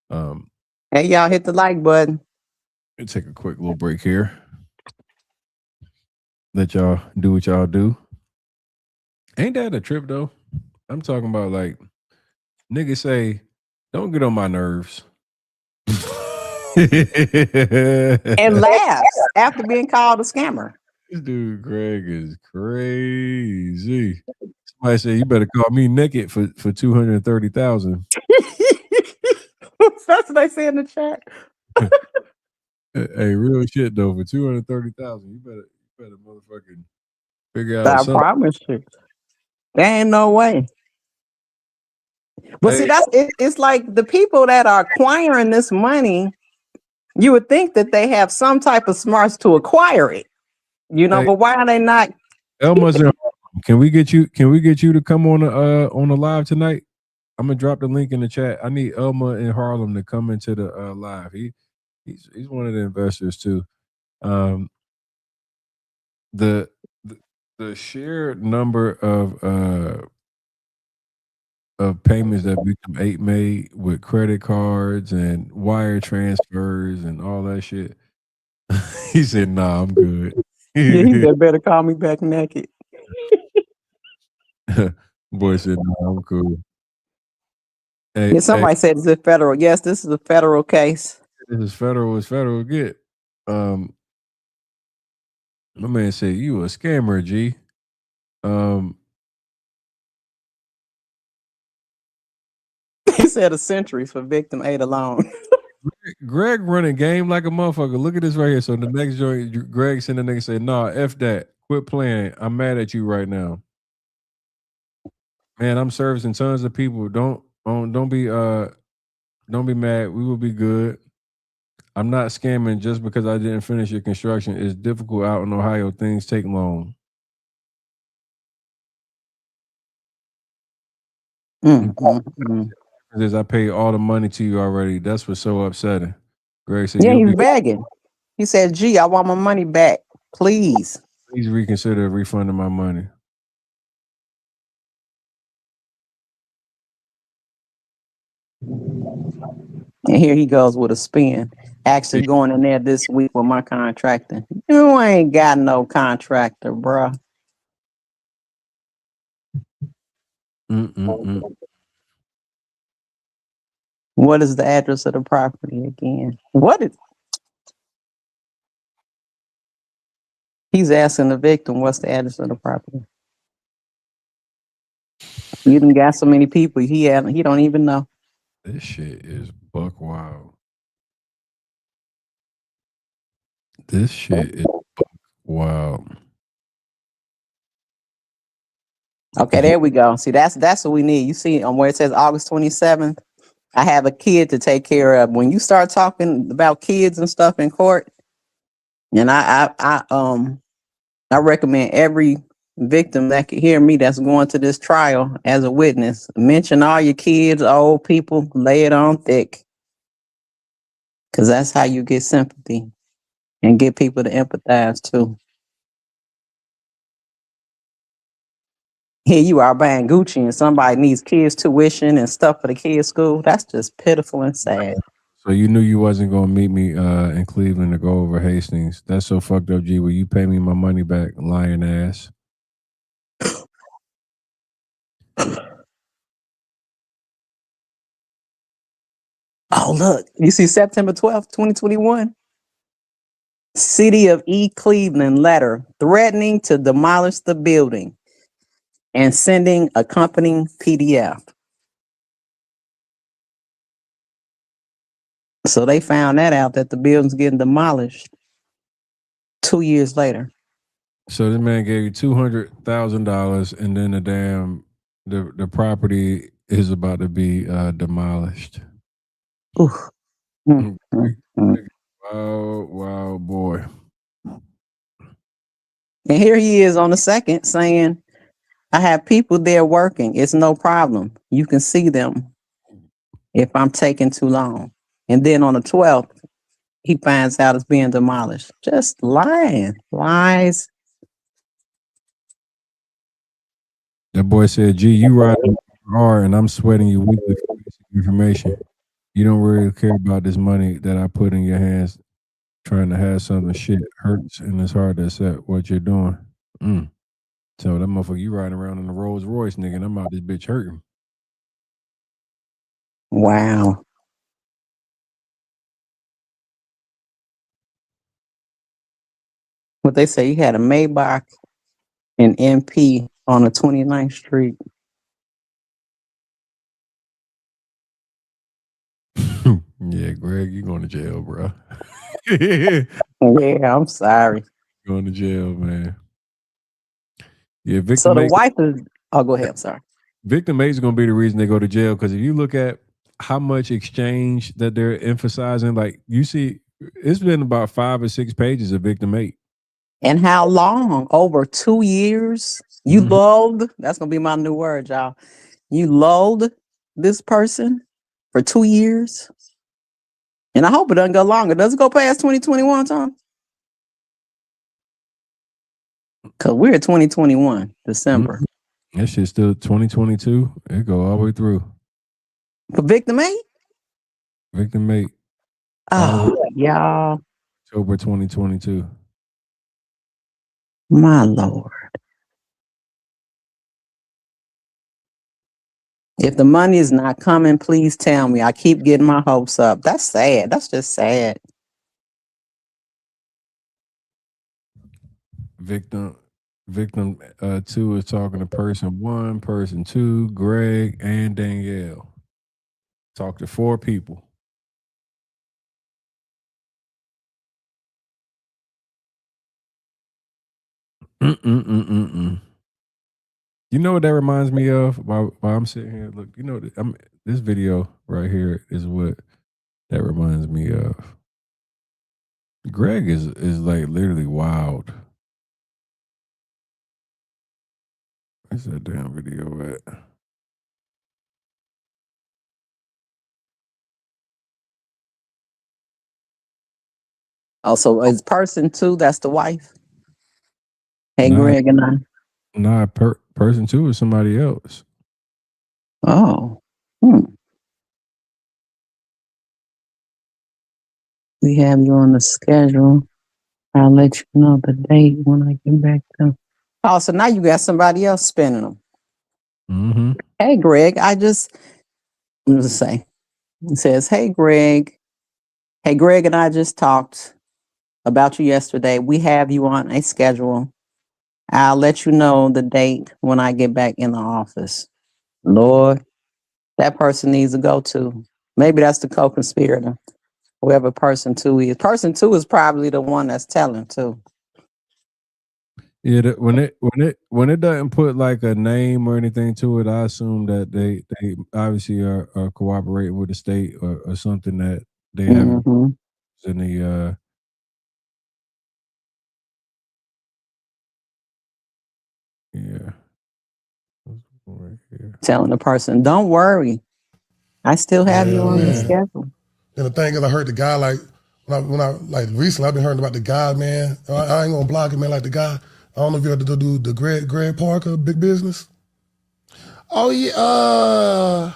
hey, y'all hit the like button. We'll take a quick little break here. Let y'all do what y'all do. Ain't that a trip though? I'm talking about, like, niggas say, "Don't get on my nerves." And laughs after being called a scammer. This dude Greg is crazy. Somebody said, "You better call me naked for 230,000." That's what they say in the chat. Hey, real shit though. For 230,000, you better motherfucking figure out I something. promise you. There ain't no way. But see, it's like the people that are acquiring this money, you would think that they have some type of smarts to acquire it, Hey, but why are they not? Elma's in Harlem. Can we get you to come on the live tonight? I'm gonna drop the link in the chat. I need Elma in Harlem to come into the live. He's one of the investors too. The sheer number of payments that Victim 8 made with credit cards and wire transfers and all that shit. He said, "Nah, I'm good." Yeah, he said, better call me back naked. Boy said, "Nah, I'm cool." Yeah, Hey, somebody said, is it federal? Yes, this is a federal case. this is federal. It's federal. Get. My man said, "You a scammer, G." Um, He said a century for victim 8 alone. Greg running game like a motherfucker. Look at this right here. So the next joint, Greg sent the nigga say, "Nah, f that. Quit playing. I'm mad at you right now, man. I'm servicing tons of people. Don't be mad. We will be good. I'm not scamming just because I didn't finish your construction. It's difficult out in Ohio. Things take long. Is I paid all the money to you already. That's what's so upsetting." Greg said, Yeah, "You'll be he's begging. He said, gee, I want my money back, please. please reconsider refunding my money." And here he goes with a spin. Actually going in there this week with my contractor. You ain't got no contractor, bruh. What is the address of the property again? He's asking the victim, what's the address of the property? You done got so many people, he don't even know. This shit is buck wild. This shit is buck wild. Okay, there we go. See, that's what we need. You see on where it says August 27th, I have a kid to take care of. When you start talking about kids and stuff in court, and I recommend every victim that can hear me that's going to this trial as a witness, mention all your kids, old people, lay it on thick. Because that's how you get sympathy and get people to empathize too. Here you are buying Gucci and somebody needs kids' tuition and stuff for the kids' school. That's just pitiful and sad. So you knew you wasn't gonna meet me in Cleveland to go over Hastings. That's so fucked up, G. Will you pay me my money back, lying ass? Oh, look, you see September 12th, 2021? City of Cleveland letter threatening to demolish the building and sending accompanying PDF. So they found that out that the building's getting demolished 2 years later. So this man gave you $200,000, and then the property is about to be demolished. Oof. Wow, boy. And here he is on the 2nd saying, I have people there working. It's no problem. You can see them if I'm taking too long. And then on the 12th, he finds out it's being demolished. Just lying. Lies. That boy said, "Gee, you riding hard, and I'm sweating you weekly for basic information. You don't really care about this money that I put in your hands. Trying to have something shit hurts, and it's hard to accept what you're doing." So that motherfucker, you riding around in a Rolls Royce, nigga, and I'm out this bitch hurting. Wow. What they say, he had a Maybach and MP on the 29th Street. Yeah, Greg, you going to jail, bro. Yeah, I'm sorry. Going to jail, man. Yeah, victim. So the wife is. Oh, go ahead. I'm sorry. Victim 8 is going to be the reason they go to jail, because if you look at how much exchange that they're emphasizing, like you see, it's been about 5 or 6 pages of victim 8. And how long? Over 2 years? You lulled? That's going to be my new word, y'all. You lulled this person for 2 years? And I hope it doesn't go longer. Does it go past 2021, Tom? Because we're 2021, December. That shit's still 2022. It go all the way through. For victim 8? Victim 8. Oh, y'all. October 2022. My Lord. If the money is not coming, please tell me. I keep getting my hopes up. That's sad. That's just sad. Victim 2 is talking to person 1, person 2, Greg and Danielle. Talk to 4 people. You know what that reminds me of while I'm sitting here? Look, you know, this video right here is what that reminds me of. Greg is like literally wild. Where's that damn video at? Also, is person 2, that's the wife? Hey, Nah, Greg and I. Nah, person 2 is somebody else. Oh. We have you on the schedule. I'll let you know the date when I get back to. Oh, so now you got somebody else spinning them. Mm-hmm. Hey, Greg, I'm just say. It says, hey, Greg. Hey, Greg and I just talked about you yesterday. We have you on a schedule. I'll let you know the date when I get back in the office. Lord, that person needs to go too. Maybe that's the co-conspirator. Whoever person 2 is. Person 2 is probably the one that's telling too. Yeah, when it doesn't put like a name or anything to it, I assume that they obviously are cooperating with the state or something that they have in the yeah. Right here. Telling the person, don't worry, I still have you on the schedule. And the thing is, I heard the guy when I like recently, I've been hearing about the guy, man. I ain't gonna block him, man. Like the guy, I don't know if you heard do the Greg Parker, Big Business. Oh yeah,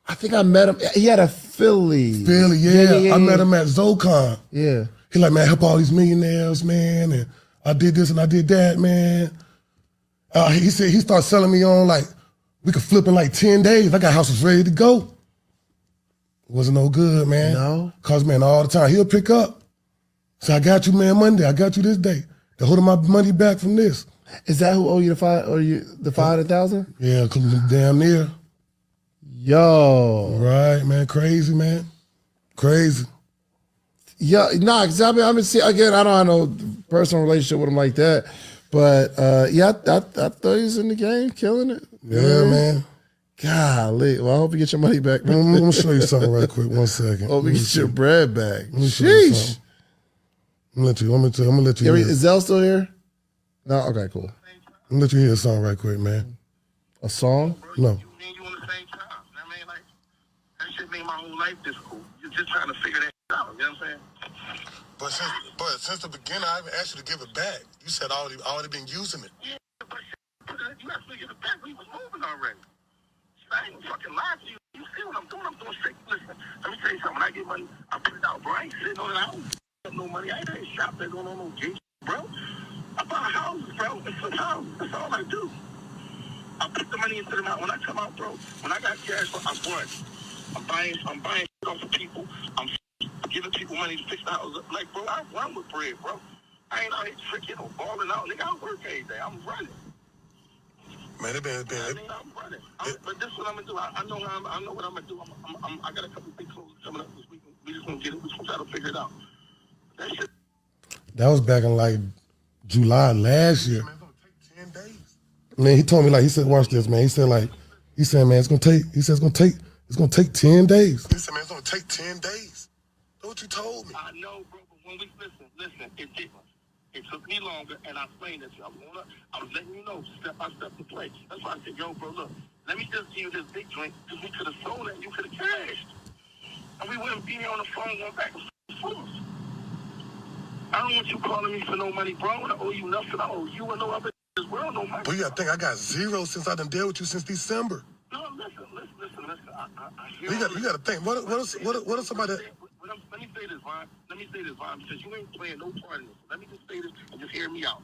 I think I met him. He had a Philly, yeah. I met him at ZoCon. Yeah, he like, man, help all these millionaires, man, and I did this and I did that, man. He said he started selling me on like we could flip in like 10 days. I got houses ready to go. Wasn't no good, man. No, cause man, all the time he'll pick up. So I got you, man, Monday. I got you this day. They're holding my money back from this. Is that who owe you the 500,000? Yeah, damn near. Yo, right, man, crazy, man, crazy. Yeah, nah, cause I've been seeing again. I don't have no personal relationship with him like that, but yeah, I thought he was in the game, killing it. Yeah, man. Golly, well, I hope you get your money back. Let me show you something right quick. 1 second. Hope you get your bread back. Sheesh. I'm gonna let you. Is Zell still here? No. Okay, cool. I'm gonna let you hear a song right quick, man. A song? No. That shit made my whole life difficult. You're just trying to figure that out. You know what I'm saying? But since the beginning, I haven't asked you to give it back. You said I already been using it. Yeah, but you got to give it back. We was moving already. I ain't fucking lying to you. You see what I'm doing? I'm doing straight. Listen, let me tell you something. When I get money, I put it out, bro. I ain't sitting on it. I don't have no money. I ain't shop there going on no gate, bro. I buy houses, bro. It's flip houses. That's all I do. I put the money into the mouth. When I come out, bro, when I got cash, I'm run. I'm buying shit off of people. I'm giving people money to fix the house. Like, bro, I run with bread, bro. I ain't out here tricking or balling out. Nigga, I work every day. I'm running. Man, I'm running. But this is what I'm gonna do. I know what I'm gonna do. I got a couple big clothes coming up this week. We just gonna get it. We just gonna try to figure it out. That was back in like July last year. Man, it's gonna take 10 days. Man, he told me, like, he said, watch this, man. He said, man, it's gonna take 10 days. He said, man, it's gonna take 10 days. That's what you told me. I know, bro, but when we listen, it didn't. It took me longer, and I explained it to you. I was letting you know, step by step, the play. That's why I said, yo, bro, look, let me just give you this big drink, because we could have sold it, and you could have cashed. And we wouldn't be here on the phone going back and forth. I don't want you calling me for no money, bro. I owe you nothing. I owe you and no other as well, no money. But you gotta think, I got zero since I done dealt with you since December. No, listen. I hear you gotta think, what are somebody that... Let me say this. Vaughn. Let me say this, Vaughn, because you ain't playing no part in this. Let me just say this and just hear me out.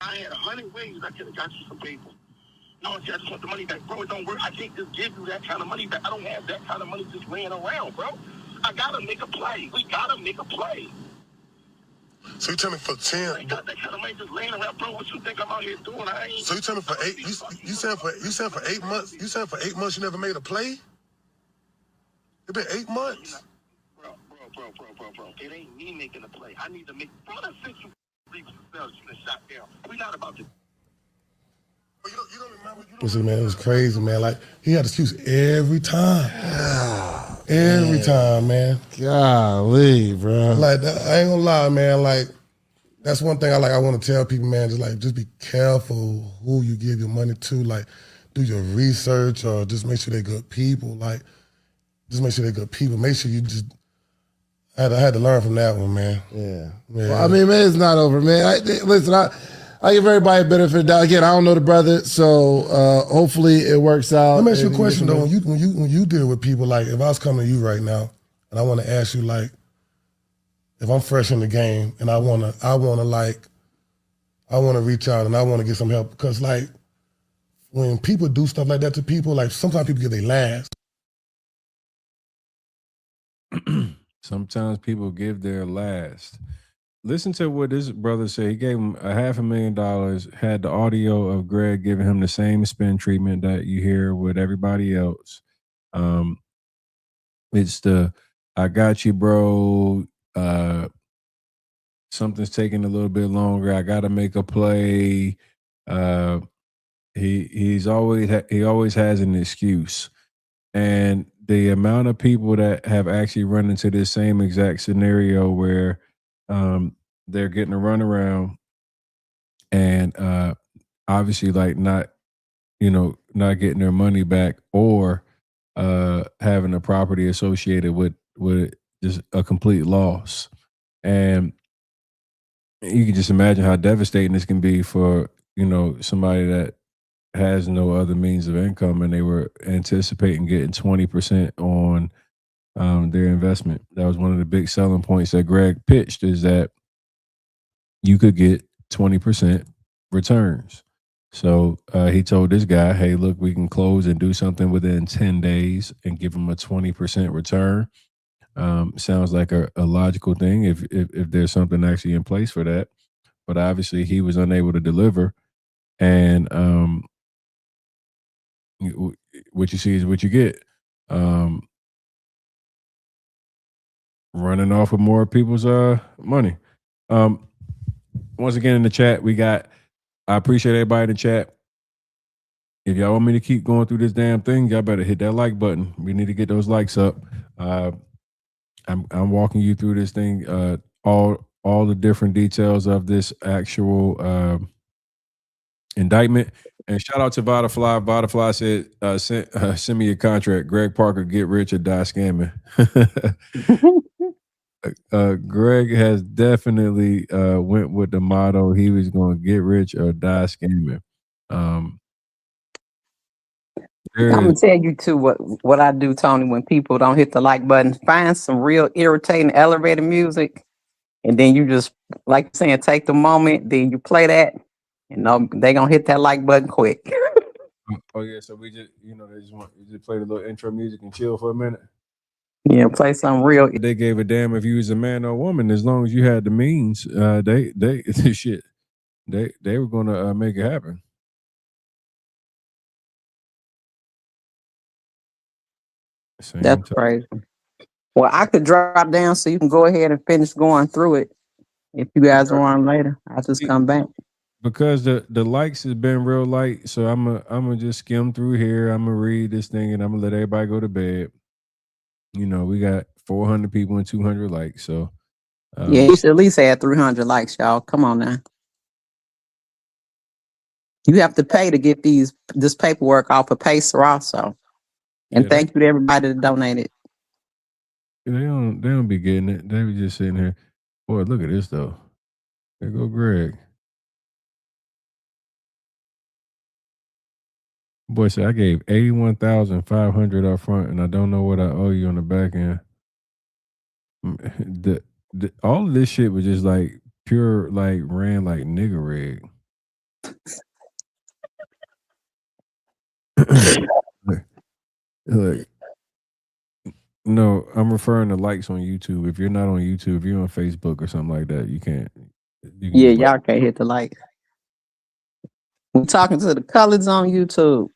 I had 100 ways I could have got you some paper. No, I just want the money back. Bro, it don't work. I can't just give you that kind of money back. I don't have that kind of money just laying around, bro. I gotta make a play. We gotta make a play. So you tell me for 10. I got that kind of money just laying around, bro. What you think I'm out here doing? I ain't. So you tell me for 8. You said for 8 months. You said for 8 months you never made a play. It been 8 months. Bro. It ain't me making a play. I need to make. Bro, that's 6 legal spells you been shot down. We not about to. You don't remember? Listen, man, it was crazy, man. Like he had excuse every time. Every time, man. Golly, bro. Like I ain't gonna lie, man. Like that's one thing I want to tell people, man. Just be careful who you give your money to. Like, do your research or just make sure they're good people. Like, just make sure they're good people. Make sure you just. I had to learn from that one, man. Yeah. Yeah. Well, I mean, man, it's not over, man. Listen, I give everybody a benefit of the doubt. Again, I don't know the brother, so hopefully it works out. Let me ask you a question though. When you deal with people, like if I was coming to you right now and I want to ask you, like, if I'm fresh in the game and I wanna reach out and I want to get some help, because like when people do stuff like that to people, like sometimes people get their last. Sometimes people give their last. Listen to what this brother said. He gave him $500,000, had the audio of Greg giving him the same spin treatment that you hear with everybody else. It's the, I got you, bro. Something's taking a little bit longer. I got to make a play. He always has an excuse. And the amount of people that have actually run into this same exact scenario where they're getting a runaround and obviously like not getting their money back or having a property associated with just a complete loss. And you can just imagine how devastating this can be for, somebody that has no other means of income and they were anticipating getting 20% on their investment. That was one of the big selling points that Greg pitched, is that you could get 20% returns. So he told this guy, hey, look, we can close and do something within 10 days and give him a 20% return. Sounds like a logical thing if there's something actually in place for that. But obviously he was unable to deliver. And what you see is what you get. Running off of more people's money. Once again in the chat, I appreciate everybody in the chat. If y'all want me to keep going through this damn thing, y'all better hit that like button. We need to get those likes up. I'm walking you through this thing, all the different details of this actual indictment. And shout out to Vodafly. Vodafly said, send me a contract. Greg Parker, get rich or die scamming. Greg has definitely went with the motto he was going to get rich or die scamming. I'm gonna tell you too what I do, Tony, when people don't hit the like button. Find some real irritating elevator music, and then you just, like saying, take the moment, then you play that, and they gonna hit that like button quick. Oh yeah, so we just, they just play the little intro music and chill for a minute. Yeah, play some real. They gave a damn if you was a man or a woman, as long as you had the means. They shit. They were gonna make it happen. That's crazy. Well, I could drop down so you can go ahead and finish going through it. If you guys are on later, I'll just come back. Because the likes has been real light, so I'm gonna just skim through here. I'm gonna read this thing and I'm gonna let everybody go to bed. We got 400 people and 200 likes, so yeah, you should at least add 300 likes, y'all. Come on now. You have to pay to get this paperwork off of Pacer also. And thank you to everybody that donated. They don't be getting it. They be just sitting here. Boy, look at this though. There go Greg. Boy said I gave $81,500 up front, and I don't know what I owe you on the back end. all of this shit was just like pure, like ran like nigga rig. Like, no, I'm referring to likes on YouTube. If you're not on YouTube, if you're on Facebook or something like that, you can't. You can Yeah, just like, y'all can't hit the like. We're talking to the colors on YouTube.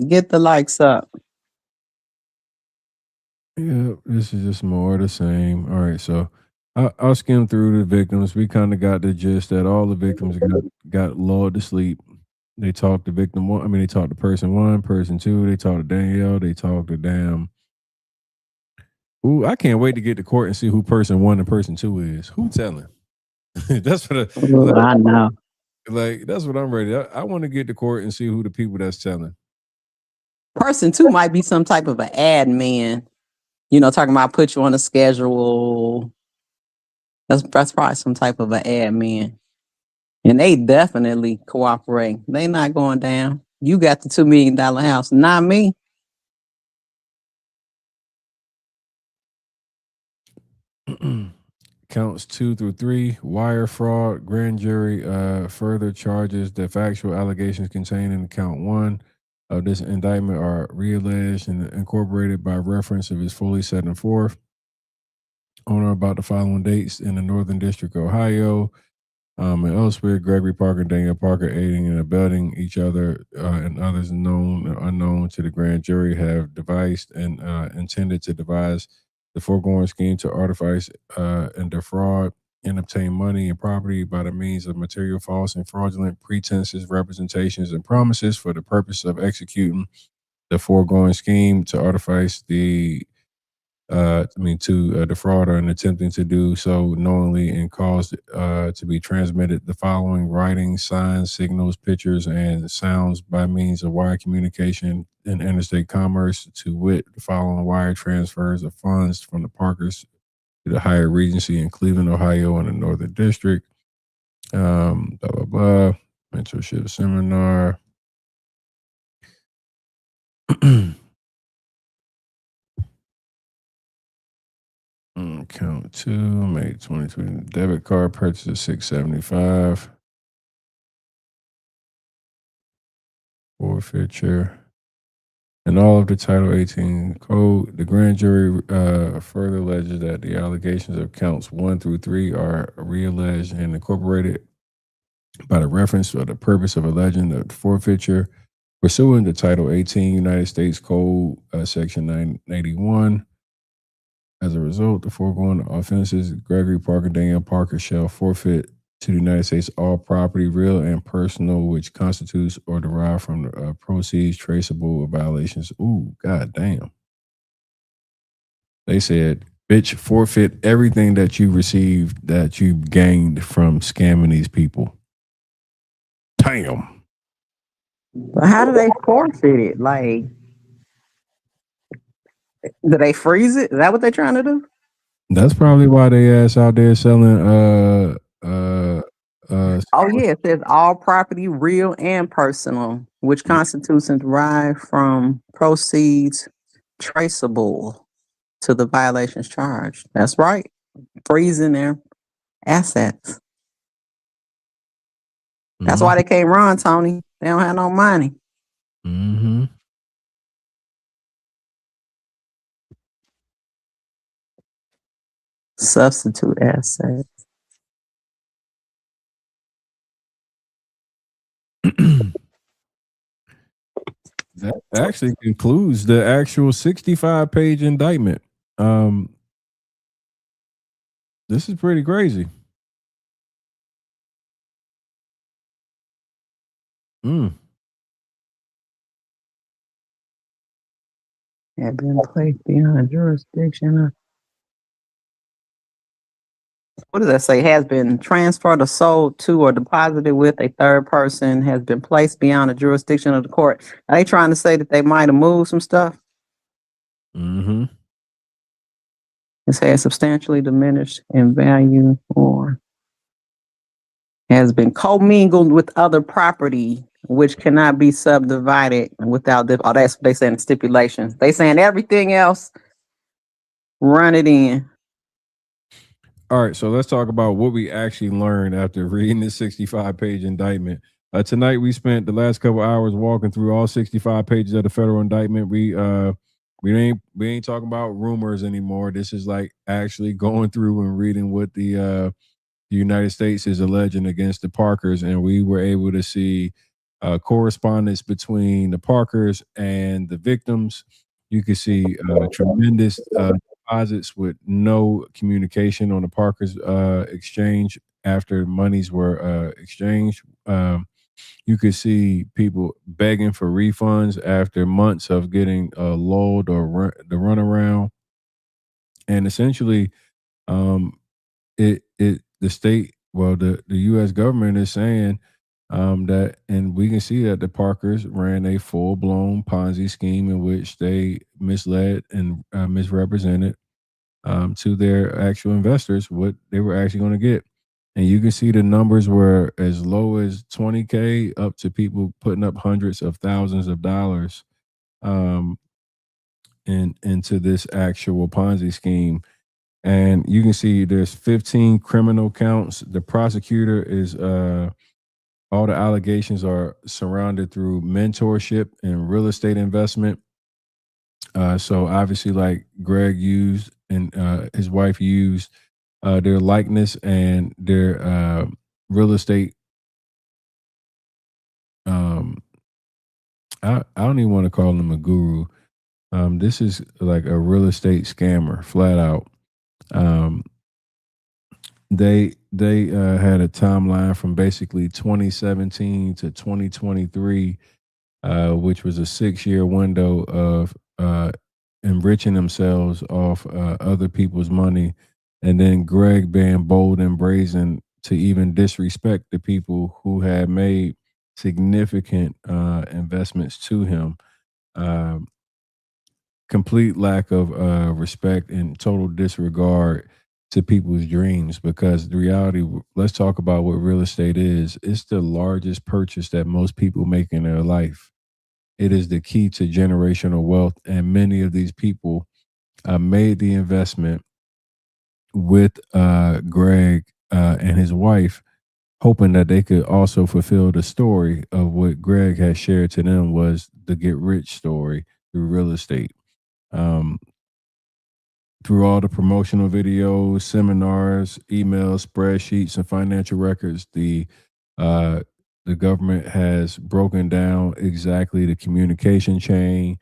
Get the likes up. yeah, this is just more of the same. All right, so I'll skim through the victims. We kind of got the gist that all the victims got lulled to sleep. They talked to victim one. I mean, they talked to person one, person two. They talked to Danielle. They talked to damn. Ooh, I can't wait to get to court and see who person one and person two is. Who telling? That's what Ooh, I know. like. That's what I'm ready. I want to get to court and see who the people that's telling. Person two might be some type of an admin. You know, talking about put you on a schedule. That's probably some type of an admin. And they definitely cooperate. They not going down. You got the $2 million house, not me. Counts 2 through 3, wire fraud, grand jury further charges the factual allegations contained in count 1 of this indictment are realleged and incorporated by reference if it's fully set and forth on or about the following dates in the Northern District of Ohio, and elsewhere, Gregory Parker and Danielle Parker aiding and abetting each other and others known or unknown to the grand jury have devised and intended to devise the foregoing scheme to artifice and defraud and obtain money and property by the means of material false and fraudulent pretenses, representations, and promises for the purpose of executing the foregoing scheme to artifice to defraud or in attempting to do so knowingly and cause to be transmitted the following writings, signs, signals, pictures, and sounds by means of wire communication and interstate commerce, to wit, the following wire transfers of funds from the Parkers to the Higher Regency in Cleveland, Ohio, in the Northern District. Blah, blah, blah. Mentorship seminar. Count 2, May 2020. Debit card purchase of $675. Forfeiture. And all of the Title 18 code. The grand jury further alleges that the allegations of counts 1 through 3 are realleged and incorporated by the reference for the purpose of alleging the forfeiture pursuant to Title 18 United States Code Section 981. As a result, the foregoing offenses, Gregory Parker, Danielle Parker shall forfeit to the United States all property, real and personal, which constitutes or derived from the proceeds traceable of violations. Ooh, god damn. They said, bitch, forfeit everything that you received, that you gained from scamming these people. Damn. But how do they forfeit it? Like, do they freeze it? Is that what they're trying to do? That's probably why they ass out there selling Oh yeah, it says all property, real and personal, which constitutes and derived from proceeds traceable to the violations charged. That's right. Freezing their assets. That's why they can't run, Tony. They don't have no money. Mm-hmm. Substitute assets. That actually concludes the actual 65-page indictment. This is pretty crazy. Have been placed beyond jurisdiction. What does that say? Has been transferred or sold to or deposited with a third person, has been placed beyond the jurisdiction of the court. Are they trying to say that they might have moved some stuff? Mm-hmm. It says substantially diminished in value or has been commingled with other property which cannot be subdivided without the, oh, that's what they saying, the stipulations. They saying everything else, run it in. All right, so let's talk about what we actually learned after reading this 65-page indictment. Tonight we spent the last couple hours walking through all 65 pages of the federal indictment. We ain't talking about rumors anymore. This is like actually going through and reading what the United States is alleging against the Parkers, and we were able to see correspondence between the Parkers and the victims. You could see tremendous deposits with no communication on the Parkers exchange after monies were exchanged. You could see people begging for refunds after months of getting lulled or the runaround, and essentially, um, the state, well, the U.S. government is saying that, and we can see that the Parkers ran a full blown Ponzi scheme in which they misled and misrepresented to their actual investors what they were actually going to get. And you can see the numbers were as low as 20K up to people putting up hundreds of thousands of dollars um, into this actual Ponzi scheme. And you can see there's 15 criminal counts. The prosecutor is all the allegations are surrounded through mentorship and real estate investment. So obviously, like Greg used and his wife used their likeness and their real estate. I don't even want to call him a guru. This is like a real estate scammer, flat out. Um, they had a timeline from basically 2017 to 2023, which was a 6-year window of enriching themselves off other people's money, and then Greg being bold and brazen to even disrespect the people who had made significant investments to him. Um, Complete lack of respect and total disregard to people's dreams, because the reality, let's talk about what real estate is. It's the largest purchase that most people make in their life. It is the key to generational wealth, and many of these people made the investment with Greg and his wife, hoping that they could also fulfill the story of what Greg had shared to them was the get rich story through real estate. Um, Through all the promotional videos, seminars, emails, spreadsheets, and financial records, uh, the government has broken down exactly the communication chain,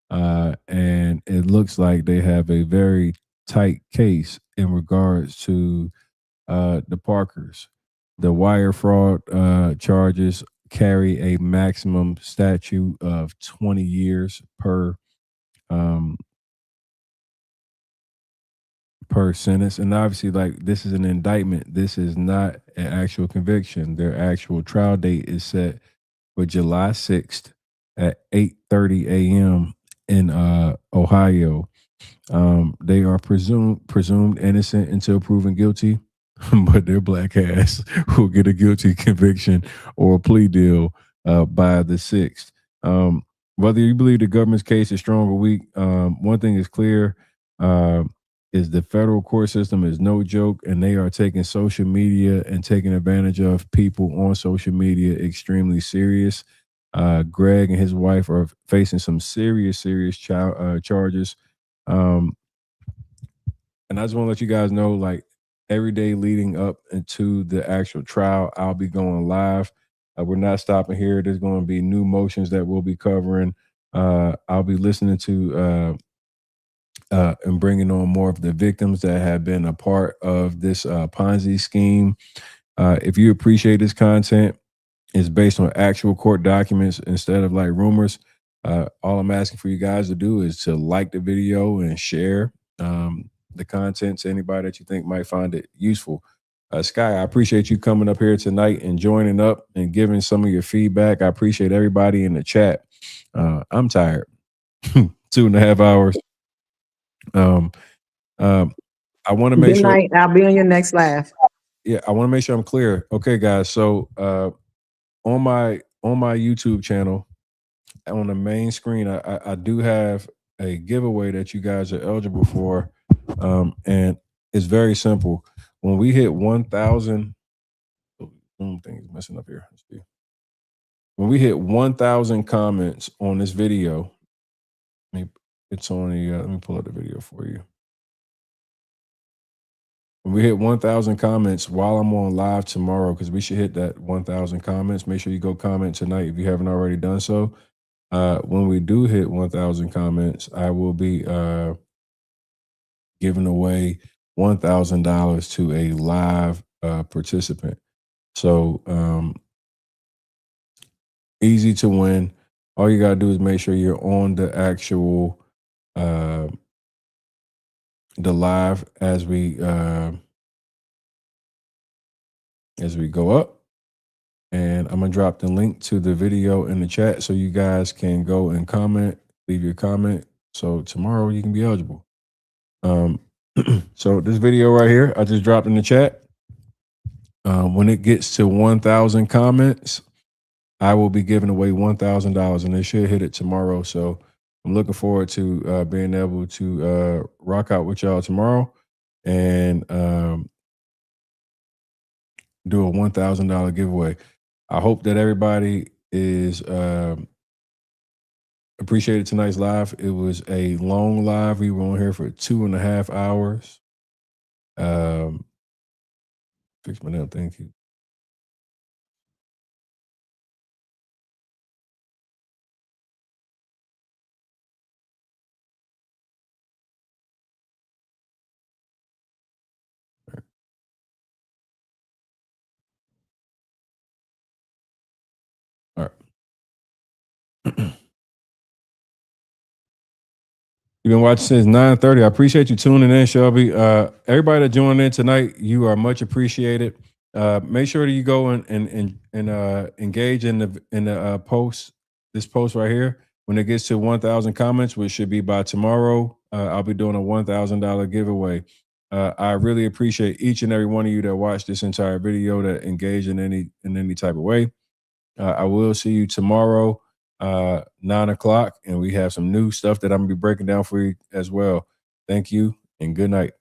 and it looks like they have a very tight case in regards to the Parkers. The wire fraud charges carry a maximum statute of 20 years um, per sentence. And obviously, like, this is an indictment. This is not an actual conviction. Their actual trial date is set for July 6th at 8:30 a.m. in Ohio. They are presumed innocent until proven guilty, but their black ass will get a guilty conviction or a plea deal by the 6th. Whether you believe the government's case is strong or weak, one thing is clear. Uh, is the federal court system is no joke, and they are taking social media and taking advantage of people on social media extremely serious. Greg and his wife are facing some serious charges. Um, and I just want to let you guys know, like, every day leading up into the actual trial, I'll be going live. We're not stopping here. There's going to be new motions that we'll be covering. I'll be listening to and bringing on more of the victims that have been a part of this Ponzi scheme. If you appreciate this content, it's based on actual court documents instead of like rumors. All I'm asking for you guys to do is to like the video and share the content to anybody that you think might find it useful. Sky, I appreciate you coming up here tonight and joining up and giving some of your feedback. I appreciate everybody in the chat. I'm tired. 2.5 hours. Um, I want to make Good sure. night. I'll be on your next live. Yeah, I want to make sure I'm clear. Okay, guys. So on my YouTube channel, on the main screen, I do have a giveaway that you guys are eligible for, and it's very simple. when we hit 1,000, thing is messing up here. Let's see. When we hit 1,000 comments on this video, it's on the. Let me pull up the video for you. When we hit 1,000 comments while I'm on live tomorrow, because we should hit that 1,000 comments. Make sure you go comment tonight if you haven't already done so. When we do hit 1,000 comments, I will be giving away $1,000 to a live participant. So easy to win. All you gotta do is make sure you're on the actual the live as we go up. And I'm gonna drop the link to the video in the chat so you guys can go and comment, leave your comment. So tomorrow you can be eligible. So this video right here, I just dropped in the chat. When it gets to 1,000 comments, I will be giving away $1,000, and they should hit it tomorrow. So I'm looking forward to being able to rock out with y'all tomorrow and do a $1,000 giveaway. I hope that everybody is appreciated tonight's live. It was a long live. We were on here for 2.5 hours. Fix my nail. Thank you. All right. You've been watching since 9:30. I appreciate you tuning in, Shelby. Everybody that joined in tonight, you are much appreciated. Make sure that you go and engage in the post. This post right here. When it gets to 1,000 comments, which should be by tomorrow, I'll be doing a $1,000 giveaway. I really appreciate each and every one of you that watched this entire video, that engage in any type of way. I will see you tomorrow, 9 o'clock, and we have some new stuff that I'm gonna be breaking down for you as well. Thank you and good night.